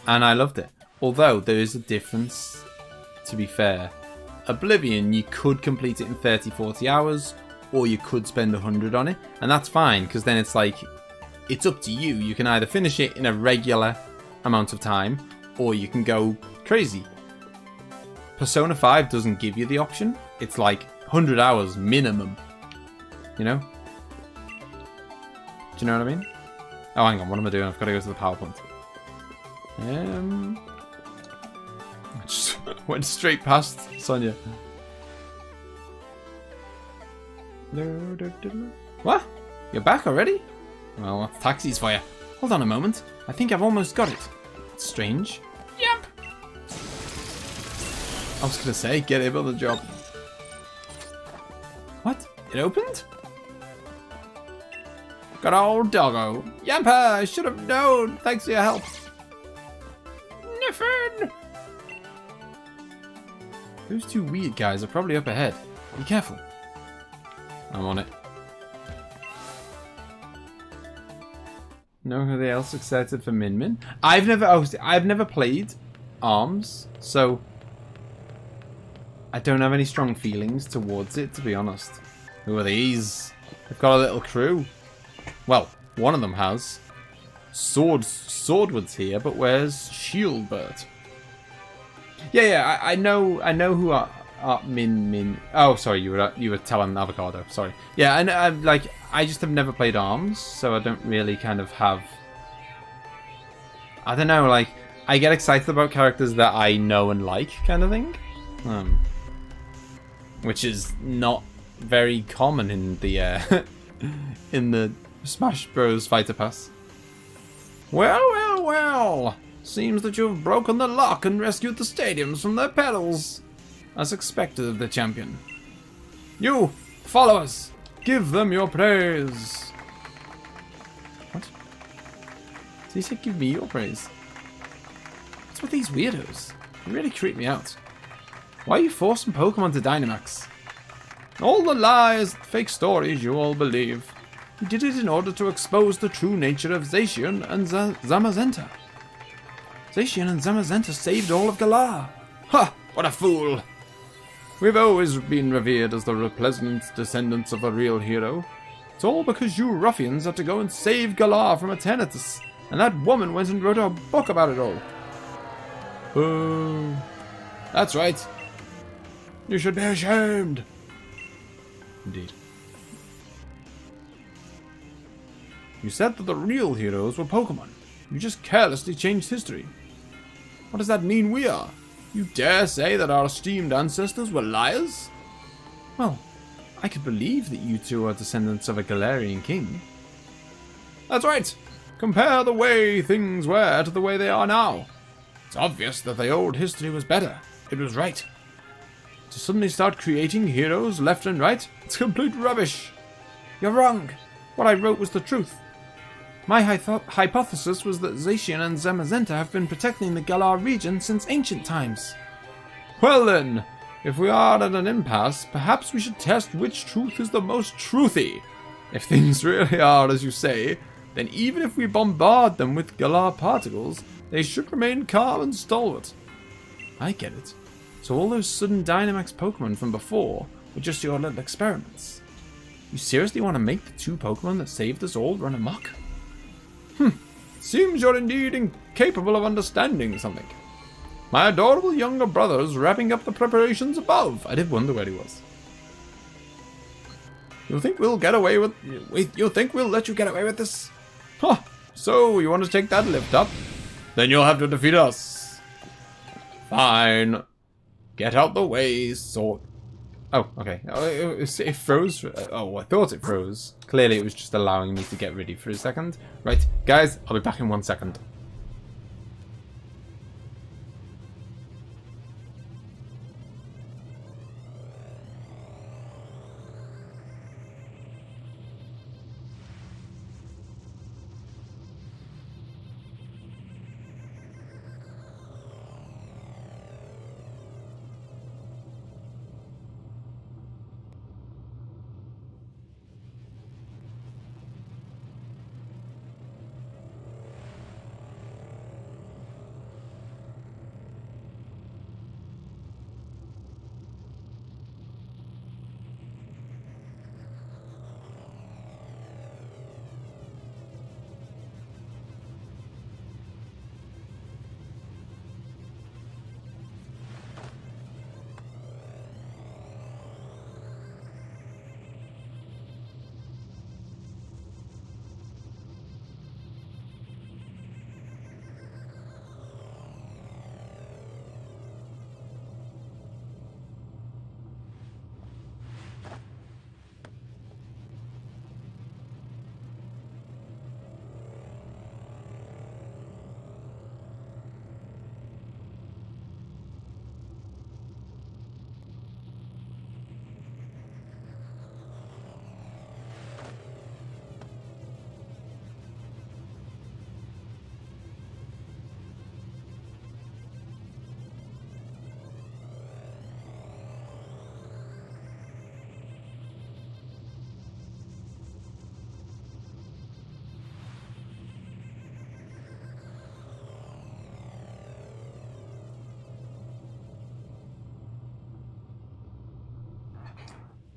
and I loved it. Although there is a difference, to be fair. Oblivion, you could complete it in 30-40 hours, or you could spend 100 on it, and that's fine, because then it's like, it's up to you. You can either finish it in a regular amount of time, or you can go crazy. Persona 5 doesn't give you the option. It's like 100 hours minimum, you know? Do you know what I mean? Oh, hang on, what am I doing? I've got to go to the PowerPoint. I just went straight past Sonia. What? You're back already? Well, that's taxis for you. Hold on a moment. I think I've almost got it. It's strange. Yep. I was gonna say, get him on the job. What? It opened? Good old doggo. Yampa, I should have known. Thanks for your help. Nothing. Those two weird guys are probably up ahead. Be careful. I'm on it. Nobody else excited for Min Min? I've never played ARMS, so I don't have any strong feelings towards it, to be honest. Who are these? They've got a little crew. Well, one of them has. Swordwood's here, but where's Shieldbert? Yeah, I know who are Min. Oh, sorry, you were telling Avocado. Sorry. Yeah, I just have never played ARMS, so I don't really kind of have. I don't know. Like, I get excited about characters that I know and like, kind of thing. Which is not very common in the in the Smash Bros. Fighter Pass. Well, well, well. Seems that you've broken the lock and rescued the stadiums from their perils. As expected of the champion. You, followers, give them your praise. What? Did he say give me your praise? What's with these weirdos? They really creep me out. Why are you forcing Pokemon to Dynamax? All the lies, fake stories you all believe. You did it in order to expose the true nature of Zacian and Zamazenta. Zacian and Zamazenta saved all of Galar. Ha! What a fool! We've always been revered as the pleasant descendants of a real hero. It's all because you ruffians had to go and save Galar from Eternatus, and that woman went and wrote a book about it all. Boo. That's right. You should be ashamed. Indeed. You said that the real heroes were Pokemon. You just carelessly changed history. What does that mean we are? You dare say that our esteemed ancestors were liars? Well, I could believe that you two are descendants of a Galarian king. That's right. Compare the way things were to the way they are now. It's obvious that the old history was better. It was right. To suddenly start creating heroes left and right, it's complete rubbish. You're wrong. What I wrote was the truth. My hypothesis was that Zacian and Zamazenta have been protecting the Galar region since ancient times. Well then, if we are at an impasse, perhaps we should test which truth is the most truthy. If things really are as you say, then even if we bombard them with Galar particles, they should remain calm and stalwart. I get it. So all those sudden Dynamax Pokemon from before were just your little experiments. You seriously want to make the two Pokemon that saved us all run amok? Seems you're indeed incapable of understanding something. My adorable younger brother's wrapping up the preparations above. I did wonder where he was. You think we'll get away with... Wait, you think we'll let you get away with this? Huh, so you want to take that lift up? Then you'll have to defeat us. Fine. Get out the way, sort. Oh, okay. It froze. Oh, I thought it froze. Clearly it was just allowing me to get ready for a second. Right, guys, I'll be back in 1 second.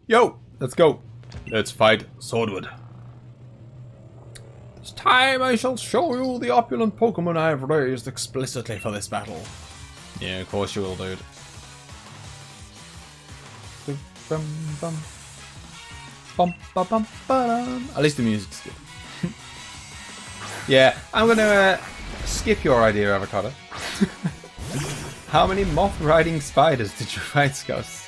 Yo, let's go. Let's fight Swordwood. This time I shall show you the opulent Pokemon I have raised explicitly for this battle. Yeah, of course you will, dude. At least the music's good. Yeah, I'm gonna skip your idea, Avocado. How many moth-riding spiders did you fight, Scouse?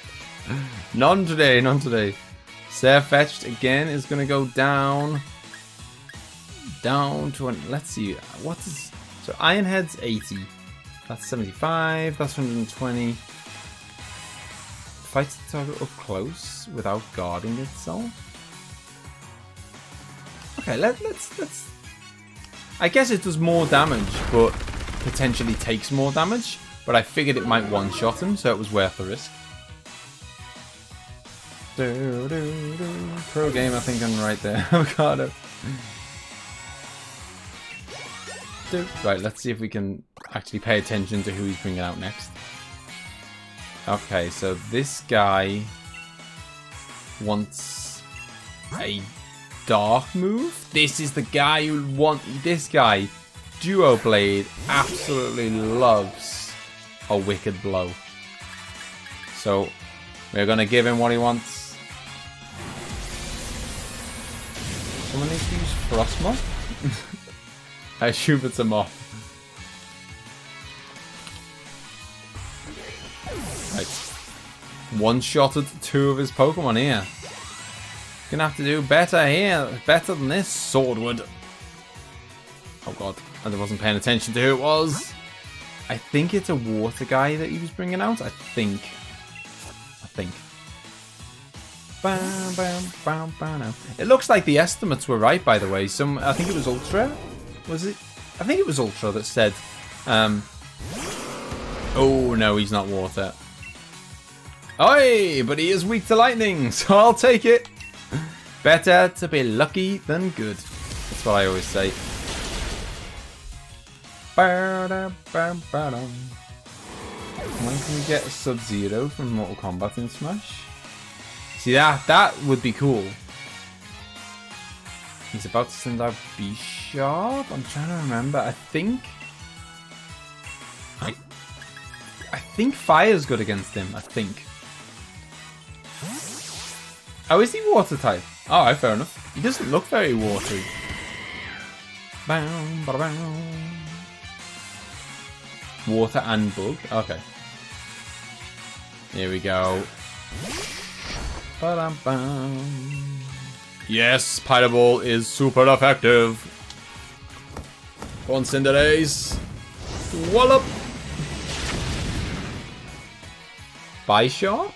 None today, none today. Fetched again is going to go down. Down to, let's see, what is, so Iron Head's 80. That's 75, that's 120. Fights the target up close without guarding itself. Okay, let's... I guess it does more damage, but potentially takes more damage. But I figured it might one-shot him, so it was worth the risk. Pro game, I think I'm right there. Avocado. Right, let's see if we can actually pay attention to who he's bringing out next. Okay, so this guy wants a dark move. This is the guy who wants... This guy, Duo Blade, absolutely loves a wicked blow. So, we're going to give him what he wants. Someone needs to use Frost Moth? I assume it's a moth. Right. One-shotted 2 of his Pokemon here. Gonna have to do better here. Better than this, Swordwood. Oh god, I wasn't paying attention to who it was. I think it's a water guy that he was bringing out. I think. Bam, bam, bam, bam. It looks like the estimates were right, by the way. I think it was Ultra. Was it? I think it was Ultra that said, oh no, he's not water. Oi, but he is weak to lightning, so I'll take it. Better to be lucky than good. That's what I always say. When can we get a Sub-Zero from Mortal Kombat in Smash? See, that would be cool. He's about to send out B-Sharp. I'm trying to remember. I think Fire's good against him. I think. Oh, is he water type? Alright, fair enough. He doesn't look very watery. Water and bug. Okay. Here we go. Yes, Pyro Ball is super effective. Go on, Cinderace. Wallop. Bisharp?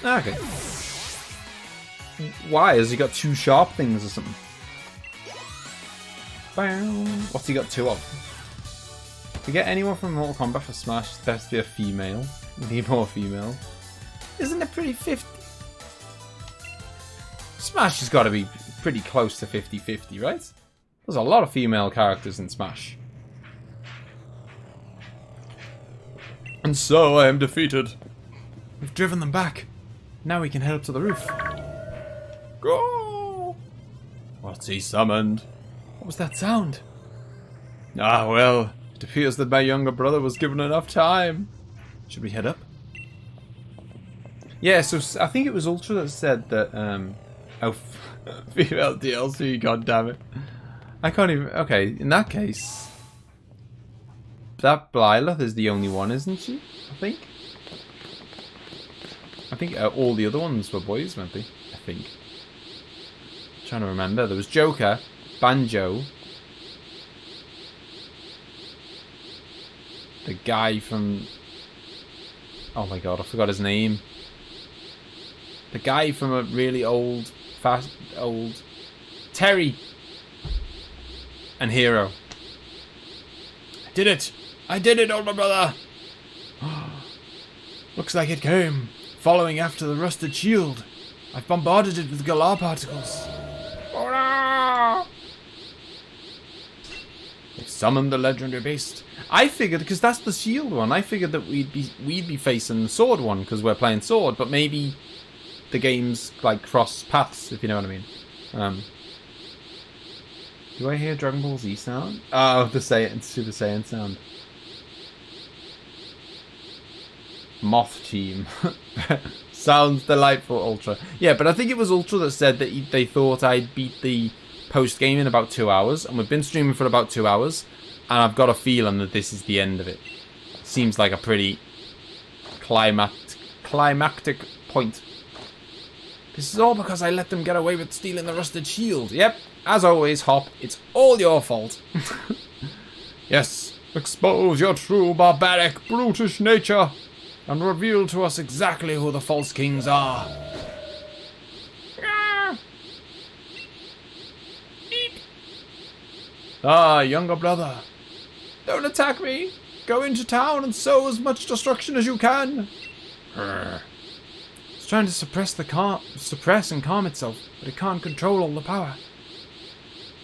Okay. Why? Has he got 2 sharp things or something? What's he got 2 of? To get anyone from Mortal Kombat for Smash, there has to be a female. We need more female. Isn't it pretty 50? Smash has got to be pretty close to 50-50, right? There's a lot of female characters in Smash. And so I am defeated. We've driven them back. Now we can head up to the roof. Go! What's he summoned? What was that sound? Ah, well, it appears that my younger brother was given enough time. Should we head up? Yeah, so I think it was Ultra that said that, oh, female DLC, goddammit. I can't even, okay, in that case, that Blyloth is the only one, isn't she? I think all the other ones were boys, weren't they? I think. I'm trying to remember. There was Joker, Banjo, the guy from... Oh my god, I forgot his name. The guy from a really old... Terry! And Hero. I did it! I did it, older brother! Looks like it came. Following after the rusted shield. I've bombarded it with Galar particles. They summoned the legendary beast. I figured, because that's the shield one, I figured that we'd be facing the sword one, because we're playing sword, but maybe the game's like cross paths, if you know what I mean. Do I hear Dragon Ball Z sound? Oh, the Super Saiyan sound. Moth Team. Sounds delightful, Ultra. Yeah, but I think it was Ultra that said that they thought I'd beat the post-game in about 2 hours, and we've been streaming for about 2 hours, and I've got a feeling that this is the end of it. Seems like a pretty climactic point. This is all because I let them get away with stealing the rusted shield. Yep, as always, Hop, it's all your fault. Yes, expose your true barbaric, brutish nature, and reveal to us exactly who the false kings are. Ah, younger brother. Don't attack me. Go into town and sow as much destruction as you can. It's trying to suppress and calm itself, but it can't control all the power.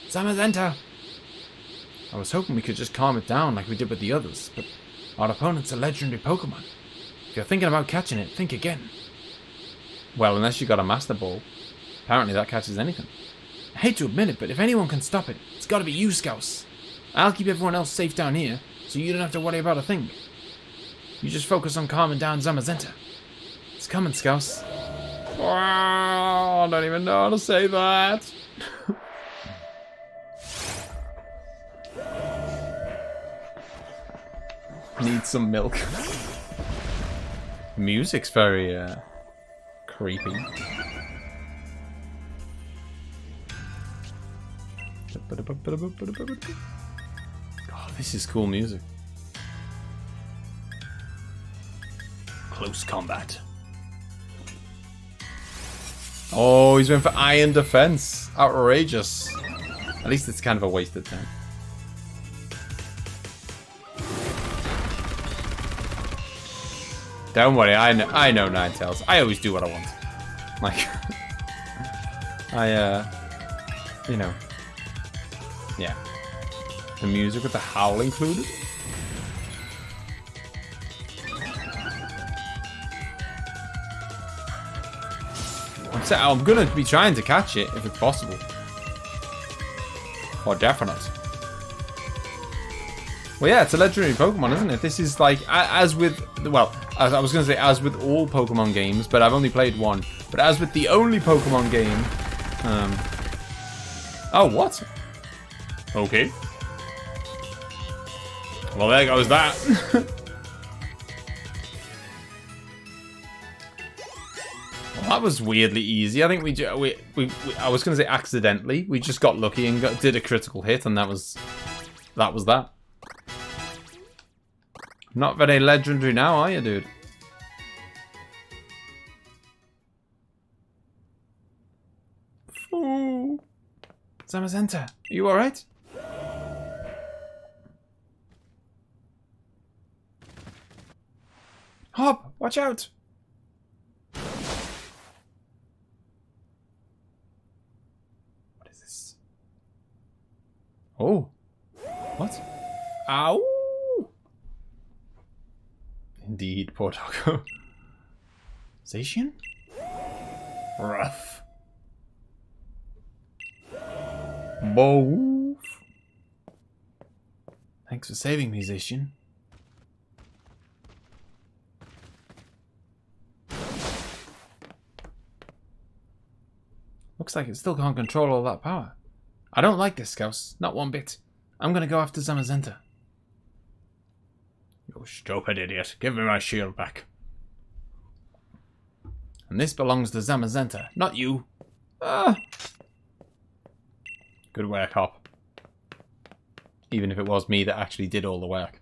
Zamazenta. I was hoping we could just calm it down like we did with the others, but our opponent's a legendary Pokemon. If you're thinking about catching it, think again. Well, unless you got a Master Ball. Apparently that catches anything. I hate to admit it, but if anyone can stop it, it's gotta be you, Scouse. I'll keep everyone else safe down here, so you don't have to worry about a thing. You just focus on calming down Zamazenta. It's coming, Scouse. Wow, I don't even know how to say that. Need some milk. Music's very creepy. Oh, this is cool music. Close combat. Oh, he's went for iron defense. Outrageous. At least it's kind of a wasted time. Don't worry, I know Ninetales. I always do what I want. Like, you know, yeah. The music with the howl included. I'm gonna be trying to catch it if it's possible. Or definite. Well, yeah, it's a legendary Pokemon, isn't it? This is like, as with, well, as I was going to say, as with all Pokemon games, but I've only played one. But as with the only Pokemon game, oh, what? Okay. Well, there goes that. Well, that was weirdly easy. I think I was going to say accidentally. We just got lucky and did a critical hit, and that was that. Not very legendary now, are you, dude? Ooh. Zamazenta, are you alright? Hop, watch out! What is this? Oh. What? Ow! Indeed, poor doggo. Zacian? Rough. Boof. Thanks for saving me, Zacian. Looks like it still can't control all that power. I don't like this, Scouse. Not one bit. I'm gonna go after Zamazenta. You stupid idiot. Give me my shield back. And this belongs to Zamazenta, not you. Ah. Good work, Hop. Even if it was me that actually did all the work.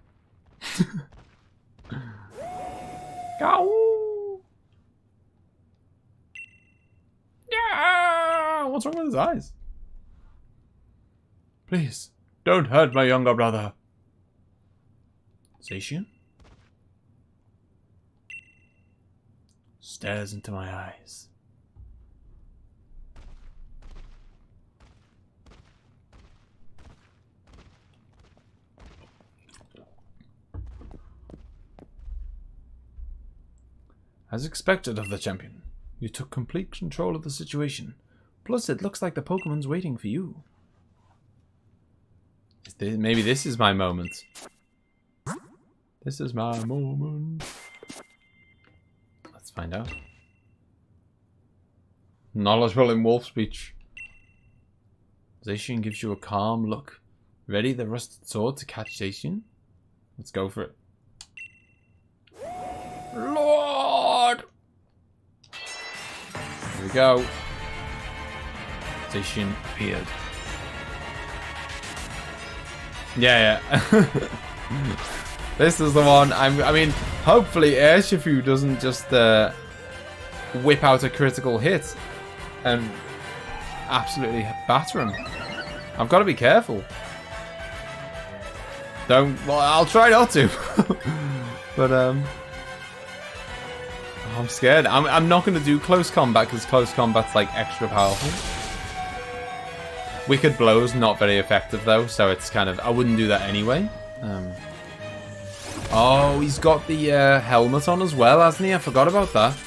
Go! Yeah! What's wrong with his eyes? Please, don't hurt my younger brother. Zacian stares into my eyes. As expected of the champion, you took complete control of the situation. Plus, it looks like the Pokemon's waiting for you. Maybe this is my moment. This is my moment. Let's find out. Knowledgeable in wolf speech. Zacian gives you a calm look. Ready the rusted sword to catch Zacian? Let's go for it. Lord! Here we go. Station appeared. Yeah. This is the one. I mean, hopefully Urshifu doesn't just whip out a critical hit and absolutely batter him. I've got to be careful. Well, I'll try not to. But I'm scared. I'm not going to do close combat because close combat's like extra powerful. Wicked Blow's not very effective though, so it's kind of, I wouldn't do that anyway. Oh, he's got the helmet on as well, hasn't he? I forgot about that.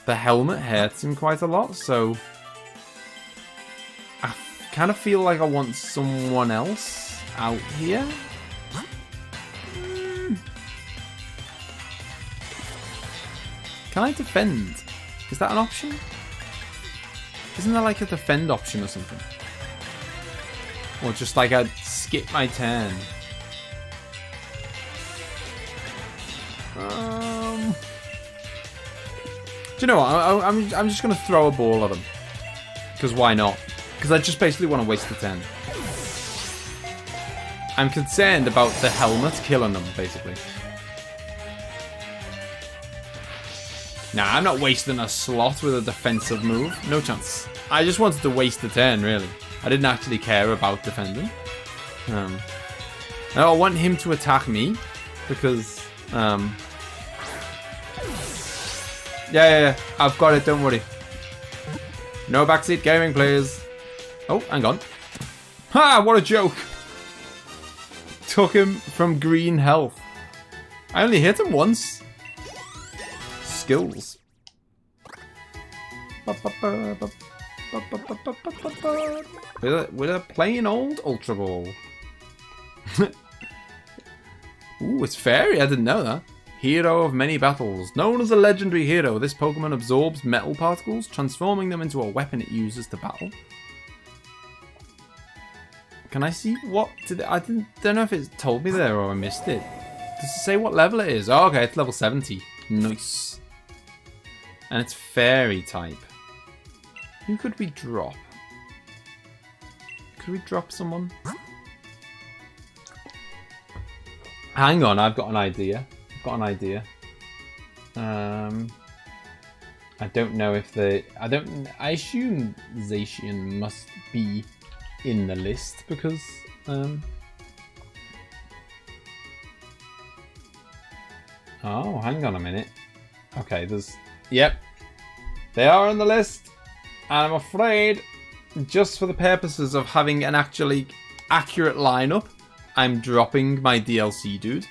The helmet hurts him quite a lot, so I kind of feel like I want someone else out here. Can I defend? Is that an option? Isn't there like a defend option or something? Or just like I'd skip my turn? Do you know what? I'm just going to throw a ball at him. Because why not? Because I just basically want to waste the turn. I'm concerned about the helmet killing them, basically. Nah, I'm not wasting a slot with a defensive move. No chance. I just wanted to waste the turn, really. I didn't actually care about defending. Now I want him to attack me. Because, Yeah. I've got it, don't worry. No backseat gaming, please. Oh, hang on. Ha! What a joke. Took him from green health. I only hit him once. Skills. With a plain old Ultra Ball. Ooh, it's fairy. I didn't know that. Hero of many battles. Known as a legendary hero, this Pokemon absorbs metal particles, transforming them into a weapon it uses to battle. Can I see what? Don't know if it told me there or I missed it. Does it say what level it is? Oh, okay, it's level 70. Nice. And it's fairy type. Who could we drop? Could we drop someone? Hang on, I've got an idea. I don't know if I assume Zacian must be in the list because oh, hang on a minute. Okay, yep. They are on the list. And I'm afraid, just for the purposes of having an actually accurate lineup, I'm dropping my DLC dude.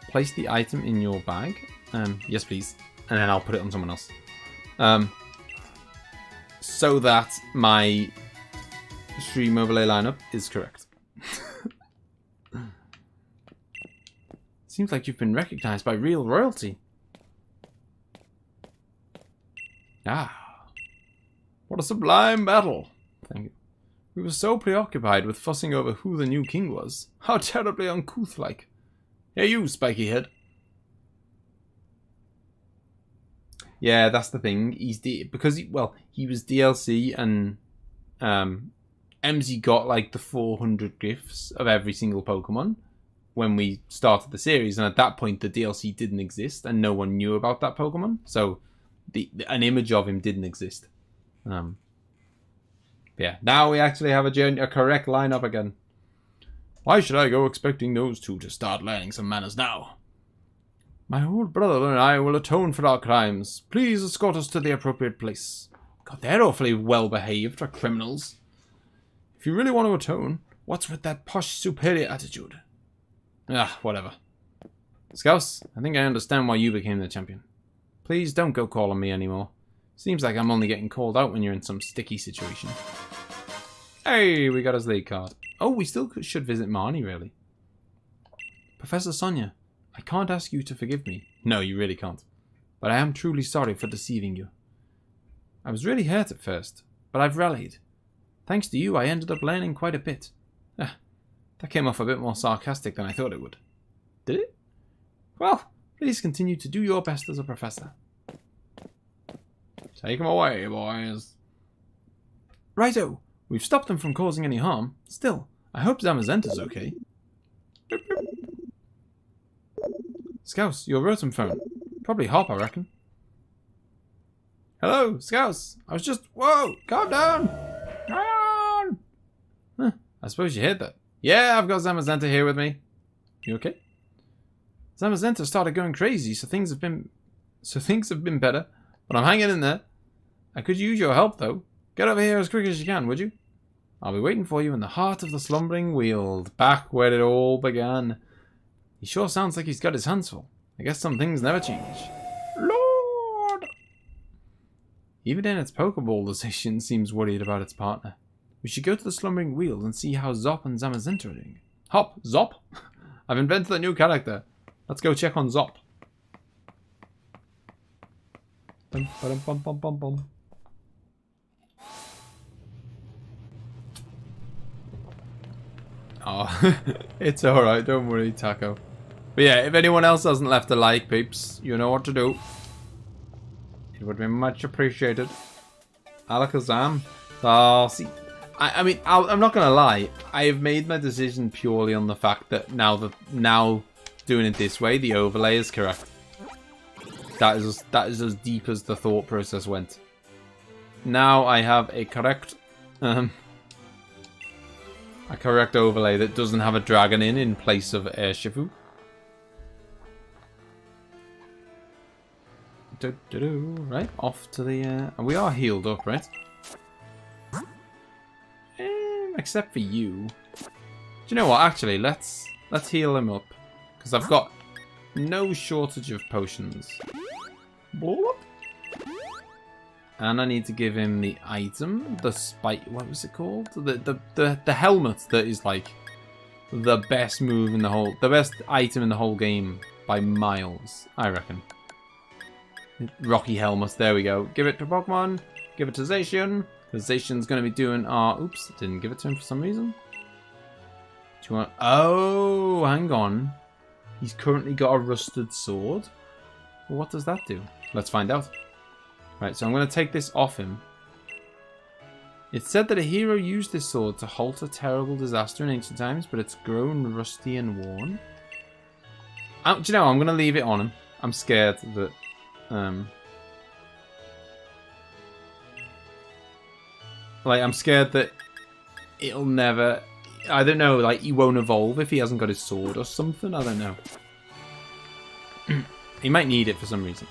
Place the item in your bag. Yes, please. And then I'll put it on someone else. So that my stream overlay lineup is correct. Seems like you've been recognized by real royalty. Ah. What a sublime battle. Thank you. We were so preoccupied with fussing over who the new king was. How terribly uncouth-like. Hey, you, spiky head. Yeah, that's the thing. Because he was DLC and emzee got like the 400 gifts of every single Pokemon when we started the series, and at that point the DLC didn't exist and no one knew about that Pokemon, so an image of him didn't exist. Yeah, now we actually have a correct lineup again. Why should I go expecting those two to start learning some manners now? My old brother and I will atone for our crimes. Please escort us to the appropriate place. God, they're awfully well behaved for criminals. If you really want to atone, what's with that posh superior attitude? Ah, whatever. Scouse, I think I understand why you became the champion. Please don't go calling me anymore. Seems like I'm only getting called out when you're in some sticky situation. Hey, we got his league card. Oh, we still should visit Marnie, really. Professor Sonia, I can't ask you to forgive me. No, you really can't. But I am truly sorry for deceiving you. I was really hurt at first, but I've rallied. Thanks to you, I ended up learning quite a bit. That came off a bit more sarcastic than I thought it would. Did it? Well, Please continue to do your best as a professor. Take him away, boys. Righto. We've stopped him from causing any harm. Still, I hope Zamazenta's okay. Scouse, your rotom phone. Probably Hop, I reckon. Hello, Scouse. I was just... Whoa! Calm down! Calm down! Huh, I suppose you heard that. Yeah, I've got Zamazenta here with me. You okay? Zamazenta started going crazy, so things have been better. But I'm hanging in there. I could use your help, though. Get over here as quick as you can, would you? I'll be waiting for you in the heart of the slumbering weald, back where it all began. He sure sounds like he's got his hands full. I guess some things never change. Lord! Even in its Pokeball decision seems worried about its partner. We should go to the slumbering weald and see how Zop and Zamazenta are doing. Hop, Zop? I've invented a new character. Let's go check on Zop. Bum, ba-dum, bum, bum, bum, bum. Oh, it's alright, don't worry, Taco. But yeah, if anyone else hasn't left a like, peeps, you know what to do. It would be much appreciated. Alakazam. Oh, see, I mean, I'm not gonna lie. I have made my decision purely on the fact that now doing it this way, the overlay is correct. That is as deep as the thought process went. Now I have a correct overlay that doesn't have a dragon in place of Urshifu. Right, off to the... we are healed up, right? Except for you. Do you know what? Actually, let's heal him up. Because I've got no shortage of potions. And I need to give him the item. The spike... What was it called? The helmet that is like the best move in the whole... The best item in the whole game by miles, I reckon. Rocky helmet. There we go. Give it to Pokemon. Give it to Zacian. Zacian's going to be doing our... Oops. Didn't give it to him for some reason. Do you want... Oh, hang on. He's currently got a rusted sword. Well, what does that do? Let's find out. Right, so I'm going to take this off him. It said that a hero used this sword to halt a terrible disaster in ancient times, but it's grown rusty and worn. Do you know, I'm going to leave it on him. I'm scared that... Like, I'm scared that it'll never... I don't know, like, he won't evolve if he hasn't got his sword or something. I don't know. He might need it for some reason.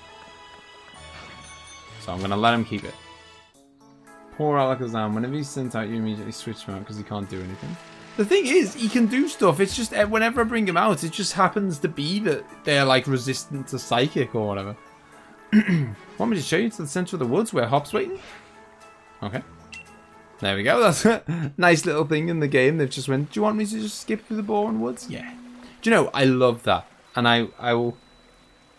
So I'm going to let him keep it. Poor Alakazam. Whenever he's sent out, you immediately switch him out because he can't do anything. The thing is, he can do stuff. It's just, whenever I bring him out, it just happens to be that they're, like, resistant to Psychic or whatever. Want me to show you to the center of the woods where Hop's waiting? Okay. There we go. That's a nice little thing in the game. They've just went, do you want me to just skip through the boring woods? Yeah. Do you know, I love that. And I will...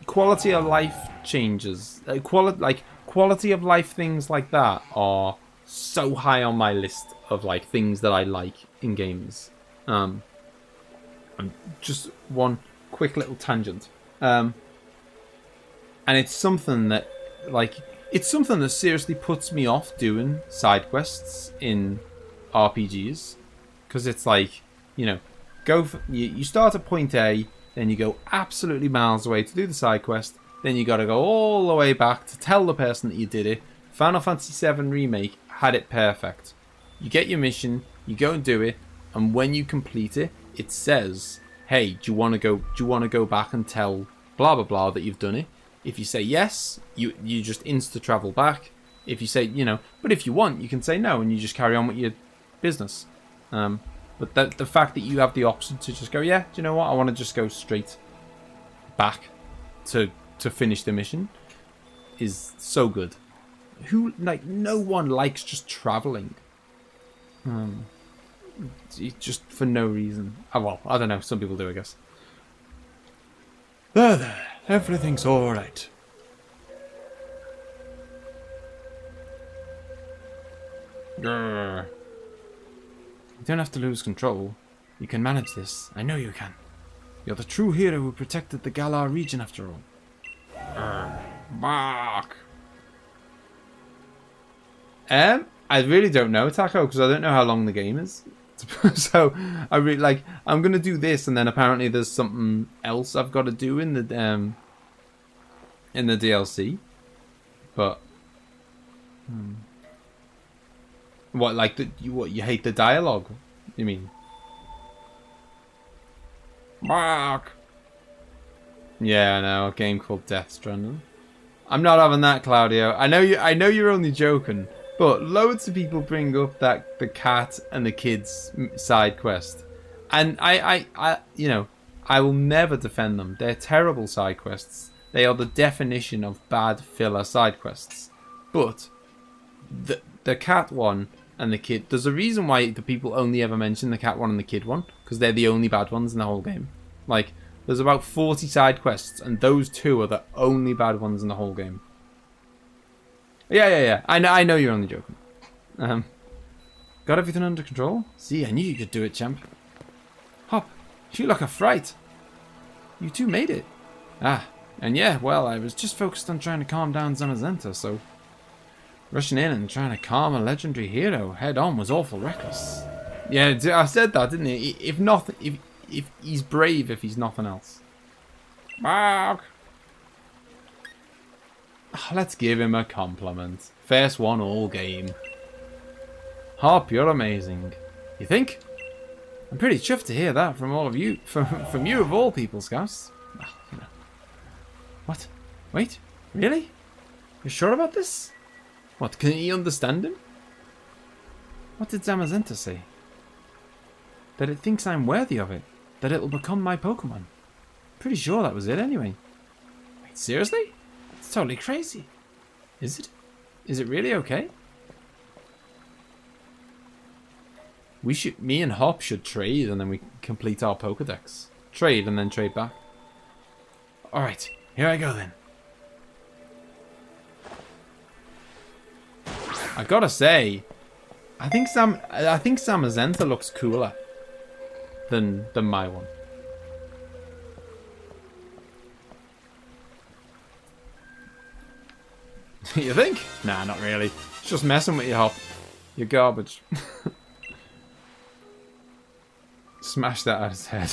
Quality of life changes. Quality of life things like that are so high on my list of, like, things that I like in games. And just one quick little tangent. And it's something that, like... It's something that seriously puts me off doing side quests in RPGs. Because it's like, you know, you start at point A, then you go absolutely miles away to do the side quest, then you gotta go all the way back to tell the person that you did it. Final Fantasy VII Remake had it perfect. You get your mission, you go and do it, and when you complete it, it says, hey, do you want to go back and tell blah blah blah that you've done it? If you say yes, you just insta-travel back. If you say, you know, but if you want, you can say no and you just carry on with your business. But the fact that you have the option to just go, yeah, do you know what, I want to just go straight back to finish the mission is so good. No one likes just traveling. Just for no reason. Oh, well, I don't know, some people do, I guess. There. Everything's alright. You don't have to lose control. You can manage this. I know you can. You're the true hero who protected the Galar region after all. Bark. I really don't know, Taco, because I don't know how long the game is. So I really like. I'm gonna do this, and then apparently there's something else I've got to do in the DLC. But what, like you hate the dialogue? You mean? Bark. Yeah, I know. A game called Death Stranding. I'm not having that, Claudio. I know you're only joking. But loads of people bring up that the cat and the kids side quest, and I you know, I will never defend them. They're terrible side quests. They are the definition of bad filler side quests. But the cat one and the kid, there's a reason why the people only ever mention the cat one and the kid one, because they're the only bad ones in the whole game. Like, there's about 40 side quests, and those two are the only bad ones in the whole game. Yeah. I know you're only joking. Got everything under control? See, I knew you could do it, champ. Hop, you look a fright. You two made it. Ah, and yeah, well, I was just focused on trying to calm down Zamazenta, so rushing in and trying to calm a legendary hero head on was awful reckless. Yeah, I said that, didn't he? If he's brave, if he's nothing else. Bark. Let's give him a compliment. First one all game. Hop, you're amazing. You think? I'm pretty chuffed to hear that from all of you. From you of all people, Scouse. Well, you know. What? Wait, really? You're sure about this? What, can you understand him? What did Zamazenta say? That it thinks I'm worthy of it. That it'll become my Pokemon. Pretty sure that was it anyway. Wait, seriously? It's totally crazy. Is it? Is it really okay? Me and Hop should trade, and then we complete our Pokedex. Trade and then trade back. Alright, here I go then. I gotta say, I think Zamazenta looks cooler than my one. You think? Nah, not really. It's just messing with you, Hop. You're garbage. Smash that out of his head.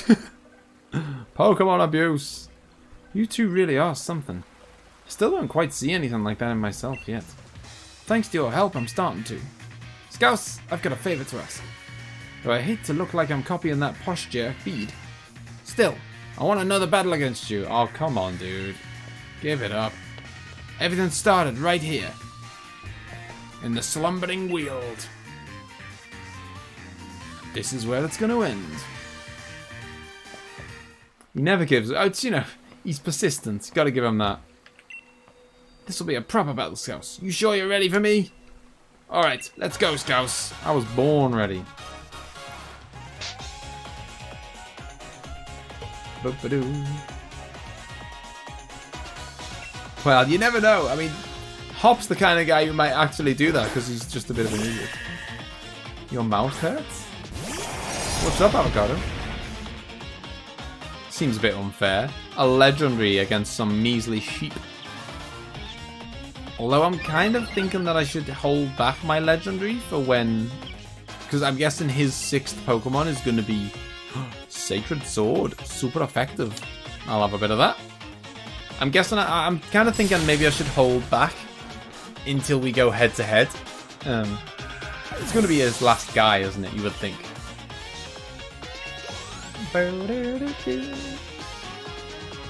Pokemon abuse. You two really are something. I still don't quite see anything like that in myself yet. Thanks to your help, I'm starting to. Scouse, I've got a favour to ask. Though I hate to look like I'm copying that posh jerk Bead. Still, I want another battle against you. Oh, come on, dude. Give it up. Everything started right here. In the slumbering weald. This is where it's going to end. He never gives... Oh, it's, you know, he's persistent. Got to give him that. This will be a proper battle, Scouse. You sure you're ready for me? Alright, let's go, Scouse. I was born ready. Boop-a-doo. Well, you never know. I mean, Hop's the kind of guy who might actually do that because he's just a bit of an idiot. Your mouth hurts? What's up, Avocado? Seems a bit unfair. A legendary against some measly sheep. Although I'm kind of thinking that I should hold back my legendary for when... Because I'm guessing his 6th Pokemon is going to be Sacred Sword. Super effective. I'll have a bit of that. I'm guessing I'm kind of thinking maybe I should hold back until we go head to head. It's going to be his last guy, isn't it? You would think.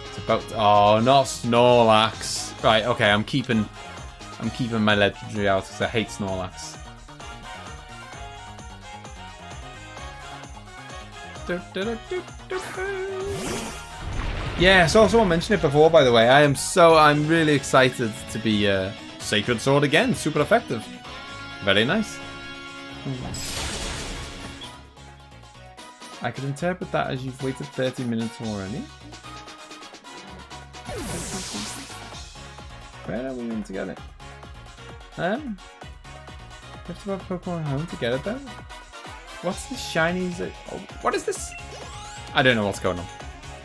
It's about... Oh, not Snorlax. Right, okay, I'm keeping my legendary out because I hate Snorlax. Yeah, so someone mentioned it before, by the way. I'm really excited to be Sacred Sword again. Super effective. Very nice. I could interpret that as you've waited 30 minutes already. Where are we going to get it? You have to have Pokemon home to get it though? What's this shiny? Oh, what is this? I don't know what's going on.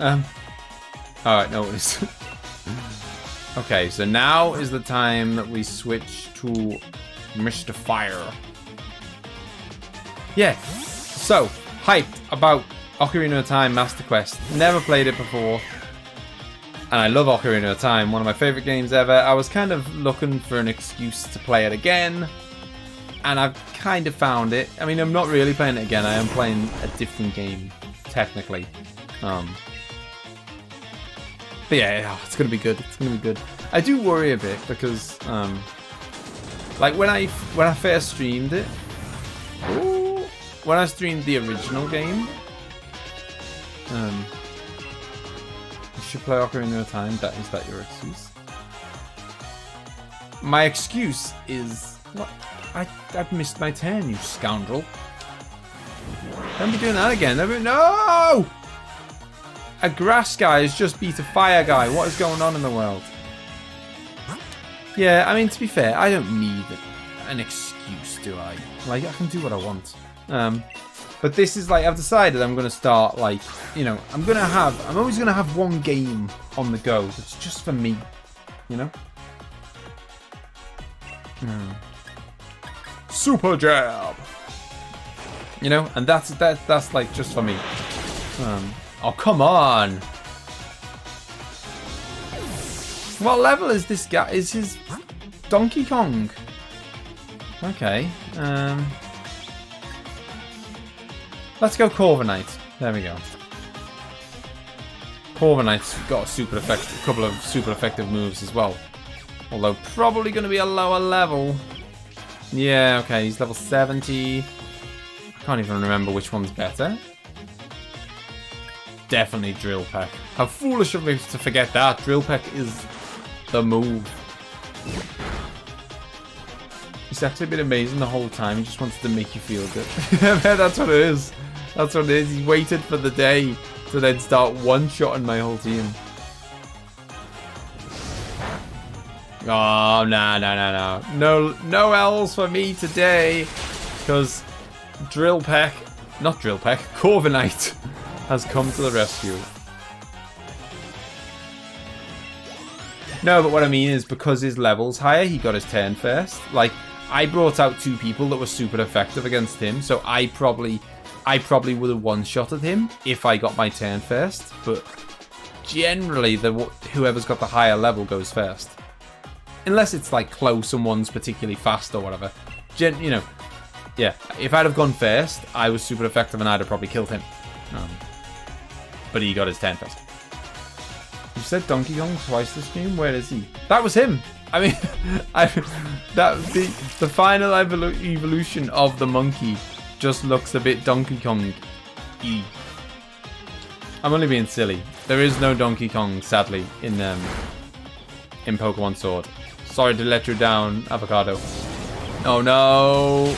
Alright, no worries. Okay, so now is the time that we switch to Mr. Fire. Yeah, so, hyped about Ocarina of Time Master Quest. Never played it before. And I love Ocarina of Time, one of my favourite games ever. I was kind of looking for an excuse to play it again. And I've kind of found it. I mean, I'm not really playing it again. I am playing a different game, technically. But yeah, it's gonna be good. It's gonna be good. I do worry a bit because, like when I first streamed it, when I streamed the original game, you should play Ocarina of Time. Is that your excuse? My excuse is what? I've missed my turn, you scoundrel. Don't be doing that again. No! A grass guy has just beat a fire guy. What is going on in the world? Yeah, I mean, to be fair, I don't need an excuse, do I? Like, I can do what I want. But this is like, I've decided I'm going to start, like, you know, I'm always going to have one game on the go that's just for me, you know? Super jab! You know, and that's like just for me. Oh, come on! What level is this guy? Is his Donkey Kong? Okay. Let's go Corviknight. There we go. Corviknight's got a couple of super effective moves as well. Although probably going to be a lower level. Yeah, okay, he's level 70. I can't even remember which one's better. Definitely Drill Peck. How foolish of me to forget that. Drill Peck is the move. He's actually been amazing the whole time. He just wanted to make you feel good. That's what it is. That's what it is. He waited for the day to then start one-shotting my whole team. Oh, no L's for me today. Because Corviknight has come to the rescue. No, but what I mean is because his level's higher, he got his turn first. Like, I brought out two people that were super effective against him, so I probably would have one-shotted him if I got my turn first. But generally, whoever's got the higher level goes first. Unless it's like close and one's particularly fast or whatever. You know, yeah. If I'd have gone first, I was super effective and I'd have probably killed him. But he got his turn first. You said Donkey Kong twice this game? Where is he? That was him! I mean, the final evolution of the monkey just looks a bit Donkey Kong-y. I'm only being silly. There is no Donkey Kong, sadly, in Pokemon Sword. Sorry to let you down, Avocado. Oh no!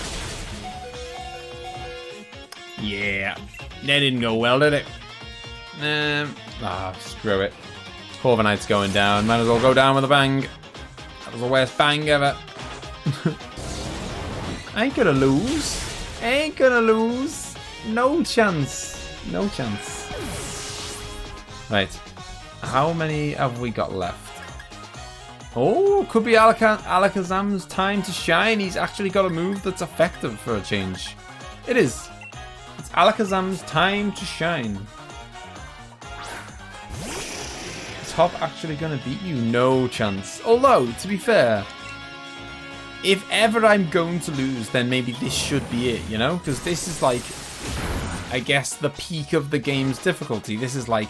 Yeah, that didn't go well, did it? Screw it. Corviknight's going down. Might as well go down with a bang. That was the worst bang ever. Ain't gonna lose. Ain't gonna lose. No chance. No chance. Right. How many have we got left? Oh, could be Alakazam's time to shine. He's actually got a move that's effective for a change. It is. It's Alakazam's time to shine. Is Hop actually going to beat you? No chance. Although, to be fair, if ever I'm going to lose, then maybe this should be it, you know? Because this is like, I guess, the peak of the game's difficulty. This is like,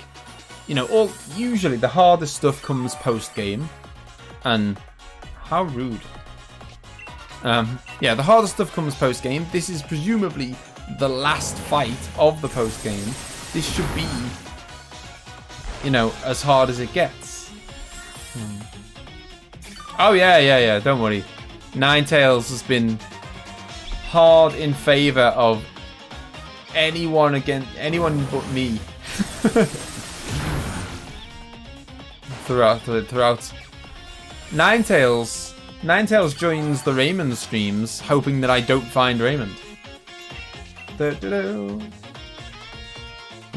you know, usually the hardest stuff comes post-game. And how rude. Yeah, the hardest stuff comes post-game. This is presumably the last fight of the post-game. This should be, you know, as hard as it gets. Oh, yeah. Don't worry. Ninetales has been hard in favor of anyone but me. throughout. Ninetales joins the Raymond streams, hoping that I don't find Raymond.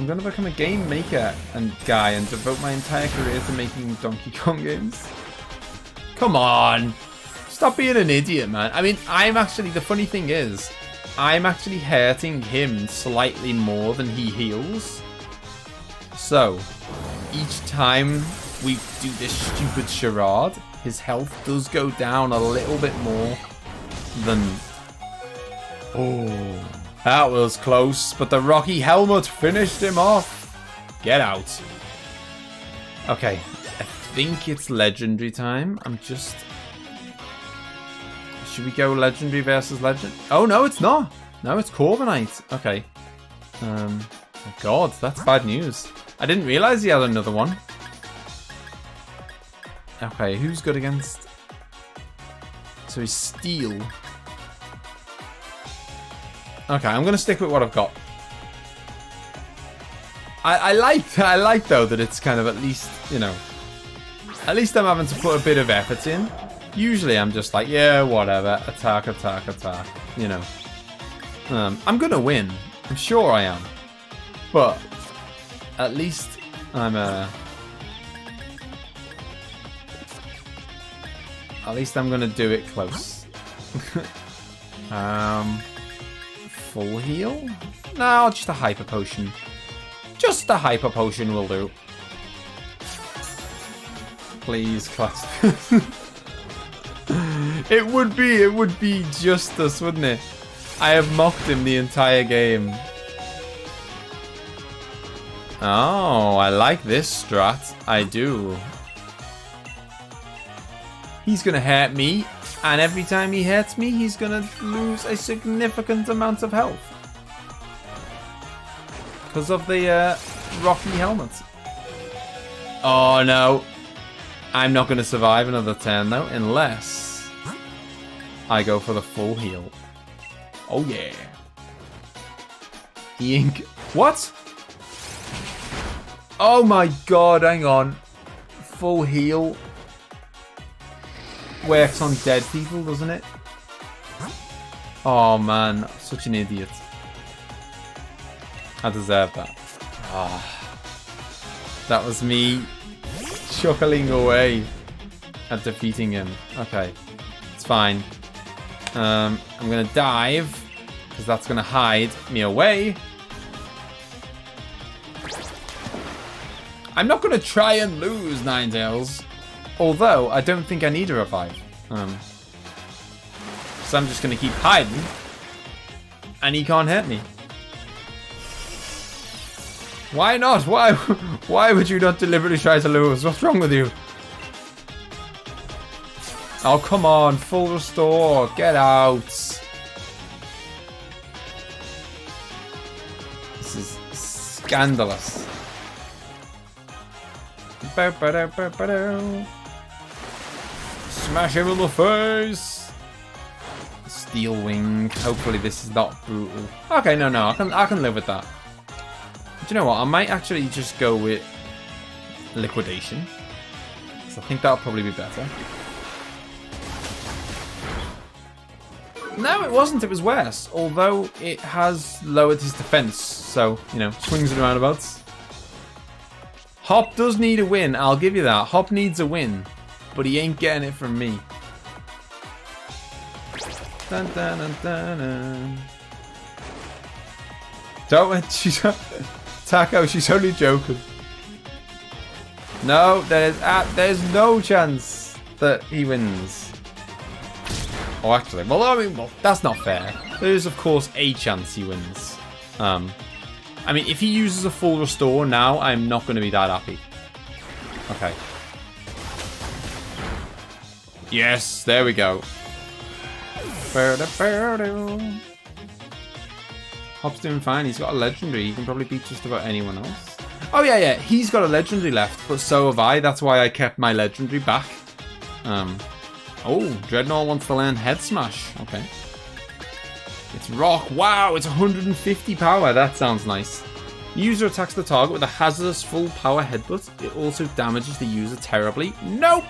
I'm gonna become a game maker and guy and devote my entire career to making Donkey Kong games. Come on. Stop being an idiot, man. I mean, the funny thing is, I'm actually hurting him slightly more than he heals. So, each time we do this stupid charade, his health does go down a little bit more than... Oh, that was close, but the rocky helmet finished him off. Get out. Okay, I think it's legendary time. Should we go legendary versus legend? Oh, no, it's not. No, it's Corviknight. Okay. Oh, God, that's bad news. I didn't realize he had another one. Okay, who's good against... So he's Steel. Okay, I'm going to stick with what I've got. I like though that it's kind of at least, you know, at least I'm having to put a bit of effort in. Usually I'm just like, yeah, whatever, attack, you know. I'm going to win. I'm sure I am. But at least I'm going to do it close. Full heal? No, just a hyper potion. Just a hyper potion will do. Please, class. It would be justice, wouldn't it? I have mocked him the entire game. Oh, I like this strat. I do. He's gonna hurt me. And every time he hits me, he's going to lose a significant amount of health. Because of the rocky helmet. Oh, no. I'm not going to survive another turn, though, unless I go for the full heal. Oh, yeah. Ink. What? Oh, my God. Hang on. Full heal. Works on dead people, doesn't it? Oh man, such an idiot. I deserve that. Oh, that was me chuckling away at defeating him. Okay, it's fine. I'm gonna dive because that's gonna hide me away. I'm not gonna try and lose, Ninetales. Although, I don't think I need a revive. So I'm just going to keep hiding. And he can't hit me. Why not? Why would you not deliberately try to lose? What's wrong with you? Oh, come on. Full restore. Get out. This is scandalous. Smash him in the face. Steel wing. Hopefully this is not brutal. Okay, no, I can live with that. Do you know what? I might actually just go with liquidation. So I think that'll probably be better. No, it wasn't. It was worse. Although it has lowered his defense. So, you know, swings and roundabouts. Hop does need a win. I'll give you that. Hop needs a win. But he ain't getting it from me. Dun, dun, dun, dun, dun. Don't. Taco, she's only joking. No, there's no chance that he wins. Oh, actually, well, I mean, that's not fair. There is, of course, a chance he wins. I mean, if he uses a full restore now, I'm not going to be that happy. Okay. Yes, there we go. Hop's doing fine. He's got a legendary. He can probably beat just about anyone else. Oh, yeah. He's got a legendary left, but so have I. That's why I kept my legendary back. Oh, Dreadnought wants to learn Head Smash. Okay. It's Rock. Wow, it's 150 power. That sounds nice. User attacks the target with a hazardous full power headbutt. It also damages the user terribly. Nope.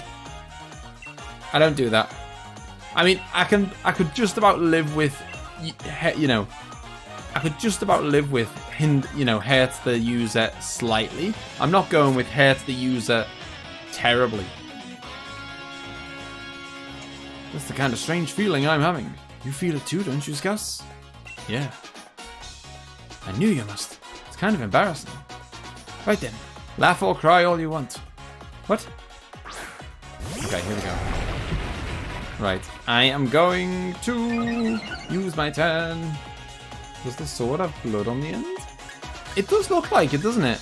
I don't do that. I mean, I could just about live with, you know, I could just about live with, hurt the user slightly. I'm not going with hurt the user terribly. That's the kind of strange feeling I'm having. You feel it too, don't you, Scouse? Yeah. I knew you must. It's kind of embarrassing. Right then. Laugh or cry all you want. What? Okay, here we go. Right. I am going to use my turn. Does the sword have blood on the end? It does look like it, doesn't it?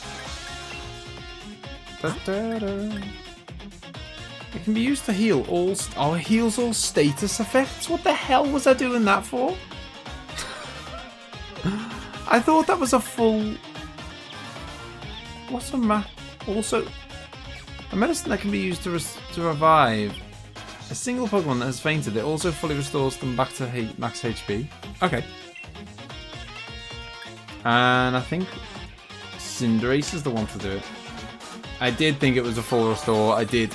Da-da-da. It can be used to heal all... Oh, it heals all status effects? What the hell was I doing that for? I thought that was a full... What's a map? Also, a medicine that can be used to revive a single Pokemon that has fainted. It also fully restores them back to max HP. Okay. And I think Cinderace is the one to do it. I did think it was a full restore. I did.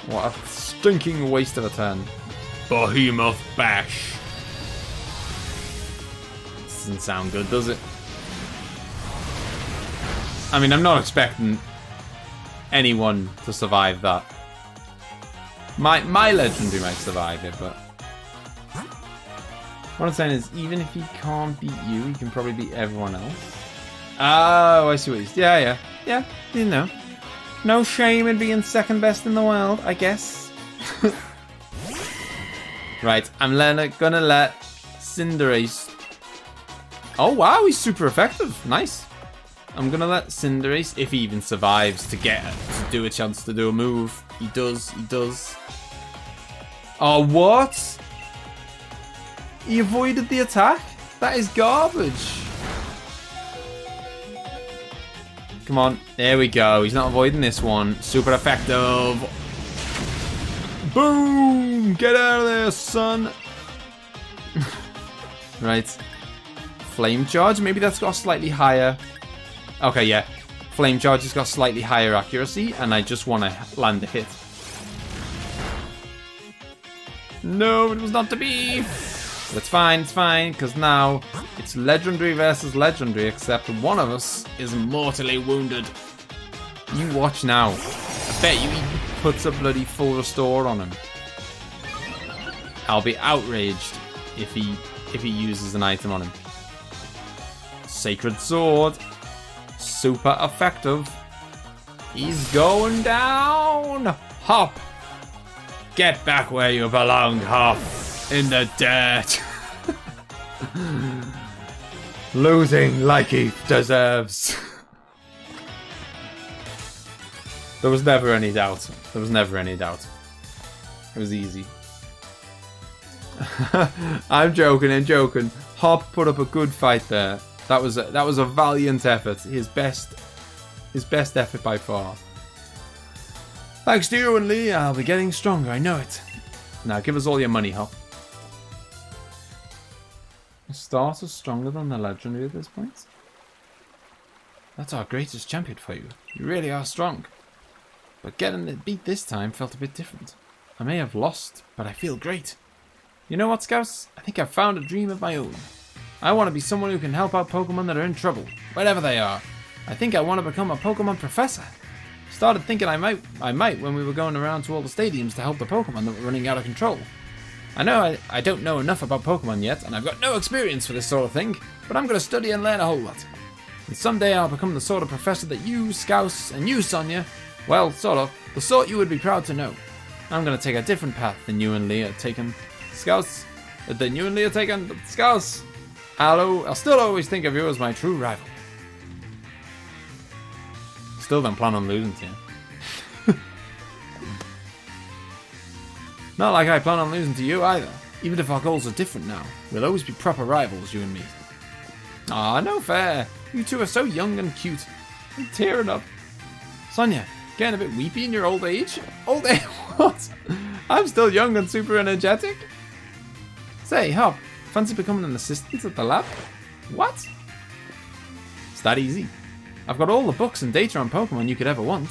What a stinking waste of a turn. Behemoth Bash. Doesn't sound good, does it? I mean, I'm not expecting anyone to survive that. My legendary might survive it, but what I'm saying is, even if he can't beat you, he can probably beat everyone else. Oh, I see what he's... Yeah, you know. No shame in being second best in the world, I guess. Right, I'm gonna let Cinderace... Oh, wow, he's super effective. Nice. I'm gonna let Cinderace, if he even survives, to do a chance to do a move. He does. Oh, what? He avoided the attack? That is garbage. Come on. There we go. He's not avoiding this one. Super effective. Boom! Get out of there, son. Right. Flame Charge. Maybe that's got a slightly higher... Okay, yeah. Flame Charge has got slightly higher accuracy, and I just want to land a hit. No, it was not to be. But it's fine, because now it's legendary versus legendary, except one of us is mortally wounded. You watch now. I bet you he puts a bloody full restore on him. I'll be outraged if he uses an item on him. Sacred Sword. Super effective. He's going down. Hop. Get back where you belong, Hop. In the dirt. Losing like he deserves. There was never any doubt. It was easy. I'm joking. Hop put up a good fight there. That was a valiant effort. His best effort by far. Thanks to you and Lee, I'll be getting stronger. I know it. Now give us all your money, Hop. The starter's stronger than the legendary at this point. That's our greatest champion for you. You really are strong. But getting it beat this time felt a bit different. I may have lost, but I feel great. You know what, Scouse? I think I've found a dream of my own. I want to be someone who can help out Pokemon that are in trouble, wherever they are. I think I want to become a Pokemon professor. Started thinking I might when we were going around to all the stadiums to help the Pokemon that were running out of control. I know I don't know enough about Pokemon yet, and I've got no experience for this sort of thing, but I'm going to study and learn a whole lot. And someday I'll become the sort of professor that you, Scouse, and you, Sonia, well, sort of, the sort you would be proud to know. I'm going to take a different path than you and Lee are taking. Scouse, Scouse. I'll still always think of you as my true rival. Still don't plan on losing to you. Not like I plan on losing to you either. Even if our goals are different now, we'll always be proper rivals, you and me. Ah, no fair. You two are so young and cute. I'm tearing up. Sonia, getting a bit weepy in your old age? Old age? What? I'm still young and super energetic? Say, Hop, fancy becoming an assistant at the lab? What? It's that easy. I've got all the books and data on Pokemon you could ever want.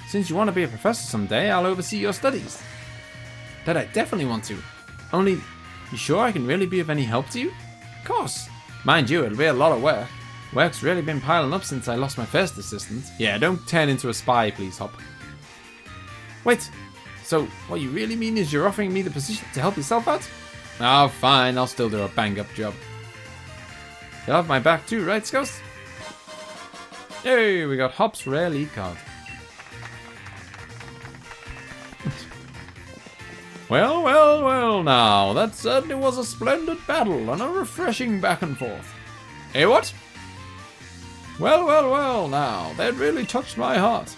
Since you want to be a professor someday, I'll oversee your studies. That I definitely want to. Only, you sure I can really be of any help to you? course. Mind you, it'll be a lot of work. Work's really been piling up since I lost my first assistant. Yeah, don't turn into a spy, please, Hop. Wait, so what you really mean is you're offering me the position to help yourself out? Oh, fine, I'll still do a bang-up job. You'll have my back too, right, Scouse? Hey, we got Hop's rare lead card. Well, well, well now, that certainly was a splendid battle and a refreshing back and forth. Eh, what? Well, well, well now, that really touched my heart.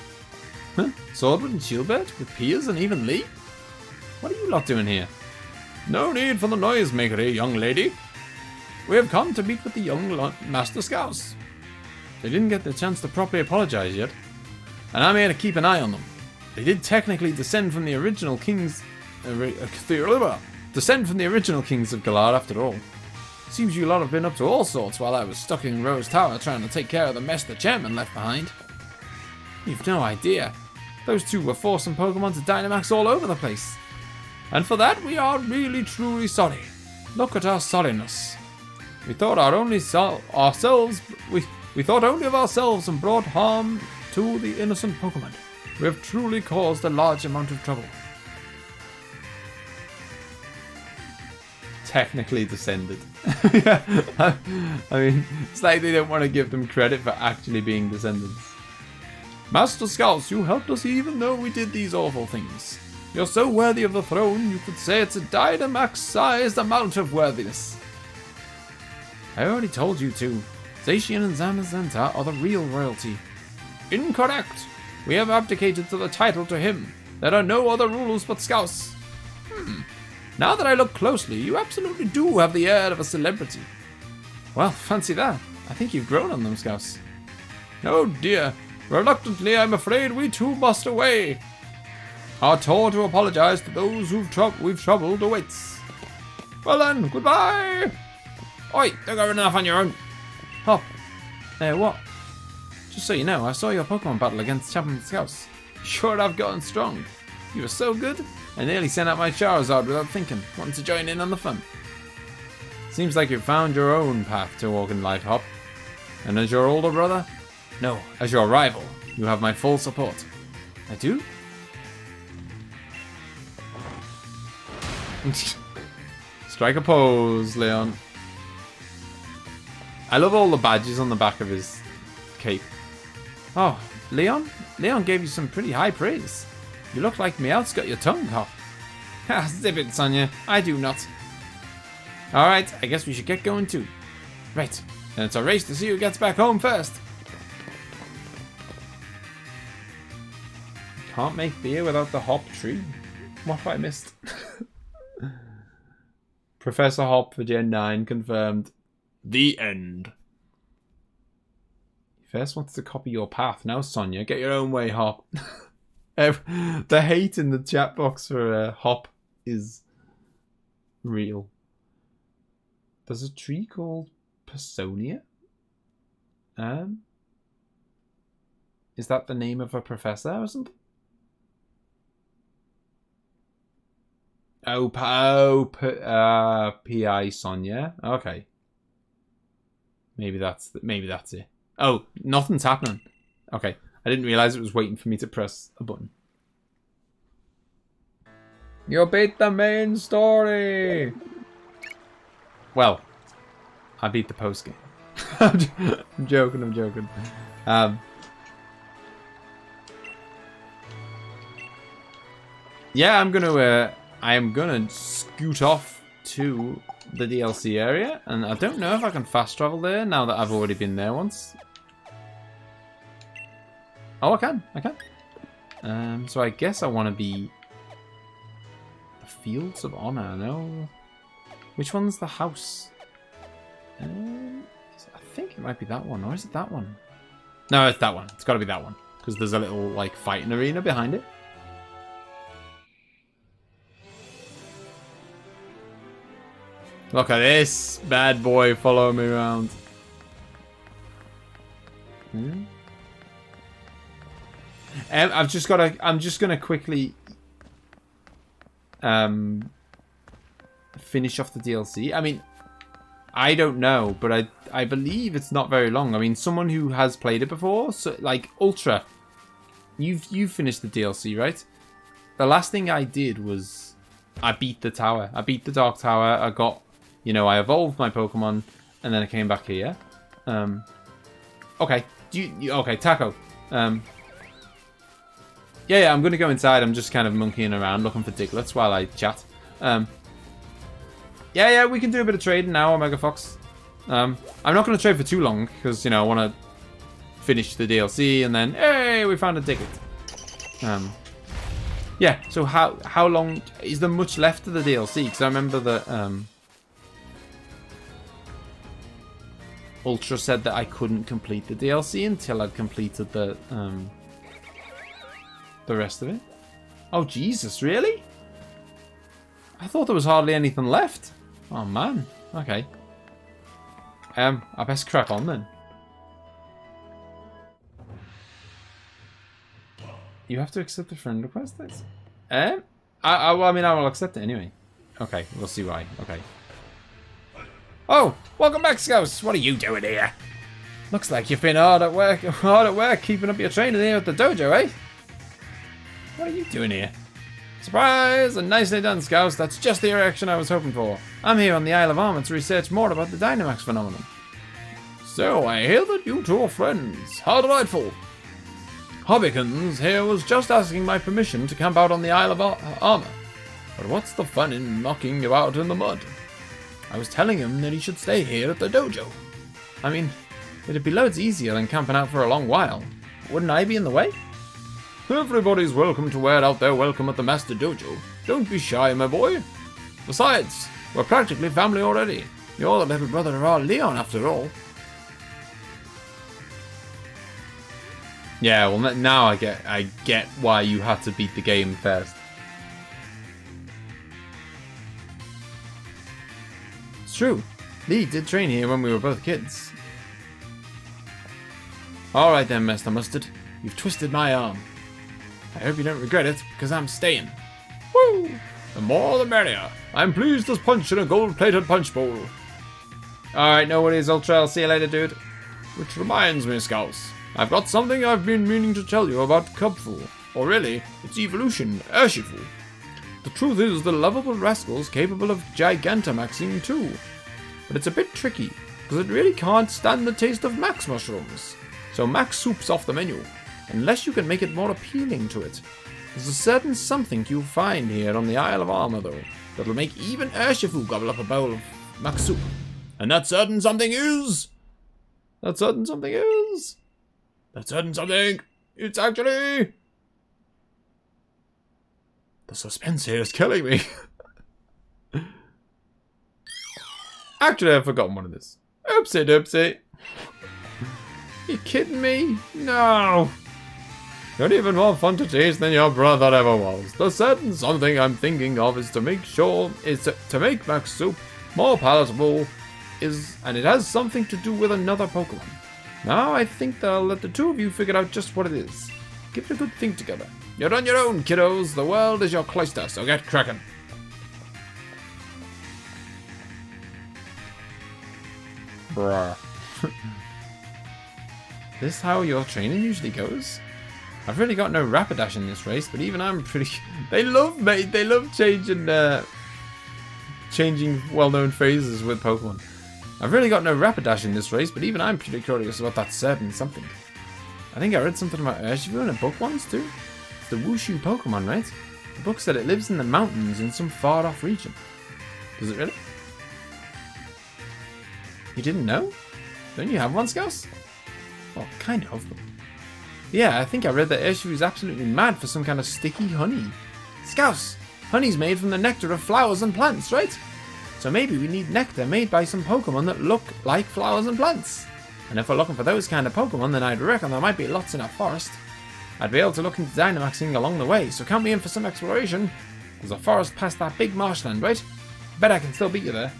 Huh? Swordwood and Shieldbert with Piers and even Lee? What are you lot doing here? No need for the noisemaker, young lady. We have come to meet with the young Master Scouse. They didn't get the chance to properly apologize yet, and I'm here to keep an eye on them. They did technically descend from the original kings... descend from the original kings of Galar after all. Seems you lot have been up to all sorts while I was stuck in Rose Tower trying to take care of the mess the chairman left behind. You've no idea. Those two were forcing Pokemon to Dynamax all over the place. And for that we are really truly sorry. Look at our sorriness. We thought only of ourselves and brought harm to the innocent Pokemon. We have truly caused a large amount of trouble. Technically descended. Yeah, I mean, it's like they don't want to give them credit for actually being descendants. Master Scouse, you helped us even though we did these awful things. You're so worthy of the throne, you could say it's a Dynamax-sized amount of worthiness. I already told you to. Zacian and Zamazenta are the real royalty. Incorrect. We have abdicated to the title to him. There are no other rulers but Scouse. Now that I look closely, you absolutely do have the air of a celebrity. Well, fancy that. I think you've grown on them, Scouse. Oh dear. Reluctantly, I'm afraid we too must away. Our tour to apologize to those we've troubled awaits. Well then, goodbye. Oi, don't go running off on your own. Hop. What? Just so you know, I saw your Pokemon battle against Champion Scouse. Sure have gotten strong. You were so good, I nearly sent out my Charizard without thinking, wanting to join in on the fun. Seems like you've found your own path to walk in life, Hop. And as your older brother? No, as your rival, you have my full support. I do? Strike a pose, Leon. I love all the badges on the back of his cape. Oh, Leon? Leon gave you some pretty high praise. You look like Meowth's got your tongue, Hop. Ha, zip it, Sonia. I do not. Alright, I guess we should get going too. Right, and it's a race to see who gets back home first. Can't make beer without the hop tree. What have I missed? Professor Hop for Gen 9 confirmed. The end. He first wants to copy your path. Now, Sonia, get your own way, Hop. The hate in the chat box for Hop is real. There's a tree called Personia. Is that the name of a professor or something? P.I. Sonia. Okay. Maybe that's it. Oh, nothing's happening. Okay. I didn't realize it was waiting for me to press a button. You beat the main story. Well, I beat the post game. I'm joking. Yeah, I am gonna scoot off to the DLC area, and I don't know if I can fast travel there now that I've already been there once. Oh, I can. So I guess I want to be Fields of Honor. No, which one's the house? I think it might be that one, or is it that one? No, it's that one. It's got to be that one because there's a little like fighting arena behind it. Look at this bad boy follow me around. I'm just gonna quickly finish off the DLC. I mean, I don't know, but I believe it's not very long. I mean, someone who has played it before, so like Ultra, you've finished the DLC, right? The last thing I did was I beat the tower. I beat the Dark Tower. I got, you know, I evolved my Pokemon, and then I came back here. Okay, okay, Taco. Yeah, I'm gonna go inside. I'm just kind of monkeying around, looking for Diglets while I chat. Yeah, we can do a bit of trading now, Omega Fox. I'm not going to trade for too long, because, you know, I want to finish the DLC, and then, hey, we found a Diglett. Yeah, so how long, is there much left of the DLC? Because I remember that, Ultra said that I couldn't complete the DLC until I'd completed the rest of it. Oh, Jesus, really? I thought there was hardly anything left. Oh, man. Okay. I best crack on, then. You have to accept the friend request, this? Well, I mean, I will accept it anyway. Okay, we'll see why. Okay. Oh, welcome back, Scouse. What are you doing here? Looks like you've been hard at work keeping up your training here at the dojo, eh? What are you doing here? Surprise! And nicely done, Scouse. That's just the reaction I was hoping for. I'm here on the Isle of Armor to research more about the Dynamax phenomenon. So, I hear that you two are friends. How delightful. Hobbykins here was just asking my permission to camp out on the Isle of Armor. But what's the fun in knocking about in the mud? I was telling him that he should stay here at the dojo. I mean, it'd be loads easier than camping out for a long while. Wouldn't I be in the way? Everybody's welcome to wear out their welcome at the Master Dojo. Don't be shy, my boy. Besides, we're practically family already. You're the little brother of our Leon, after all. Yeah, well, now I get why you had to beat the game first. It's true. Lee did train here when we were both kids. Alright then, Master Mustard. You've twisted my arm. I hope you don't regret it, because I'm staying. Woo! The more the merrier. I'm pleased as punch in a gold-plated punch bowl. Alright, no worries, Ultra. I'll see you later, dude. Which reminds me, Scouse. I've got something I've been meaning to tell you about Cubful. Or really, its evolution, Urshiful. The truth is, the lovable rascal's capable of Gigantamaxing too. But it's a bit tricky, because it really can't stand the taste of Max mushrooms. So Max Soup's off the menu. Unless you can make it more appealing to it. There's a certain something you'll find here on the Isle of Armor, though, that'll make even Urshifu gobble up a bowl of Max Soup. And that certain something is... That certain something is... That certain something... It's actually... The suspense here is killing me. Actually, I've forgotten one of this. Oopsie doopsie. You kidding me? No. Not even more fun to taste than your brother ever was. The certain something I'm thinking of is to make Max Soup more palatable and it has something to do with another Pokemon. Now I think that I'll let the two of you figure out just what it is. Give it a good think together. You're on your own, kiddos. The world is your cloister, so get cracking. Bruh. This how your training usually goes? I've really got no Rapidash in this race, but even I'm pretty... They love changing well-known phrases with Pokemon. I've really got no Rapidash in this race, but even I'm pretty curious about that certain something. I think I read something about Urshifu in a book once too. It's the Wushu Pokemon, right? The book said it lives in the mountains in some far-off region. Does it really? You didn't know? Don't you have one, Scouse? Well, kind of. Yeah, I think I read that Urshifu is absolutely mad for some kind of sticky honey. Scouse! Honey's made from the nectar of flowers and plants, right? So maybe we need nectar made by some Pokemon that look like flowers and plants. And if we're looking for those kind of Pokemon, then I'd reckon there might be lots in our forest. I'd be able to look into Dynamaxing along the way, so count me in for some exploration. There's a forest past that big marshland, right? Bet I can still beat you there.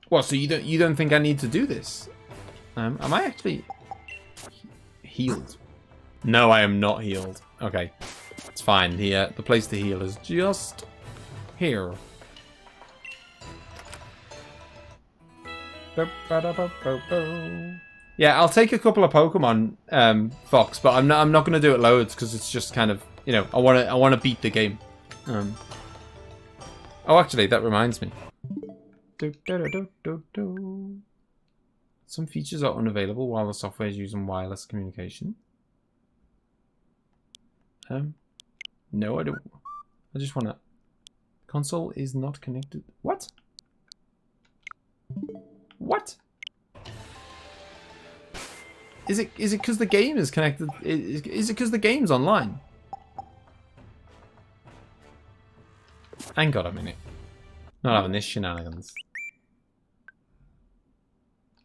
What, so you don't think I need to do this? Am I actually healed? No, I am not healed. Okay, it's fine. The place to heal is just here. Yeah, I'll take a couple of Pokemon, Fox, but I'm not gonna do it loads because it's just kind of, you know, I wanna beat the game. Oh, actually, that reminds me. Some features are unavailable while the software is using wireless communication. No, I don't. I just wanna. Console is not connected. What? What? Is it because the game is connected? Is it because the game's online? Hang on a minute. Not having this shenanigans.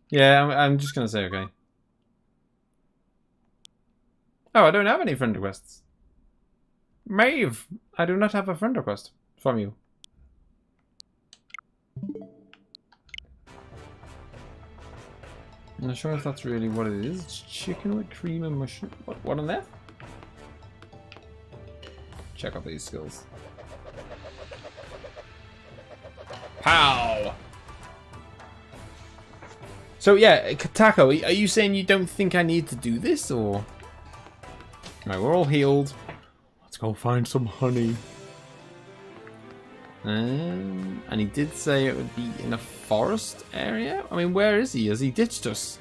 Yeah, I'm just gonna say okay. Oh, I don't have any friend requests. Maeve, I do not have a friend request from you. I'm not sure if that's really what it is. It's chicken with cream and mushroom. What on there? Check out these skills. Pow! So yeah, Taco, are you saying you don't think I need to do this, or? Right, we're all healed. Let's go find some honey. And he did say it would be in a forest area? I mean, where is he? Has he ditched us?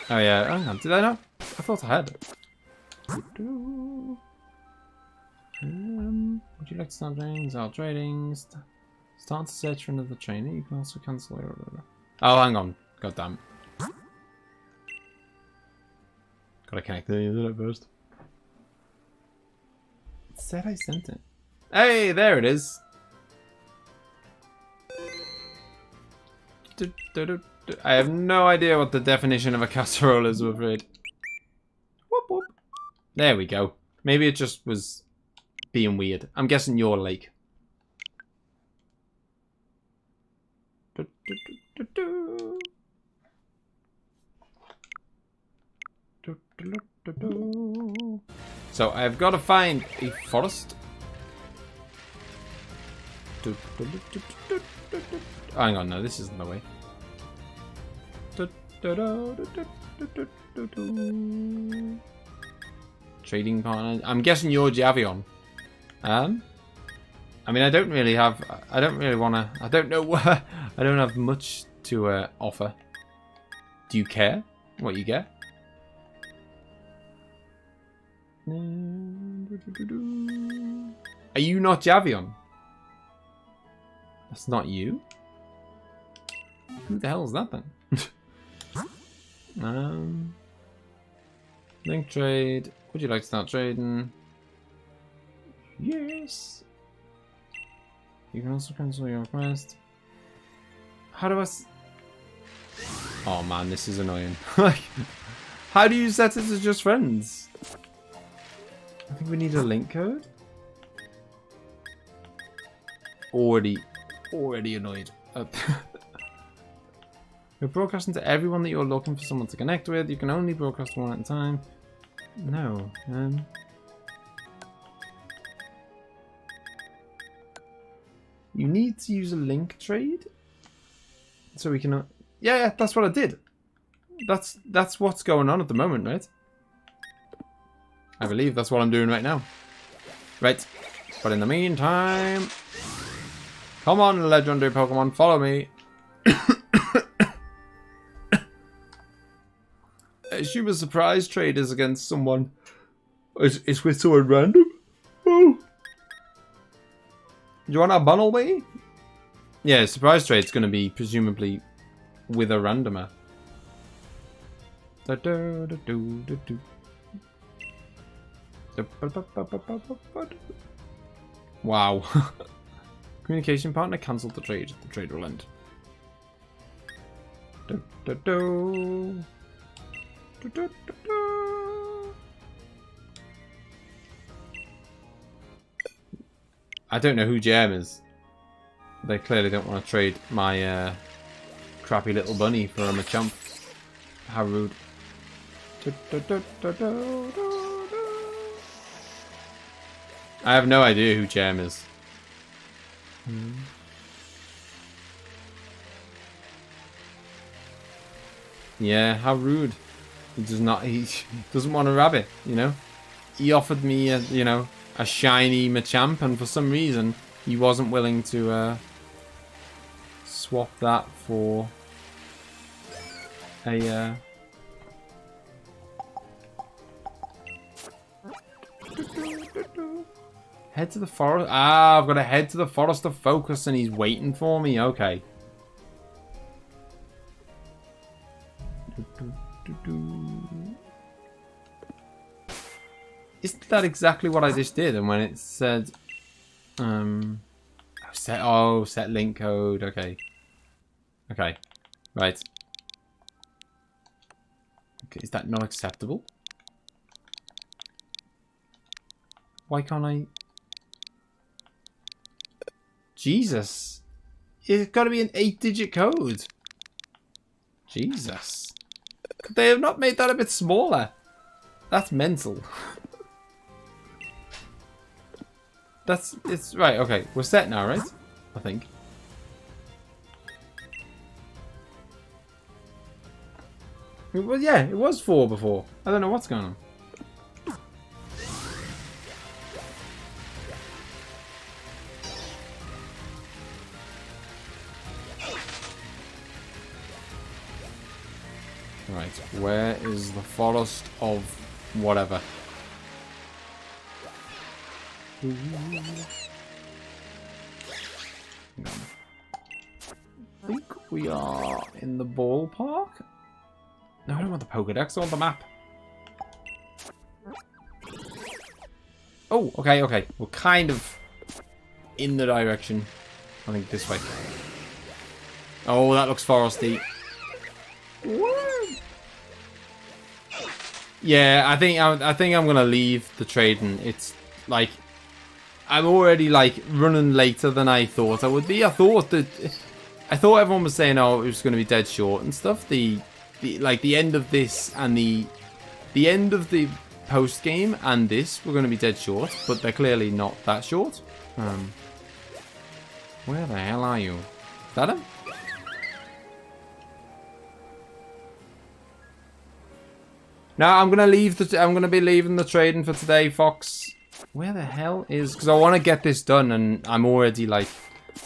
Oh yeah, hang on, did I not? I thought I had. Would you like to start trading? Start trading. Start to search for another trainer. You can also cancel your order. Oh, hang on. God damn. Gotta connect the internet first. It said I sent it. Hey, there it is. I have no idea what the definition of a casserole is, I'm afraid. Whoop whoop. There we go. Maybe it just was being weird. I'm guessing your lake. So I've got to find a forest. Hang on, no, this isn't the way. Trading partner. I'm guessing you're Javion. I mean, I don't really have. I don't really wanna. I don't know. I don't have much to offer. Do you care what you get? Are you not Javion? That's not you. Who the hell is that then? Link trade. Would you like to start trading? Yes. You can also cancel your request. How do I? Oh man, this is annoying. Like, how do you set it as just friends? I think we need a link code. Already annoyed. You're broadcasting to everyone that you're looking for someone to connect with. You can only broadcast one at a time. No. You need to use a link trade, so we can. Yeah, that's what I did. That's what's going on at the moment, right? I believe that's what I'm doing right now. Right, but in the meantime, come on, legendary Pokemon, follow me. Assume a surprise trade is against someone. It's with someone random. Oh. Do you want a Bunnelby? Yeah, surprise trade's going to be presumably with a randomer. Wow. Communication partner cancelled the trade. The trade will end. I don't know who GM is. They clearly don't want to trade my crappy little bunny for a Machamp. How rude. I have no idea who GM is. Yeah, how rude. He does not. He doesn't want a rabbit. You know. He offered me a, you know, a shiny Machamp, and for some reason he wasn't willing to swap that for a. Head to the forest. Ah, I've got to head to the forest to focus, and he's waiting for me. Okay. Isn't that exactly what I just did? And when it said, set link code. Okay. Okay. Right. Okay, is that not acceptable? Why can't I? Jesus. It's got to be an 8-digit code. Jesus. Could they have not made that a bit smaller? That's mental. It's right, okay. We're set now, right? I think. Well, yeah, it was 4 before. I don't know what's going on. Right, where is the forest of whatever? I think we are in the ballpark. No, I don't want the Pokedex. I want the map. Oh, okay, okay. We're kind of in the direction. I think this way. Oh, that looks foresty. Yeah, I think I'm gonna leave the trading. It's like I'm already like running later than I thought I would be. I thought everyone was saying, oh, it was going to be dead short and stuff. The end of this and the end of the post game and this were going to be dead short, but they're clearly not that short. Where the hell are you? Is that him? No, I'm gonna be leaving the trading for today, Fox. Where the hell is? Because I want to get this done, and I'm already like,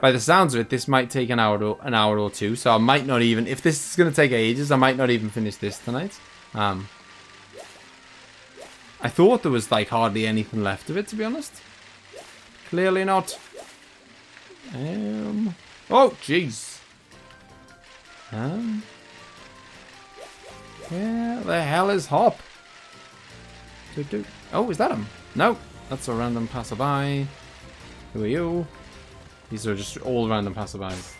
by the sounds of it, this might take an hour or two. So I might not even, if this is gonna take ages, I might not even finish this tonight. I thought there was like hardly anything left of it, to be honest. Clearly not. Oh, jeez. Where the hell is Hop? Oh, is that him? No, that's a random passerby. Who are you? These are just all random passerbys.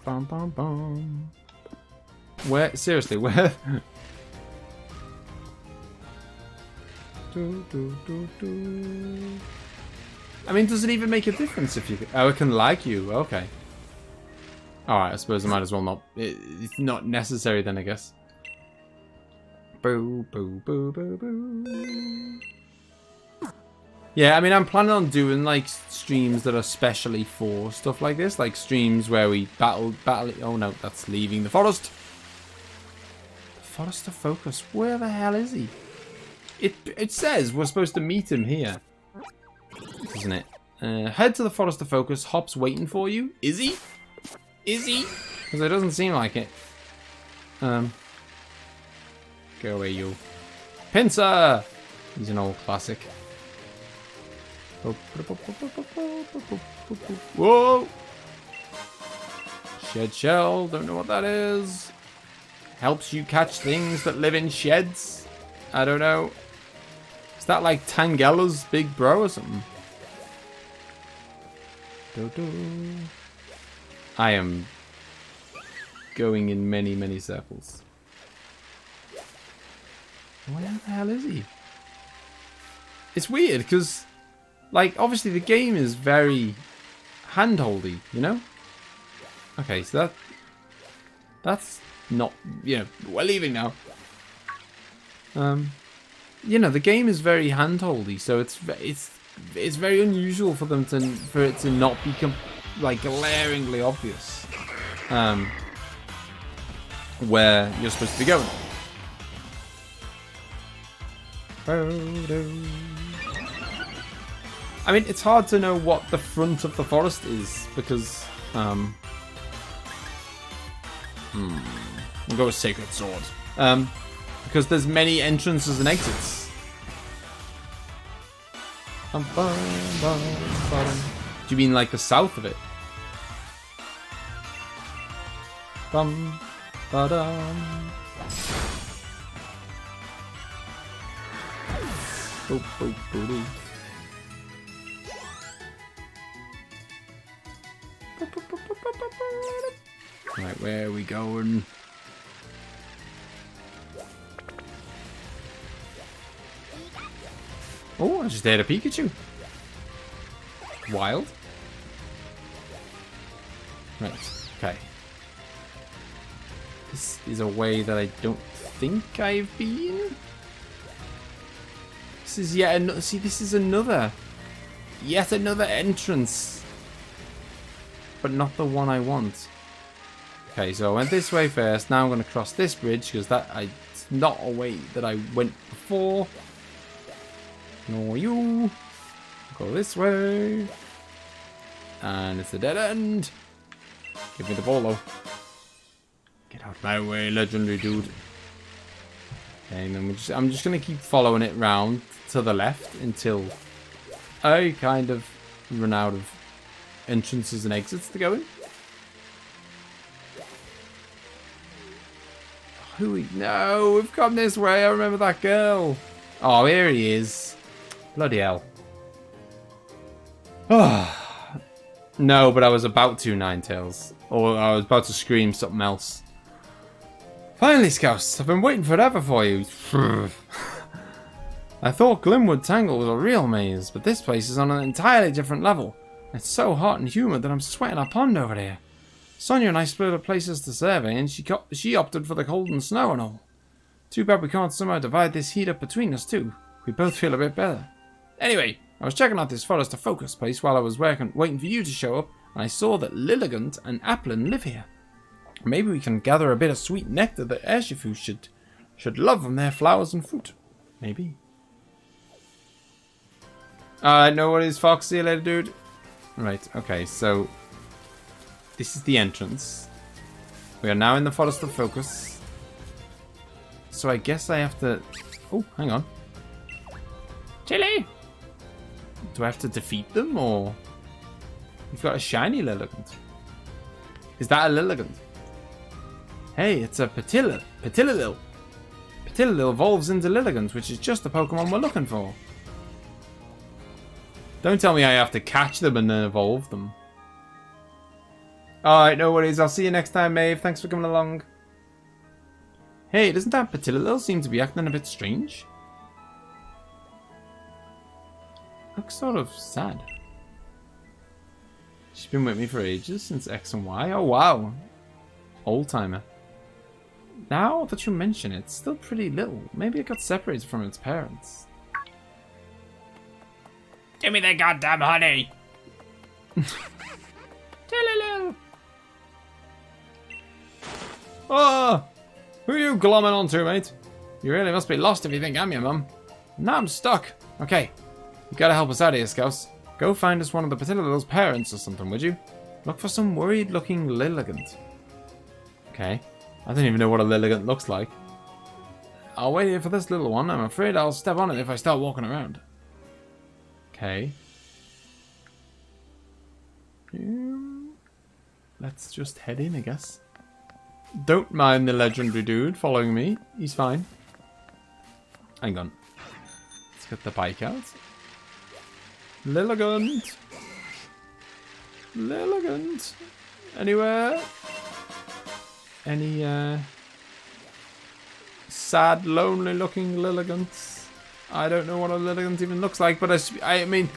Bum, bum, bum. Where? Seriously, where? I mean, does it even make a difference if you... Oh, it can lag you. Okay. Alright, I suppose I might as well not... It's not necessary then, I guess. Boo, boo, boo, boo, boo. Yeah, I mean, I'm planning on doing, like, streams that are specially for stuff like this. Like, streams where we battle... Oh, no, that's leaving the forest. The forest to focus. Where the hell is he? It says we're supposed to meet him here. Doesn't it? Head to the forest to focus. Hop's waiting for you. Is he? Is he? Because it doesn't seem like it. Go away, you. Pinsir! He's an old classic. Whoa! Shed shell. Don't know what that is. Helps you catch things that live in sheds. I don't know. Is that like Tangella's big bro or something? I am going in many, many circles. Where the hell is he? It's weird because, like, obviously the game is very handholdy, you know? Okay, so that's not, you know, we're leaving now. You know, the game is very handholdy, so it's it's very unusual for them for it to not be like glaringly obvious where you're supposed to be going. I mean, it's hard to know what the front of the forest is because we'll go with Sacred Sword. Because there's many entrances and exits. Do you mean like the south of it? Bum, ba-dum. Boop, boop, boop, boop. Right, where are we going? Oh, I just had a Pikachu. Wild. Right, okay. This is a way that I don't think I've been. This is yet another. See, this is yet another entrance. But not the one I want. Okay, so I went this way first. Now I'm going to cross this bridge because it's not a way that I went before. Nor you. Go this way. And it's a dead end. Give me the bolo. Get out of my way, legendary dude. Okay, and then I'm just going to keep following it round to the left until I kind of run out of entrances and exits to go in. No, we've come this way. I remember that girl. Oh, here he is. Bloody hell. Oh. No, but I was about to, Ninetales. Or I was about to scream something else. Finally, Scouse. I've been waiting forever for you. I thought Glimwood Tangle was a real maze, but this place is on an entirely different level. It's so hot and humid that I'm sweating a pond over here. Sonia and I split up places to survey, and she opted for the cold and snow and all. Too bad we can't somehow divide this heat up between us too. We both feel a bit better. Anyway, I was checking out this forest to focus place while I was waiting for you to show up, and I saw that Lilligant and Applin live here. Maybe we can gather a bit of sweet nectar that Urshifu should love from their flowers and fruit. Maybe. Know what is Fox? See you later, dude. Right, okay, so this is the entrance. We are now in the Forest of Focus. So I guess I have to... Oh, hang on. Chili! Do I have to defeat them, or... We've got a shiny Lilligant. Is that a Lilligant? Hey, it's a Patililil. Patililil evolves into Lilligant, which is just the Pokemon we're looking for. Don't tell me I have to catch them and then evolve them. Alright, no worries. I'll see you next time, Maeve. Thanks for coming along. Hey, doesn't that Patililil seem to be acting a bit strange? Looks sort of sad. She's been with me for ages, since X and Y. Oh, wow. Old-timer. Now that you mention it, it's still pretty little. Maybe it got separated from its parents. Give me the goddamn honey! Tililil! Oh! Who are you glomming onto, mate? You really must be lost if you think I'm your mum. Now I'm stuck. Okay. You gotta help us out here, Scouse. Go find us one of the Patililil's parents or something, would you? Look for some worried-looking Lilligant. Okay. I don't even know what a Lilligant looks like. I'll wait here for this little one. I'm afraid I'll step on it if I start walking around. Okay. Let's just head in, I guess. Don't mind the legendary dude following me. He's fine. Hang on. Let's get the bike out. Lilligant. Lilligant. Anywhere? Any, sad, lonely-looking Lilligants? I don't know what a Lilligant even looks like, but I mean,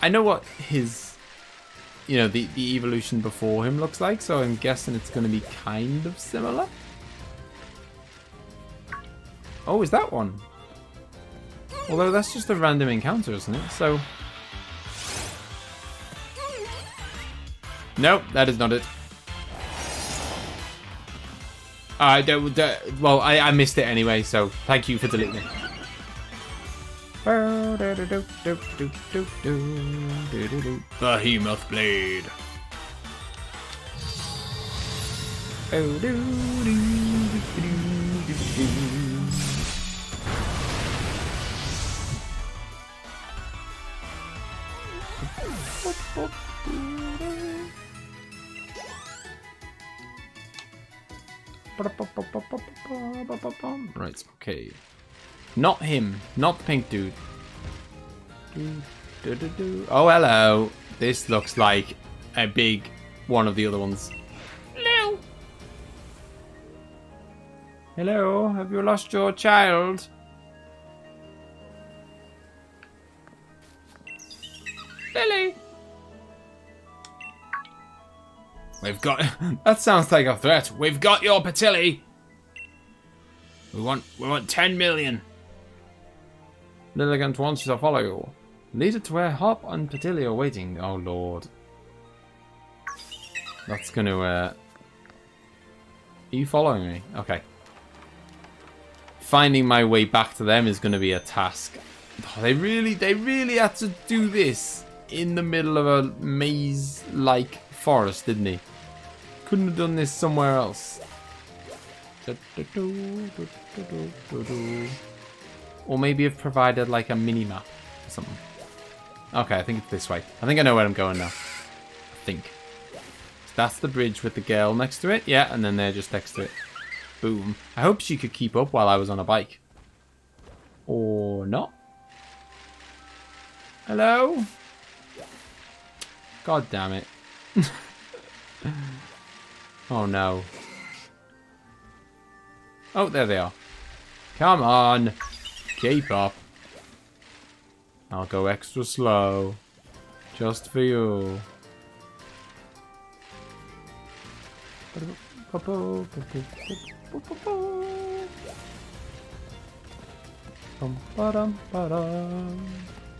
I know what his, you know, the evolution before him looks like, so I'm guessing it's going to be kind of similar. Oh, is that one? Although that's just a random encounter, isn't it? So, No, that is not it. Well, I missed it anyway, so thank you for deleting it. Behemoth Blade. Right, okay. Not him. Not the pink dude. Oh, hello. This looks like a big one of the other ones. Hello. Hello, have you lost your child? Lily. We've got... That sounds like a threat. We've got your Patilli. We want 10 million. Lilligant wants you to follow you. Lead it to where Hop and Patilli are waiting. Oh, Lord. That's going to... Are you following me? Okay. Finding my way back to them is going to be a task. Oh, they really had to do this in the middle of a maze-like forest, didn't he? Couldn't have done this somewhere else. Or maybe have provided like a mini-map or something. Okay, I think it's this way. I think I know where I'm going now. I think. That's the bridge with the girl next to it. Yeah, and then they're just next to it. Boom. I hope she could keep up while I was on a bike. Or not. Hello? God damn it. Oh no. Oh, there they are. Come on. Keep up. I'll go extra slow. Just for you.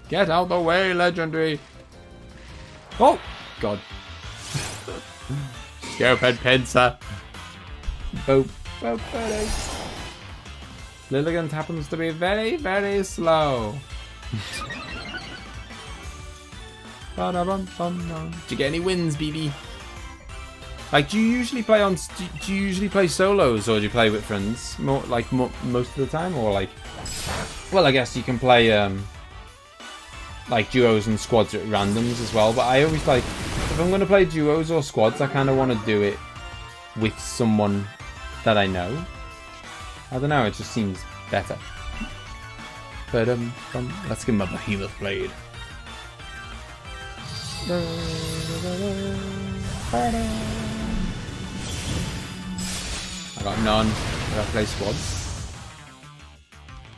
Get out the way, legendary. Oh, God. Stupid pincer. Boop, boop, boop. Lilligant happens to be very, very slow. Did you get any wins, BB? Like, do you usually play on? Do you usually play solos, or do you play with friends? More like most of the time, or like? Well, I guess you can play like duos and squads at randoms as well. But I always like, if I'm going to play duos or squads, I kind of want to do it with someone that I know. I don't know, it just seems better. But let's give him a behemoth blade. I got none. Did I play squads?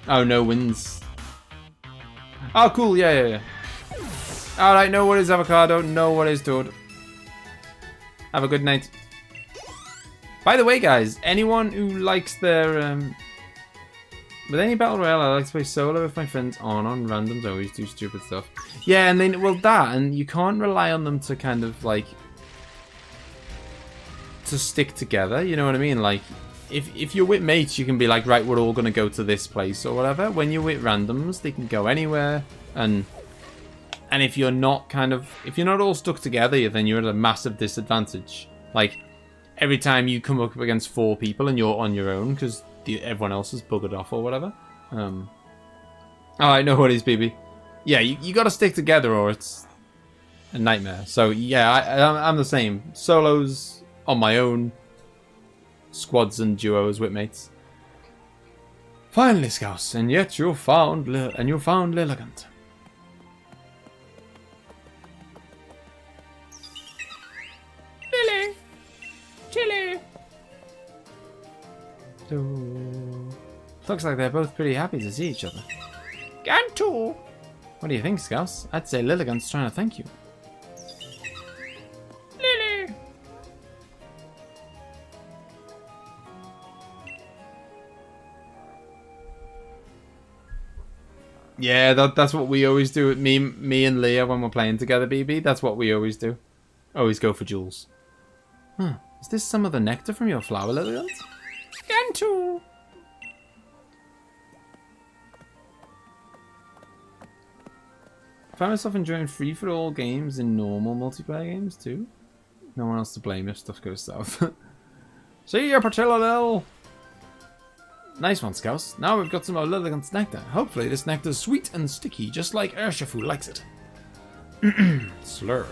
Oh, no wins. Oh, cool. Yeah. Alright, no worries, avocado. No worries, dude. Have a good night. By the way, guys, anyone who likes their... with any Battle Royale, I like to play solo with my friends on randoms. I always do stupid stuff. Yeah, and then, well, and you can't rely on them to kind of, like... to stick together, you know what I mean? Like, if you're with mates, you can be like, right, we're all going to go to this place or whatever. When you're with randoms, they can go anywhere. And if you're not if you're not all stuck together, then you're at a massive disadvantage. Like, every time you come up against 4 people and you're on your own because everyone else is buggered off or whatever. I know what it is, BB. Yeah, you got to stick together or it's a nightmare. So yeah, I'm the same. Solos on my own, squads and duos with mates. Finally, Scouse, and yet you found Lilligant. Lily, Chili. So, looks like they're both pretty happy to see each other. Gantu. What do you think, Scouse? I'd say Lilligant's trying to thank you. Lily. Yeah, that's what we always do with me and Leah when we're playing together, BB. That's what we always do. Always go for jewels. Huh. Is this some of the nectar from your flower, Lilian? Again too. I find myself enjoying free-for-all games in normal multiplayer games too. No one else to blame if stuff goes south. See ya, Portillo Lil! Nice one, Scouse. Now we've got some of Lilligant's nectar. Hopefully this nectar's sweet and sticky, just like Urshifu likes it. Slurp.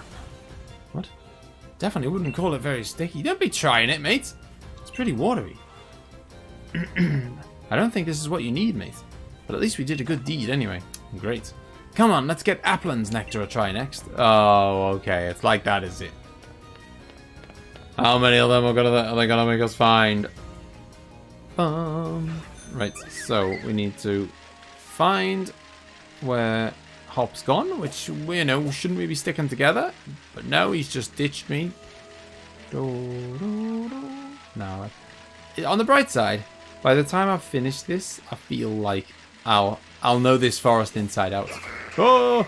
What? Definitely wouldn't call it very sticky. Don't be trying it, mate. It's pretty watery. I don't think this is what you need, mate. But at least we did a good deed anyway. Great. Come on, let's get Applin's nectar a try next. Oh, okay. It's like that, is it? How many of them are they gonna make us find? Right, so we need to find where Hop's gone, which we know shouldn't we be sticking together, but no, he's just ditched me. Now, on the bright side, by the time I've finished this, I feel like I'll know this forest inside out. Oh,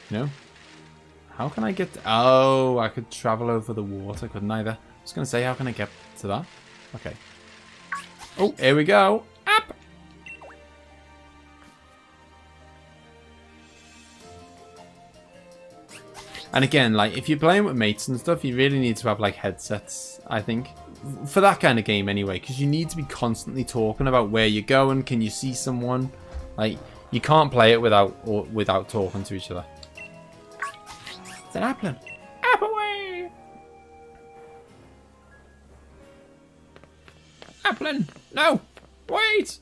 you know, how can I get? Oh, I could travel over the water, couldn't I? I was gonna say, how can I get to that? Okay. Oh, here we go. Up. And again, like, if you're playing with mates and stuff, you really need to have, like, headsets, I think. For that kind of game, anyway. Because you need to be constantly talking about where you're going. Can you see someone? Like, you can't play it without talking to each other. It's an Applin. Up away! Applin! No! Wait!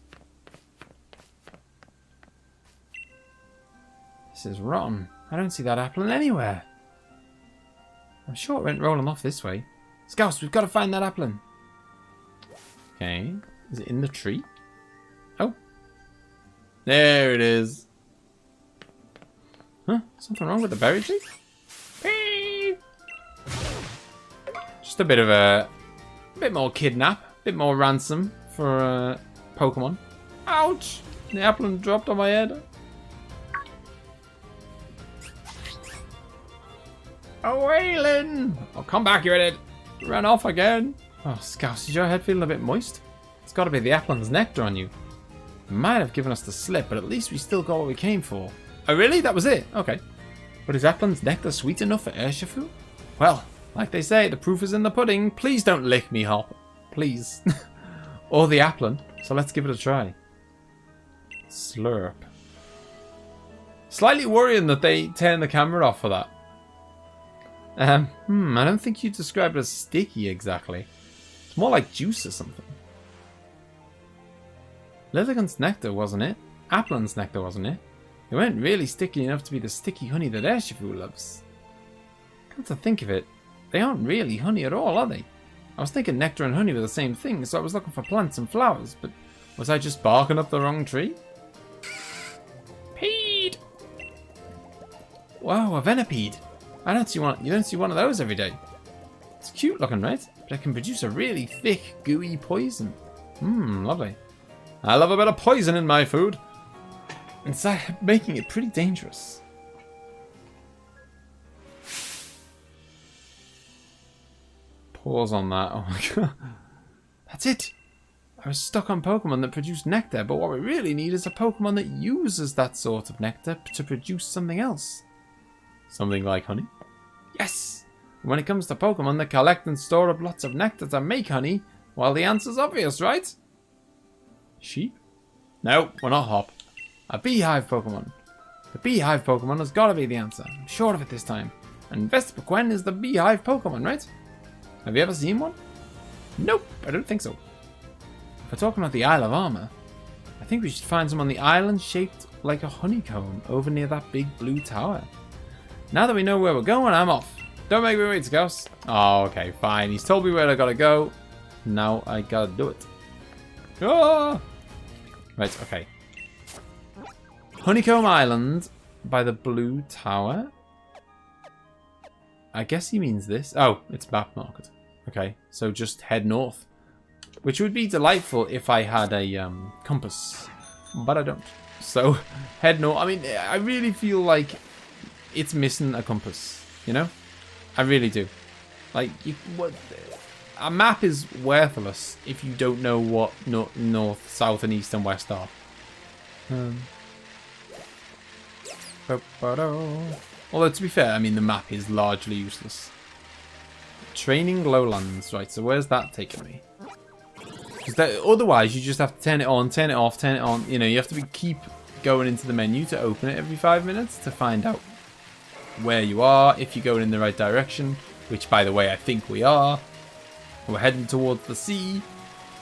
This is rotten. I don't see that Applin anywhere. I'm sure it went rolling off this way. Scouse, we've got to find that Applin. Okay. Is it in the tree? Oh. There it is. Huh? Something wrong with the berry tree? Beep. Just a bit of a bit more kidnap. A bit more ransom for Pokemon. Ouch! The Applin dropped on my head. Oh, Waylon! Oh, come back, you idiot! Ran off again. Oh, Scouse, is your head feeling a bit moist? It's got to be the Applin's nectar on you. It might have given us the slip, but at least we still got what we came for. Oh, really? That was it? Okay. But is Applin's nectar sweet enough for Urshifu? Well, like they say, the proof is in the pudding. Please don't lick me, Hop. Please. Or the Applin. So let's give it a try. Slurp. Slightly worrying that they turned the camera off for that. I don't think you described it as sticky exactly. It's more like juice or something. Lilligant's nectar, wasn't it? Applin's nectar, wasn't it? They weren't really sticky enough to be the sticky honey that Urshifu loves. Come to think of it, they aren't really honey at all, are they? I was thinking nectar and honey were the same thing, so I was looking for plants and flowers, but was I just barking up the wrong tree? Peed! Wow, a venipede. You don't see one of those every day. It's cute looking, right? But it can produce a really thick, gooey poison. Lovely. I love a bit of poison in my food. It's making it pretty dangerous. Pause on that. Oh my god. That's it. I was stuck on Pokemon that produce nectar, but what we really need is a Pokemon that uses that sort of nectar to produce something else. Something like honey? Yes! When it comes to Pokemon that collect and store up lots of nectar to make honey, well, the answer's obvious, right? Sheep? No, we're not Hop. A beehive Pokemon. The beehive Pokemon has got to be the answer. I'm sure of it this time. And Vespiquen is the beehive Pokemon, right? Have you ever seen one? Nope, I don't think so. If we're talking about the Isle of Armor, I think we should find some on the island shaped like a honeycomb over near that big blue tower. Now that we know where we're going, I'm off. Don't make me wait, Scouse. Oh, okay, fine. He's told me where I gotta go. Now I gotta do it. Ah! Right, okay. Honeycomb Island by the blue tower. I guess he means this. Oh, it's map market. Okay, so just head north. Which would be delightful if I had a compass. But I don't. So, head north. I mean, I really feel like it's missing a compass. You know? I really do. Like, a map is worthless if you don't know what north, south, and east and west are. Although, to be fair, I mean, the map is largely useless. Training lowlands. Right, so where's that taking me? Because otherwise, you just have to turn it on, turn it off, turn it on. You know, you have to keep going into the menu to open it every 5 minutes to find out where you are, if you're going in the right direction. Which, by the way, I think we are. We're heading towards the sea,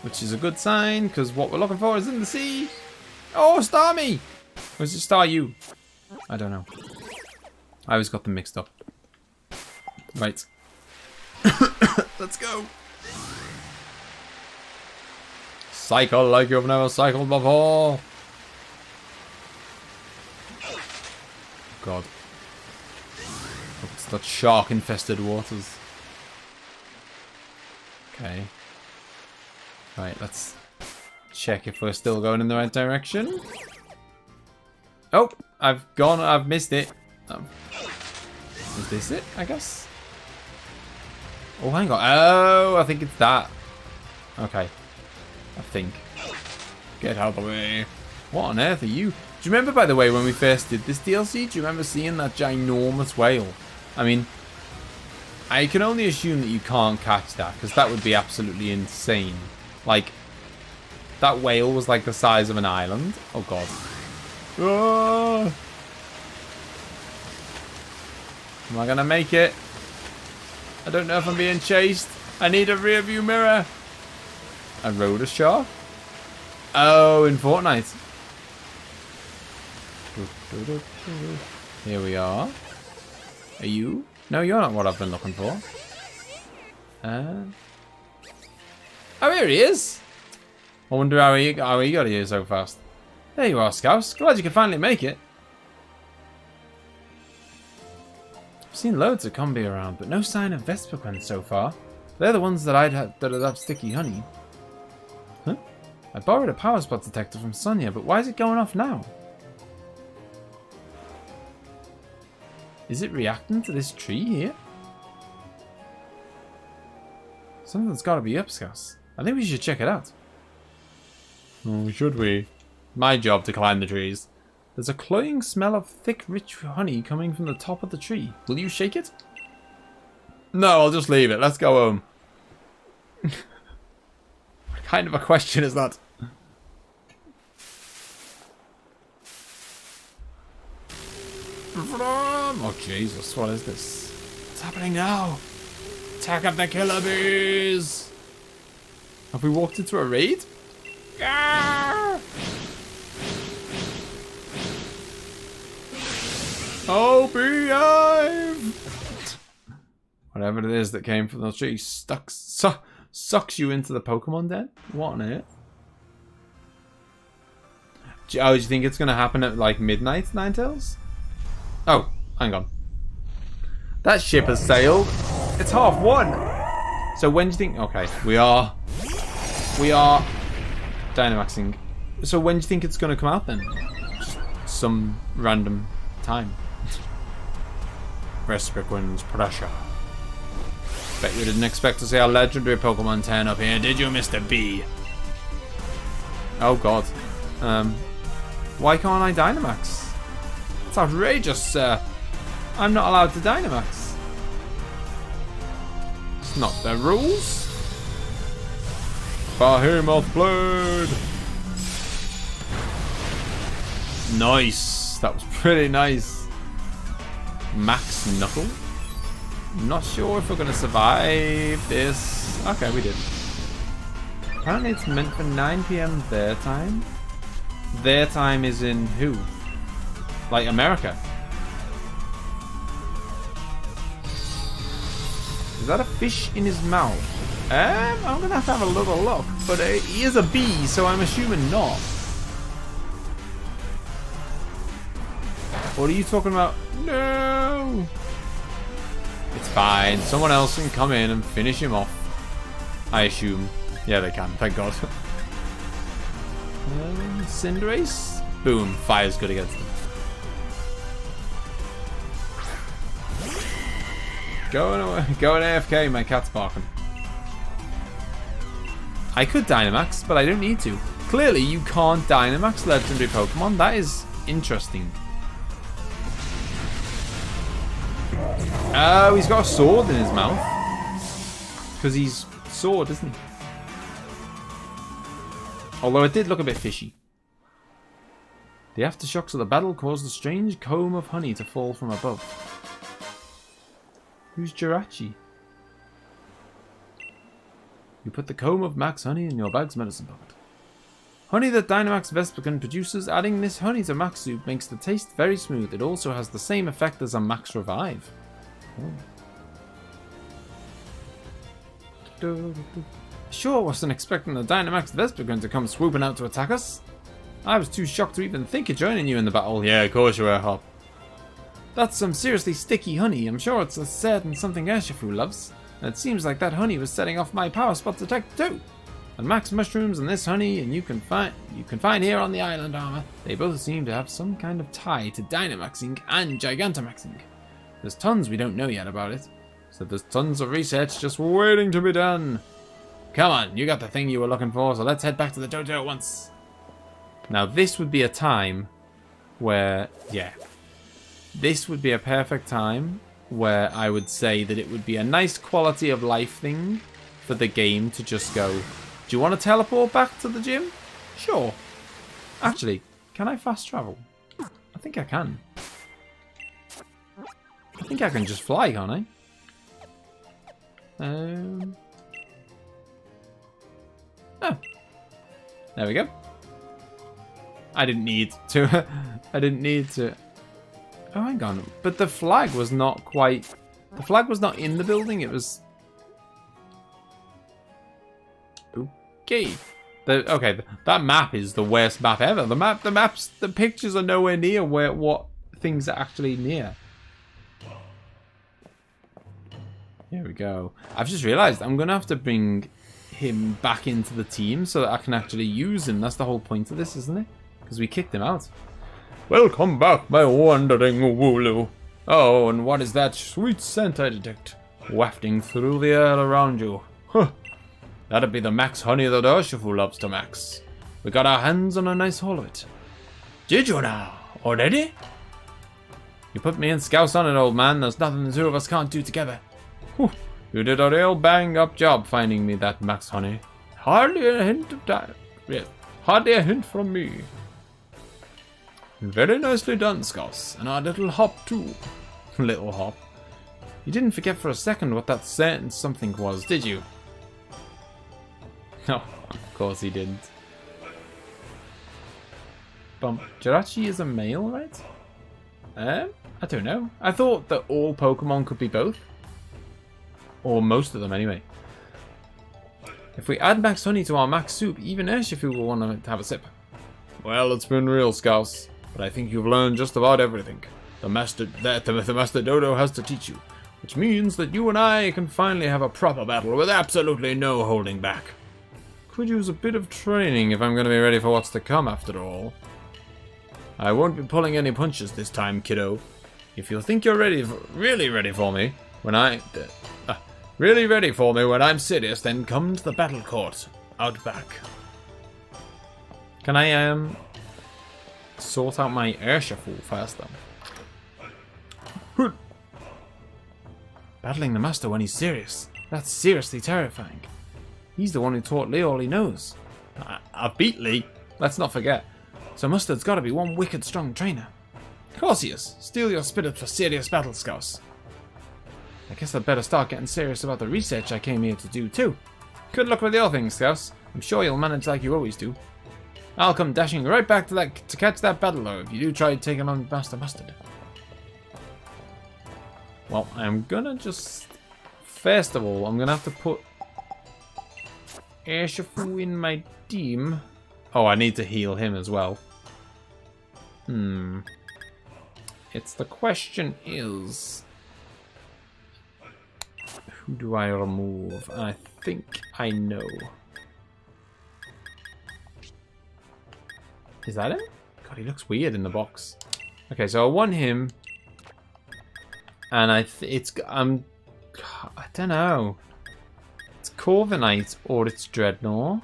which is a good sign, because what we're looking for is in the sea. Oh, star me! Or is it star you? I don't know. I always got them mixed up. Right. Let's go. Cycle like you've never cycled before. God. It's that shark-infested waters. Okay. Right, let's check if we're still going in the right direction. Oh, I've missed it. Is this it, I guess? Oh, hang on. Oh, I think it's that. Okay. I think. Get out of the way. What on earth are you? Do you remember, by the way, when we first did this DLC? Do you remember seeing that ginormous whale? I mean, I can only assume that you can't catch that, because that would be absolutely insane. Like, that whale was like the size of an island. Oh, God. Oh. Am I going to make it? I don't know if I'm being chased. I need a rear view mirror. I rode a shark? Oh, in Fortnite. Here we are. Are you? No, you're not what I've been looking for. Oh, here he is. I wonder how he got here so fast. There you are, Scouse. Glad you could finally make it. I've seen loads of combi around, but no sign of Vespiquen so far. They're the ones that have sticky honey. Huh? I borrowed a power spot detector from Sonia, but why is it going off now? Is it reacting to this tree here? Something's got to be up, Scouse. I think we should check it out. Oh, should we? My job to climb the trees. There's a cloying smell of thick, rich honey coming from the top of the tree. Will you shake it? No, I'll just leave it. Let's go home. What kind of a question is that? Oh, Jesus. What is this? What's happening now? Attack of the killer bees! Have we walked into a raid? Ah! Oh, beehive! Whatever it is that came from the tree sucks you into the Pokemon den? What on earth? Oh, do you think it's going to happen at like midnight, Ninetales? Oh, hang on. That ship has sailed. It's 1:30. So when do you think... Okay, we are Dynamaxing. So when do you think it's going to come out then? Just some random time. Vespiquen's pressure. Bet you didn't expect to see our legendary Pokemon turn up here, did you, Mr. B? Oh god. Why can't I Dynamax? It's outrageous, sir. I'm not allowed to Dynamax. It's not the rules. Behemoth Blade. Nice. That was pretty nice. Max Knuckle. I'm not sure if we're going to survive this. Okay, we did. Apparently it's meant for 9 PM their time. Their time is in who? Like America. Is that a fish in his mouth? I'm going to have a little look. But he is a bee, so I'm assuming not. What are you talking about? No! It's fine. Someone else can come in and finish him off. I assume. Yeah, they can. Thank God. Cinderace? Boom. Fire's good against them. Going away. Going AFK, my cat's barking. I could Dynamax, but I don't need to. Clearly, you can't Dynamax legendary Pokemon. That is interesting. Oh, he's got a sword in his mouth. Because he's sword, isn't he? Although it did look a bit fishy. The aftershocks of the battle caused a strange comb of honey to fall from above. Who's Jirachi? You put the comb of Max honey in your bag's medicine pocket. Honey that Dynamax Vespiquen produces, adding this honey to Max soup makes the taste very smooth. It also has the same effect as a Max Revive. Oh. Sure wasn't expecting the Dynamax Vespiquen to come swooping out to attack us. I was too shocked to even think of joining you in the battle. Yeah, of course you were, Hop. That's some seriously sticky honey. I'm sure it's a certain something Urshifu loves. And it seems like that honey was setting off my power spot detector too. And Max mushrooms and this honey, and you can find here on the island armor, they both seem to have some kind of tie to Dynamaxing and Gigantamaxing. There's tons we don't know yet about it, so there's tons of research just waiting to be done. Come on, you got the thing you were looking for, so let's head back to the dojo at once. Now this would be a time where, yeah, this would be a perfect time where I would say that it would be a nice quality of life thing for the game to just go, do you want to teleport back to the gym? Sure. Actually, can I fast travel? I think I can. I think I can just fly, can't I? Oh. There we go. I didn't need to. I didn't need to. Oh, hang on. But the flag was not quite... The flag was not in the building. It was... Okay. Okay, that map is the worst map ever. The pictures are nowhere near what things are actually near. Here we go. I've just realised I'm going to have to bring him back into the team so that I can actually use him. That's the whole point of this, isn't it? Because we kicked him out. Welcome back, my wandering Wooloo. Oh, and what is that sweet scent I detect wafting through the air around you? Huh. That'd be the Max honey that Urshifu loves to max. We got our hands on a nice haul of it. Did you now? Already? You put me and Scouse on it, old man. There's nothing the two of us can't do together. Whew. You did a real bang-up job finding me that Max honey. Hardly a hint of time. Yes, hardly a hint from me. Very nicely done, Scouse. And our little Hop, too. Little Hop. You didn't forget for a second what that certain something was, did you? No, of course he didn't. Jirachi is a male, right? I don't know. I thought that all Pokemon could be both. Or most of them, anyway. If we add Max Honey to our Max Soup, even Urshifu will want to have a sip. Well, it's been real, Scouse. But I think you've learned just about everything. The Master Dodo has to teach you. Which means that you and I can finally have a proper battle with absolutely no holding back. Could use a bit of training if I'm going to be ready for what's to come, after all. I won't be pulling any punches this time, kiddo. If you think you're really ready for me when I'm serious, then come to the battle court out back. Can I sort out my Urshifu first, then? Battling the master when he's serious. That's seriously terrifying. He's the one who taught Lee all he knows. I've beat Lee. Let's not forget. So Mustard's got to be one wicked strong trainer. Of course he is. Steel your spirit for serious battle, Scouse. I guess I'd better start getting serious about the research I came here to do, too. Good luck with your things, Scouse. I'm sure you'll manage like you always do. I'll come dashing right back to catch that battle, though, if you do try taking on Master Mustard. Well, I'm gonna just... First of all, I'm gonna have to put Urshifu in my team. Oh, I need to heal him as well. It's the question is... Who do I remove? I think I know. Is that him? God, he looks weird in the box. Okay, so I want him, and I'm I don't know. It's Corviknight or it's Dreadnought.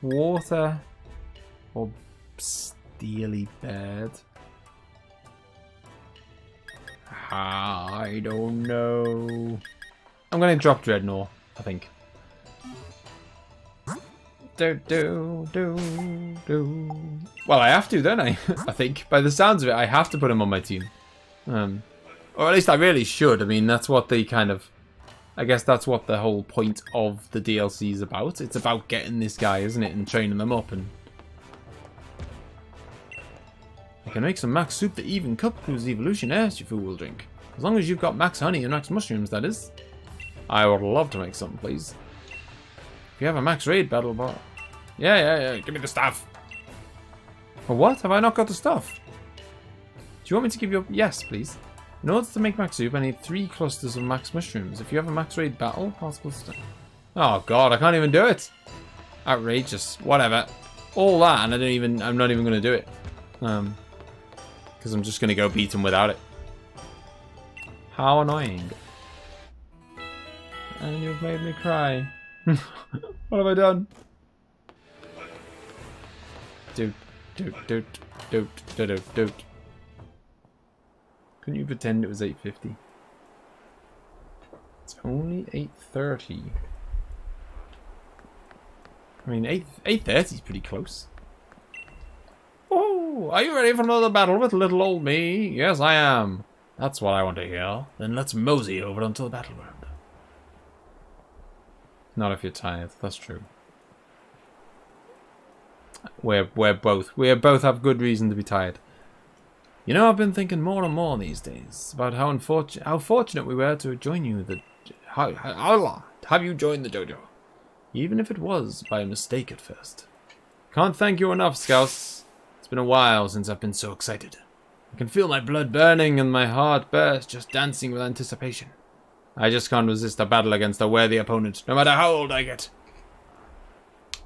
Water or Steely Bird. I don't know. I'm gonna drop Dreadnought, I think. Well, I have to, don't I? I think. By the sounds of it, I have to put him on my team. Or at least I really should. I mean, that's what they kind of... I guess that's what the whole point of the DLC is about. It's about getting this guy, isn't it? And training them up. And I can make some max soup that even cup whose evolution yes, your food will drink. As long as you've got max honey and max mushrooms, that is. I would love to make something, please. If you have a max raid battle bot. Yeah. Give me the stuff. For what? Have I not got the stuff? Do you want me to give you a... Yes, please. In order to make max soup, I need 3 clusters of max mushrooms. If you have a max raid battle, possible stuff. Oh god, I can't even do it. Outrageous. Whatever. All that, and I'm not even going to do it. Because I'm just going to go beat him without it. How annoying. And you've made me cry. What have I done? Doot. Couldn't you pretend it was 8:50? It's only 8:30. I mean, 8:30 is pretty close. Oh, are you ready for another battle with little old me? Yes, I am. That's what I want to hear. Then let's mosey over onto the battleground. Not if you're tired. That's true. We both have good reason to be tired. You know, I've been thinking more and more these days about how fortunate we were to join you. Have you joined the dojo? Even if it was by mistake at first. Can't thank you enough, Scouse. It's been a while since I've been so excited. I can feel my blood burning and my heart burst, just dancing with anticipation. I just can't resist a battle against a worthy opponent, no matter how old I get.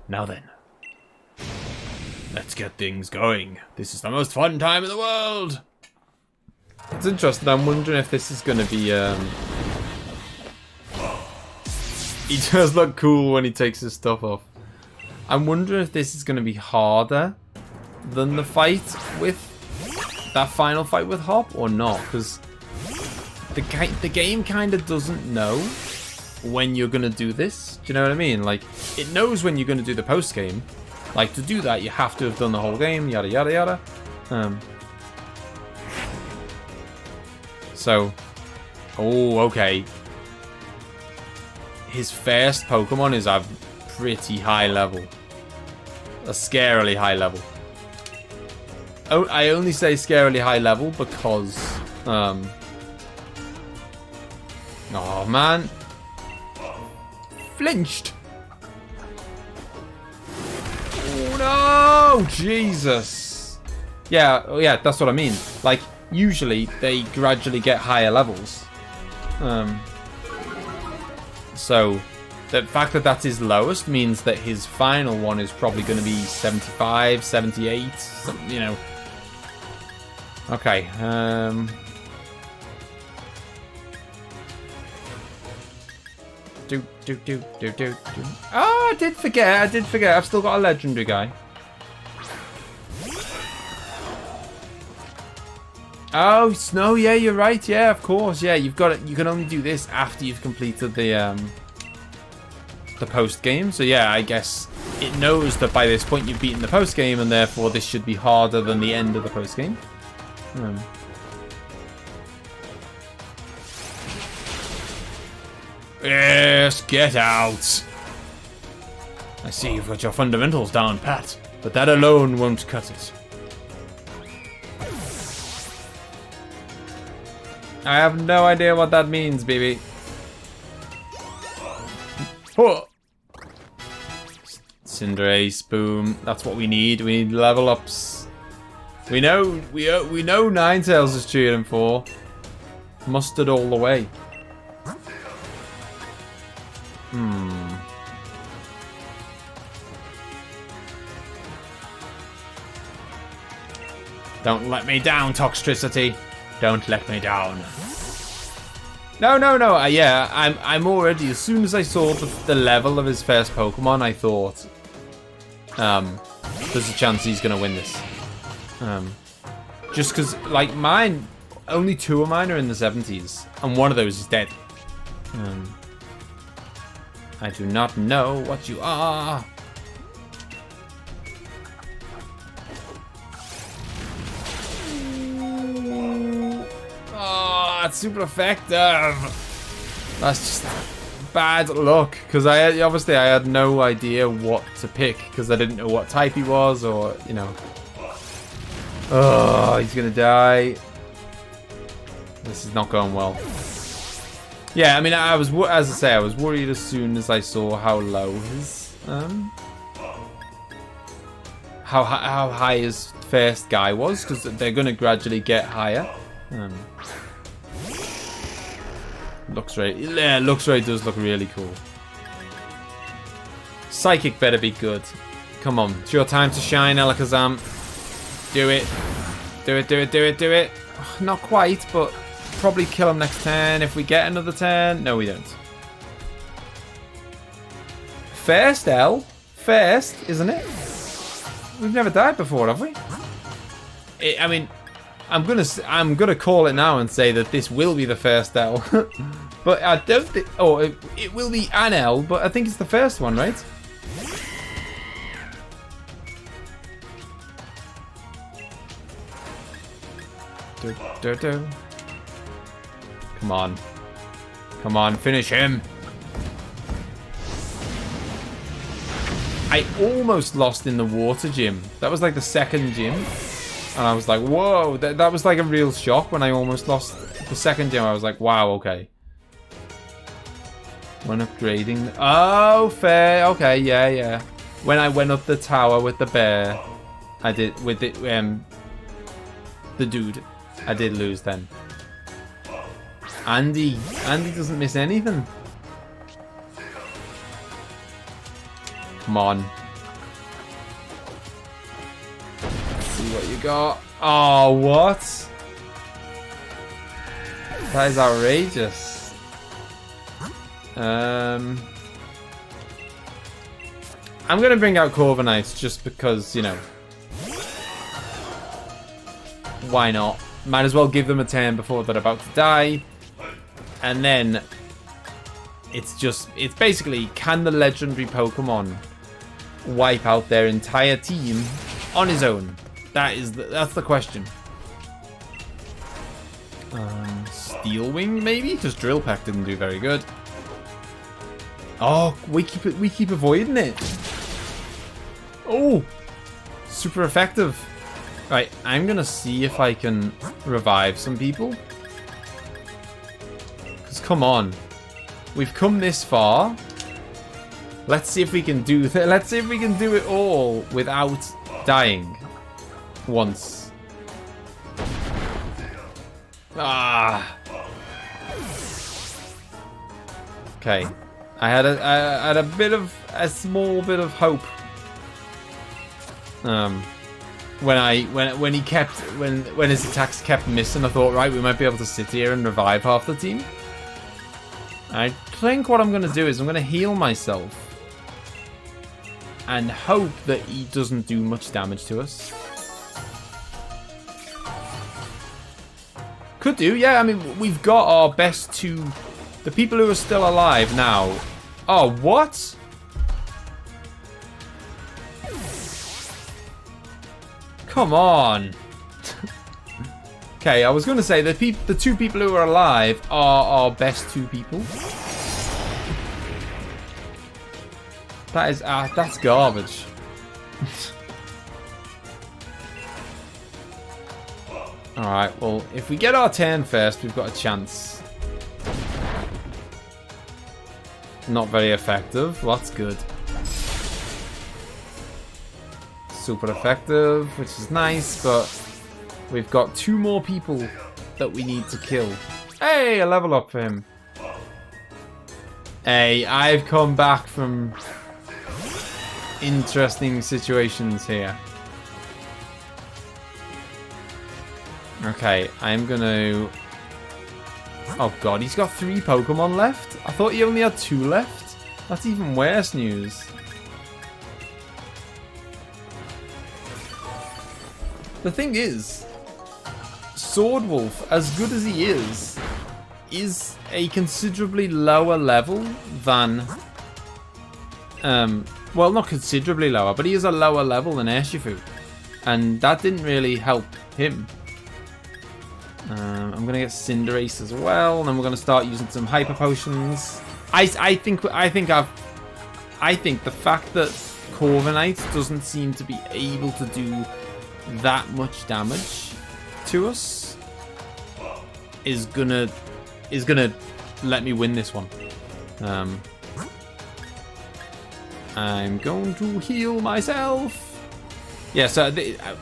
Now then. Let's get things going. This is the most fun time in the world. It's interesting. I'm wondering if this is going to be... He does look cool when he takes his stuff off. I'm wondering if this is going to be harder than the fight with... that final fight with Hop or not. Because the game kind of doesn't know when you're going to do this. Do you know what I mean? Like, it knows when you're going to do the post-game. Like, to do that, you have to have done the whole game, yada, yada, yada. So, oh, okay. His first Pokemon is a pretty high level. A scarily high level. Oh, I only say scarily high level because, oh, man. Flinched. Oh, no! Jesus. Yeah, oh, yeah, that's what I mean. Like, usually they gradually get higher levels. So, the fact that that's his lowest means that his final one is probably going to be 75, 78, you know. Okay, Oh, I did forget. I've still got a legendary guy. Oh, Snow, yeah, you're right. Yeah, of course. Yeah, you've got it. You can only do this after you've completed the post game. So yeah, I guess it knows that by this point you've beaten the post game, and therefore this should be harder than the end of the post game. Yes, get out. I see you've got your fundamentals down pat, but that alone won't cut it. I have no idea what that means, baby. Oh. Cinderace, boom. That's what we need. We need level ups. We know Ninetales is cheering for. Mustard all the way. Don't let me down, Toxtricity. Don't let me down. No. Yeah, I'm already. As soon as I saw the level of his first Pokemon, I thought, there's a chance he's gonna win this. Just because, like, mine, only 2 of mine are in the 70s, and one of those is dead. I do not know what you are. Oh, that's super effective. That's just bad luck, because obviously I had no idea what to pick, because I didn't know what type he was, or, you know. Oh, he's gonna die. This is not going well. Yeah, I mean, as I say, I was worried as soon as I saw how low his, how high his first guy was, because they're going to gradually get higher. Luxray does look really cool. Psychic better be good. Come on, it's your time to shine, Alakazam. Do it. Do it. Oh, not quite, but probably kill him next turn if we get another turn. No, we don't. First, L. First, isn't it? We've never died before, have we? I mean, I'm gonna call it now and say that this will be the first L. But I don't think... Oh, it will be an L, but I think it's the first one, right? Do. Come on, finish him. I almost lost in the water gym. That was like the second gym, and I was like, whoa, that was like a real shock when I almost lost the second gym. I was like, wow, okay. When upgrading, oh, fair, okay, yeah. When I went up the tower with the bear, I did with it, the dude, I did lose then. Andy doesn't miss anything. Come on. Let's see what you got. Oh, what? That is outrageous. I'm gonna bring out Corviknight just because, you know. Why not? Might as well give them a turn before they're about to die. And then it's basically, can the legendary Pokemon wipe out their entire team on his own? That's the question. Steel Wing maybe, because Drill Peck didn't do very good. Oh, we keep avoiding it. Oh, super effective. Right, I'm gonna see if I can revive some people. Because come on, we've come this far. Let's see if we can do that. Let's see if we can do it all without dying once. Ah. Okay, I had a small bit of hope. When his attacks kept missing, I thought, right, we might be able to sit here and revive half the team. I think what I'm going to do is I'm going to heal myself and hope that he doesn't do much damage to us. Could do, yeah. I mean, we've got our best two, the people who are still alive now. Oh, what? Come on. Okay, I was going to say the two people who are alive are our best two people. That is that's garbage. All right, well, if we get our turn first, we've got a chance. Not very effective. Well, that's good. Super effective, which is nice, but we've got two more people that we need to kill. Hey, a level up for him. Hey, I've come back from interesting situations here. Okay, I'm gonna... Oh god, he's got 3 Pokemon left? I thought he only had 2 left. That's even worse news. The thing is, Swordwolf, as good as he is a considerably lower level than... well, not considerably lower, but he is a lower level than Urshifu. And that didn't really help him. I'm gonna get Cinderace as well, and then we're gonna start using some Hyper Potions. I think the fact that Corviknight doesn't seem to be able to do that much damage to us is gonna let me win this one. I'm going to heal myself. Yeah, so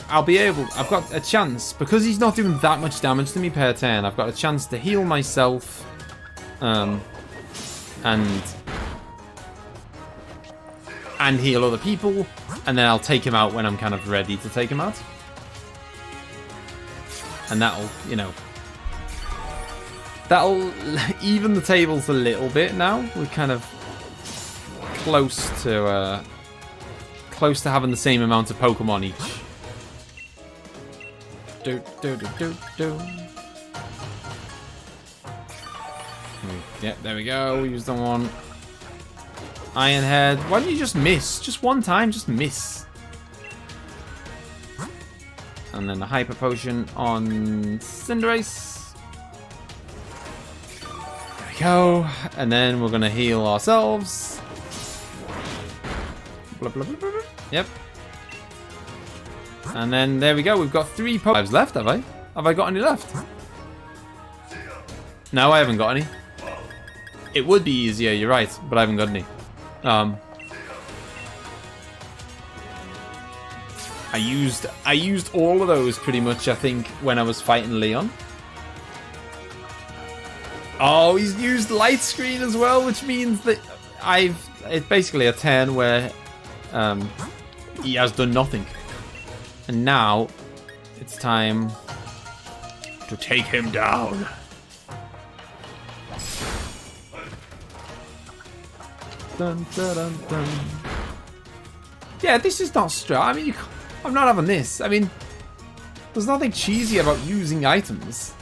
I'll be able... I've got a chance, because he's not doing that much damage to me per turn, I've got a chance to heal myself, and heal other people, and then I'll take him out when I'm kind of ready to take him out. And that'll, you know... That'll even the tables a little bit now. We're kind of close to having the same amount of Pokemon each. Yeah, there we go. We used the one. Ironhead. Why don't you just miss? Just one time, just miss. And then the Hyper Potion on Cinderace. There we go. And then we're going to heal ourselves. Blah, blah, blah, blah. Yep. And then there we go. We've got 3 Pokeballs left, have I? Have I got any left? No, I haven't got any. It would be easier, you're right, but I haven't got any. I used all of those pretty much, I think, when I was fighting Leon. Oh, he's used Light Screen as well, which means that it's basically a turn where he has done nothing. And now it's time to take him down. Dun, dun, dun, dun. Yeah, this is not straight. I mean, I'm not having this. I mean, there's nothing cheesy about using items.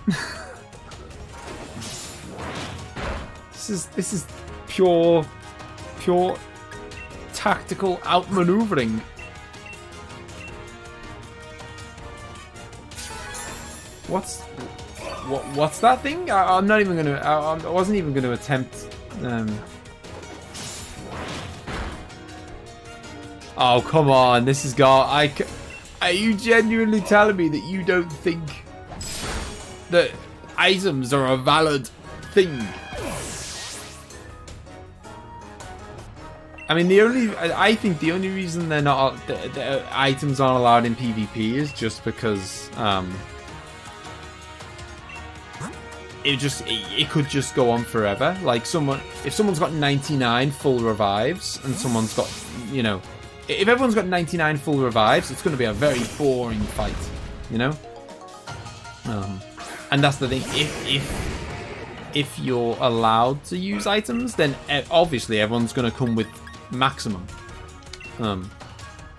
This is pure tactical outmaneuvering. What's that thing? I'm not even gonna. I wasn't even gonna attempt. Oh come on! This has got. Are you genuinely telling me that you don't think that items are a valid thing? I mean, I think the only reason they're not, the items aren't allowed in PvP is just because it could just go on forever. Like if someone's got 99 full revives and someone's got, you know, if everyone's got 99 full revives, it's going to be a very boring fight, you know. And that's the thing. If you're allowed to use items, then obviously everyone's going to come with maximum.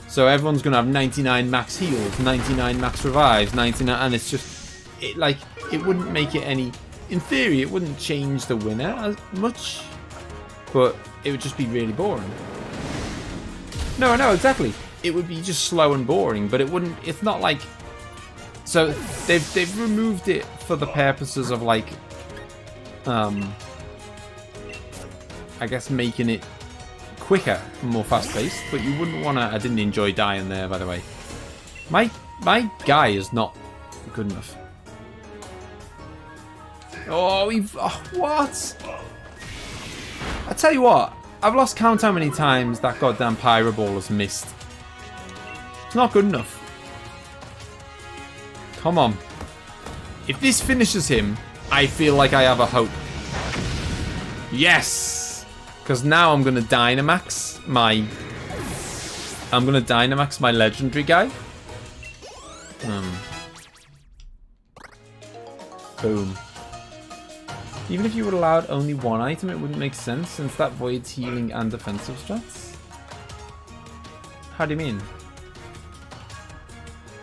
So everyone's going to have 99 max heals, 99 max revives, 99, and it's just, it wouldn't make it any, in theory, it wouldn't change the winner as much, but it would just be really boring. No, exactly. It would be just slow and boring, but it wouldn't, it's not like, so they've removed it for the purposes of like, I guess making it quicker and more fast-paced, but you wouldn't want to... I didn't enjoy dying there, by the way. My guy is not good enough. Oh, what? I tell you what, I've lost count how many times that goddamn Pyro Ball has missed. It's not good enough. Come on. If this finishes him, I feel like I have a hope. Yes! Because now I'm going to Dynamax my legendary guy. Boom. Even if you would allowed only one item, it wouldn't make sense since that voids healing and defensive strats. How do you mean?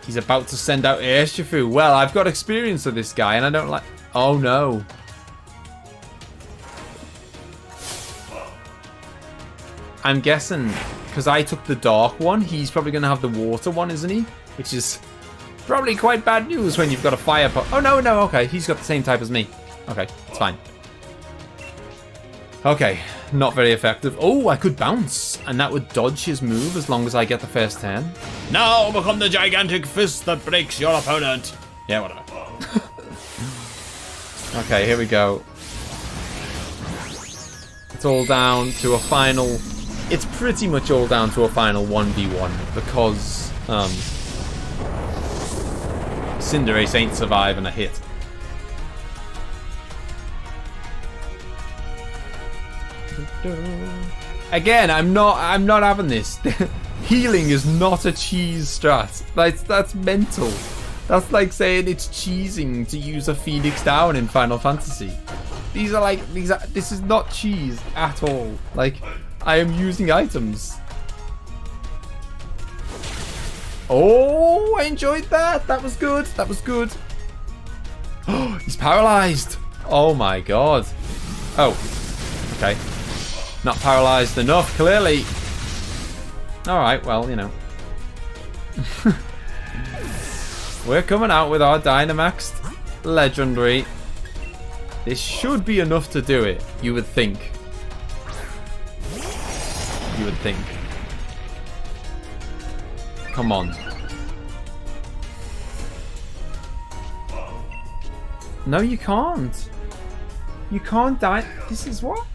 He's about to send out Urshifu. Well, I've got experience with this guy and I don't like... Oh no. I'm guessing, because I took the dark one, he's probably going to have the water one, isn't he? Which is probably quite bad news when you've got a fire pot. Oh no, no, okay. He's got the same type as me. Okay, it's fine. Okay, not very effective. Oh, I could bounce, and that would dodge his move as long as I get the first turn. Now become the gigantic fist that breaks your opponent. Yeah, whatever. Okay, here we go. It's all down to a final... It's pretty much all down to a final 1v1 because Cinderace ain't surviving a hit. Again, I'm not having this. Healing is not a cheese strat. That's mental. That's like saying it's cheesing to use a Phoenix Down in Final Fantasy. This is not cheese at all. Like, I am using items. Oh, I enjoyed that. That was good. That was good. Oh, he's paralyzed. Oh my god. Oh, okay. Not paralyzed enough, clearly. Alright, well, you know. We're coming out with our Dynamaxed Legendary. This should be enough to do it, you would think. You would think. Come on. No, you can't. You can't die. This is what?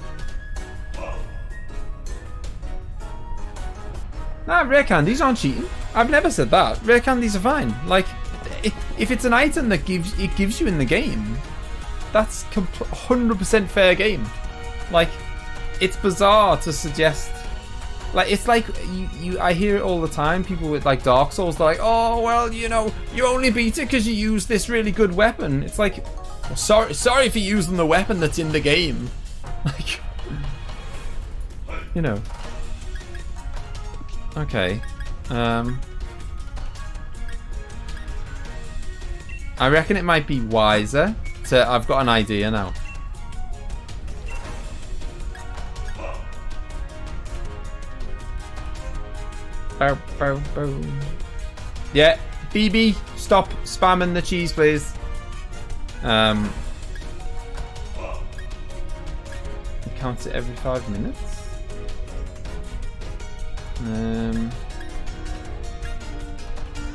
Nah, rare candies aren't cheating. I've never said that. Rare candies are fine. Like, if it's an item that gives you in the game, that's 100% fair game. Like, it's bizarre to suggest. Like, it's like I hear it all the time. People with like Dark Souls, they're like, oh well, you know, you only beat it because you used this really good weapon. It's like, well, sorry for using the weapon that's in the game. Like, you know. Okay. I reckon it might be wiser to... I've got an idea now. Bow, bow, bow. Yeah, BB, stop spamming the cheese, please. It counts it every 5 minutes.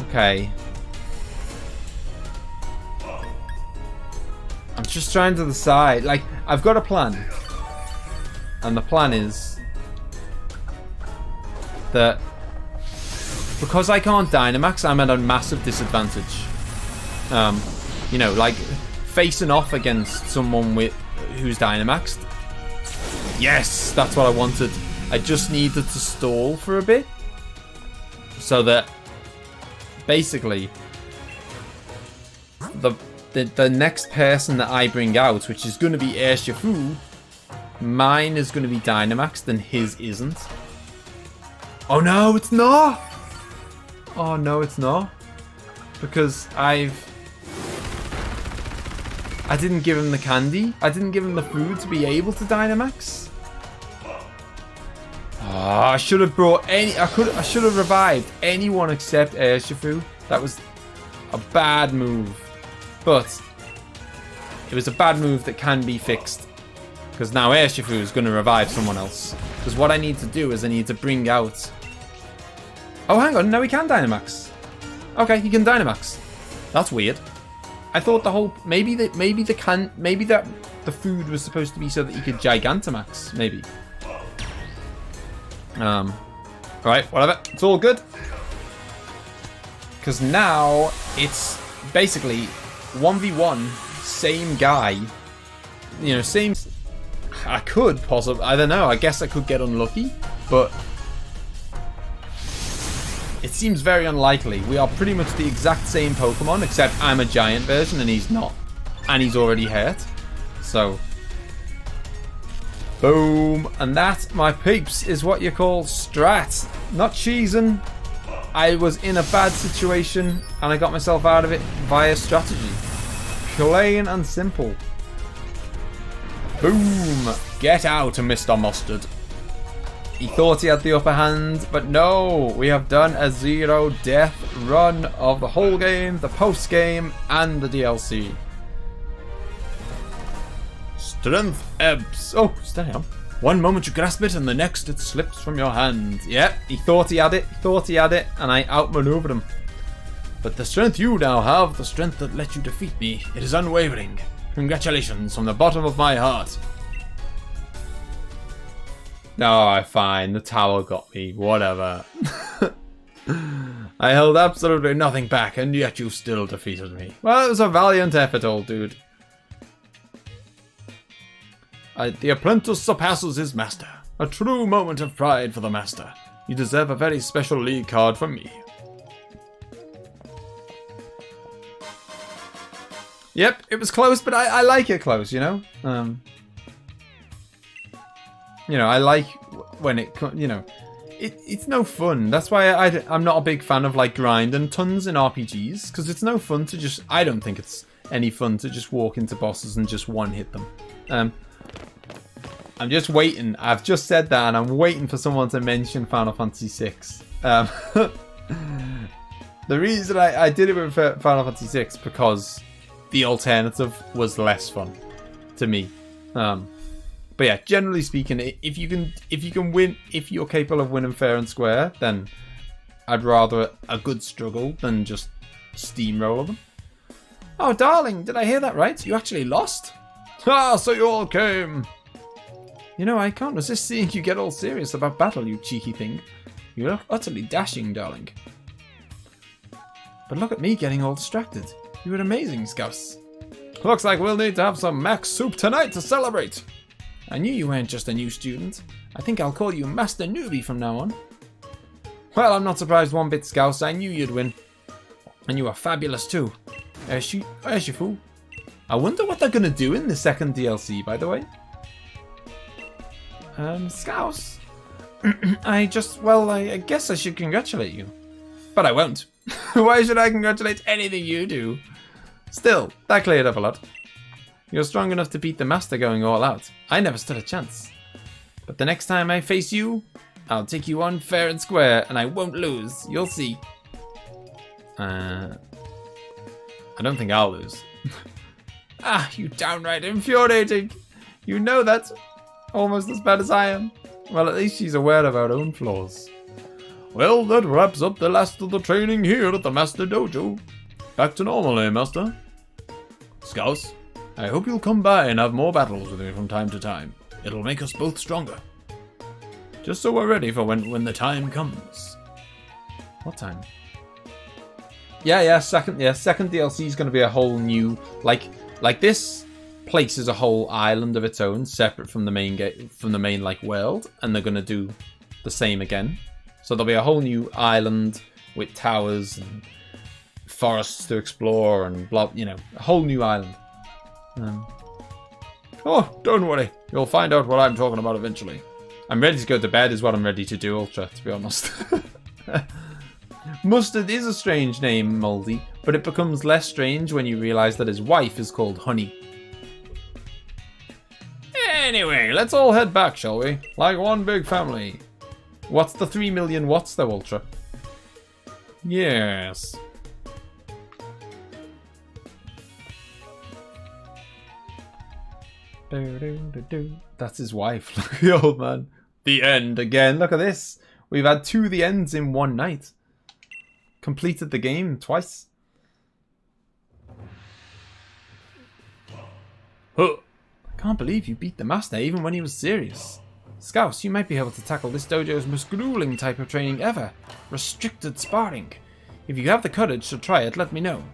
Okay. I'm just trying to decide. Like, I've got a plan. And the plan is that because I can't Dynamax, I'm at a massive disadvantage. You know, like facing off against someone who's Dynamaxed. Yes, that's what I wanted. I just needed to stall for a bit so that basically the next person that I bring out, which is going to be Urshifu, mine is going to be Dynamaxed and his isn't. Oh no, it's not! Oh no, it's not. Because I didn't give him the candy. I didn't give him the food to be able to Dynamax. Oh, I should have brought any... I should have revived anyone except Urshifu. That was a bad move. But it was a bad move that can be fixed. Because now Urshifu is going to revive someone else. Because what I need to do is I need to bring out... Oh, hang on. No, he can Dynamax. Okay, he can Dynamax. That's weird. I thought the whole... Maybe the food was supposed to be so that he could Gigantamax. Maybe. Right, whatever. It's all good. Because now it's basically 1v1, same guy. You know, same... I could possibly... I don't know. I guess I could get unlucky. But it seems very unlikely. We are pretty much the exact same Pokemon, except I'm a giant version and he's not. and he's already hurt. So, boom. And that, my peeps, is what you call strat. Not cheesing. I was in a bad situation, and I got myself out of it via strategy. Plain and simple. Boom. Get out, Mr. Mustard. He thought he had the upper hand, but no. We have done a 0-death run of the whole game, the post-game, and the DLC. Strength ebbs. Oh, stay on. One moment you grasp it, and the next it slips from your hand. Yep, he thought he had it, and I outmaneuvered him. But the strength you now have, the strength that let you defeat me, it is unwavering. Congratulations from the bottom of my heart. No, fine. The tower got me. Whatever. I held absolutely nothing back, and yet you still defeated me. Well, it was a valiant effort, old dude. The apprentice surpasses his master. A true moment of pride for the master. You deserve a very special league card from me. Yep, it was close, but I like it close, you know? You know, I like when it, you know, it's no fun. That's why I'm not a big fan of, like, grinding tons in RPGs, because it's no fun to just, I don't think it's any fun to just walk into bosses and just one-hit them. I'm just waiting. I've just said that, and I'm waiting for someone to mention Final Fantasy VI. The reason I did it with Final Fantasy VI, because the alternative was less fun to me. But yeah, generally speaking, if you can win, if you're capable of winning fair and square, then I'd rather a good struggle than just steamroll them. Oh, darling, did I hear that right? You actually lost? Ah, so you all came. You know, I can't resist seeing you get all serious about battle, you cheeky thing. You look utterly dashing, darling. But look at me getting all distracted. You were amazing, Scouse. Looks like we'll need to have some mac soup tonight to celebrate. I knew you weren't just a new student. I think I'll call you Master Newbie from now on. Well, I'm not surprised one bit, Scouse. I knew you'd win. And you are fabulous too. There's your fool. I wonder what they're going to do in the second DLC, by the way. Scouse. I guess I should congratulate you. But I won't. Why should I congratulate anything you do? Still, that cleared up a lot. You're strong enough to beat the master going all out. I never stood a chance. But the next time I face you, I'll take you on fair and square, and I won't lose. You'll see. I don't think I'll lose. Ah, you downright infuriating. You know that. Almost as bad as I am. Well, at least she's aware of her own flaws. Well, that wraps up the last of the training here at the Master Dojo. Back to normal, eh, Master? Scouse, I hope you'll come by and have more battles with me from time to time. It'll make us both stronger. Just so we're ready for when the time comes. What time? Yeah, second DLC is going to be a whole new, like this place is a whole island of its own, separate from the main like world, and they're going to do the same again. So there'll be a whole new island with towers and forests to explore and blah, you know, a whole new island. Oh, don't worry. You'll find out what I'm talking about eventually. I'm ready to go to bed is what I'm ready to do, Ultra, to be honest. Mustard is a strange name, Moldy, but it becomes less strange when you realise that his wife is called Honey. Anyway, let's all head back, shall we? Like one big family. What's the 3 million watts though, Ultra? Yes. That's his wife. Look at the old man. The end again. Look at this. We've had 2 the ends in one night. Completed the game twice. Huh. I can't believe you beat the master even when he was serious. Scouse, you might be able to tackle this dojo's most grueling type of training ever. Restricted sparring. If you have the courage to try it, let me know.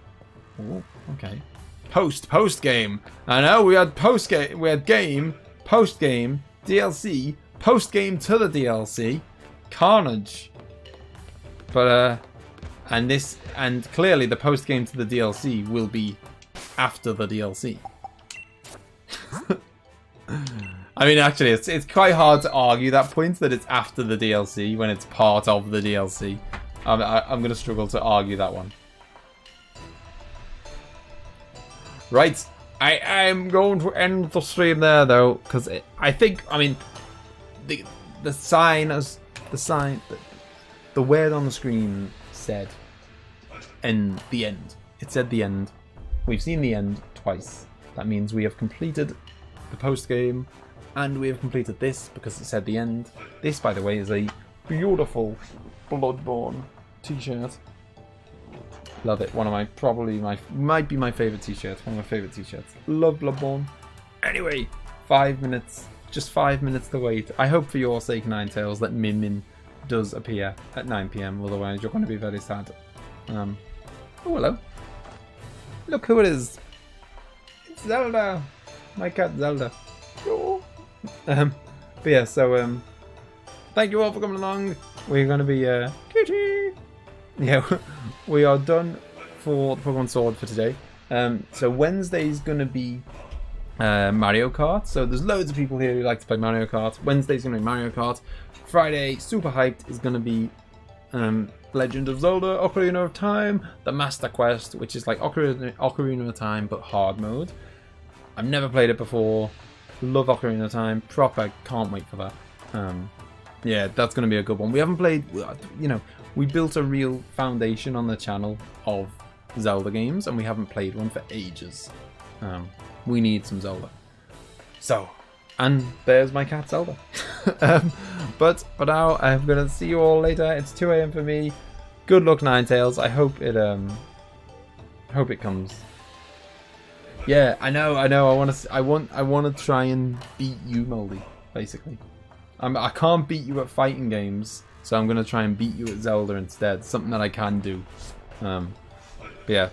Oh, okay. Post game. I know we had game, post game, DLC, post game to the DLC, carnage. But and clearly the post game to the DLC will be after the DLC. I mean, actually, it's quite hard to argue that point that it's after the DLC when it's part of the DLC. I'm going to struggle to argue that one. Right. I'm going to end the stream there, though, because I think, I mean, the sign, the word on the screen said, "End the end." It said the end. We've seen the end twice. That means we have completed the post game, and we have completed this because it said the end. This, by the way, is a beautiful Bloodborne t-shirt. Love it. One of my, might be my favorite t-shirt. One of my favorite t-shirts. Love Bloodborne. Anyway, 5 minutes. Just 5 minutes to wait. I hope for your sake, Ninetales, that Min Min does appear at 9 PM. Otherwise, you're going to be very sad. Oh, hello. Look who it is. It's Zelda. My cat Zelda. Oh. But yeah, so thank you all for coming along. We're going to be kitty. Yeah, we are done for the Pokemon Sword for today. So Wednesday's going to be Mario Kart. So there's loads of people here who like to play Mario Kart. Wednesday's going to be Mario Kart. Friday, super hyped, is going to be Legend of Zelda Ocarina of Time, the Master Quest, which is like Ocarina of Time but hard mode. I've never played it before. Love Ocarina of Time. Proper, can't wait for that. Yeah, that's going to be a good one. We haven't played, you know, we built a real foundation on the channel of Zelda games, and we haven't played one for ages. We need some Zelda. So, and there's my cat Zelda. But for now, I'm going to see you all later. It's 2 AM for me. Good luck, Ninetales. I hope it comes. Yeah, I know. I want to try and beat you, Moldy, basically. I can't beat you at fighting games, so I'm going to try and beat you at Zelda instead. Something that I can do. But yeah,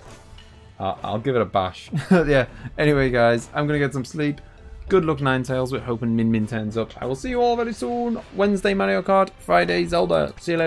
I'll give it a bash. Yeah, anyway, guys, I'm going to get some sleep. Good luck, Ninetales. We're hoping Min Min turns up. I will see you all very soon. Wednesday, Mario Kart. Friday, Zelda. See you later.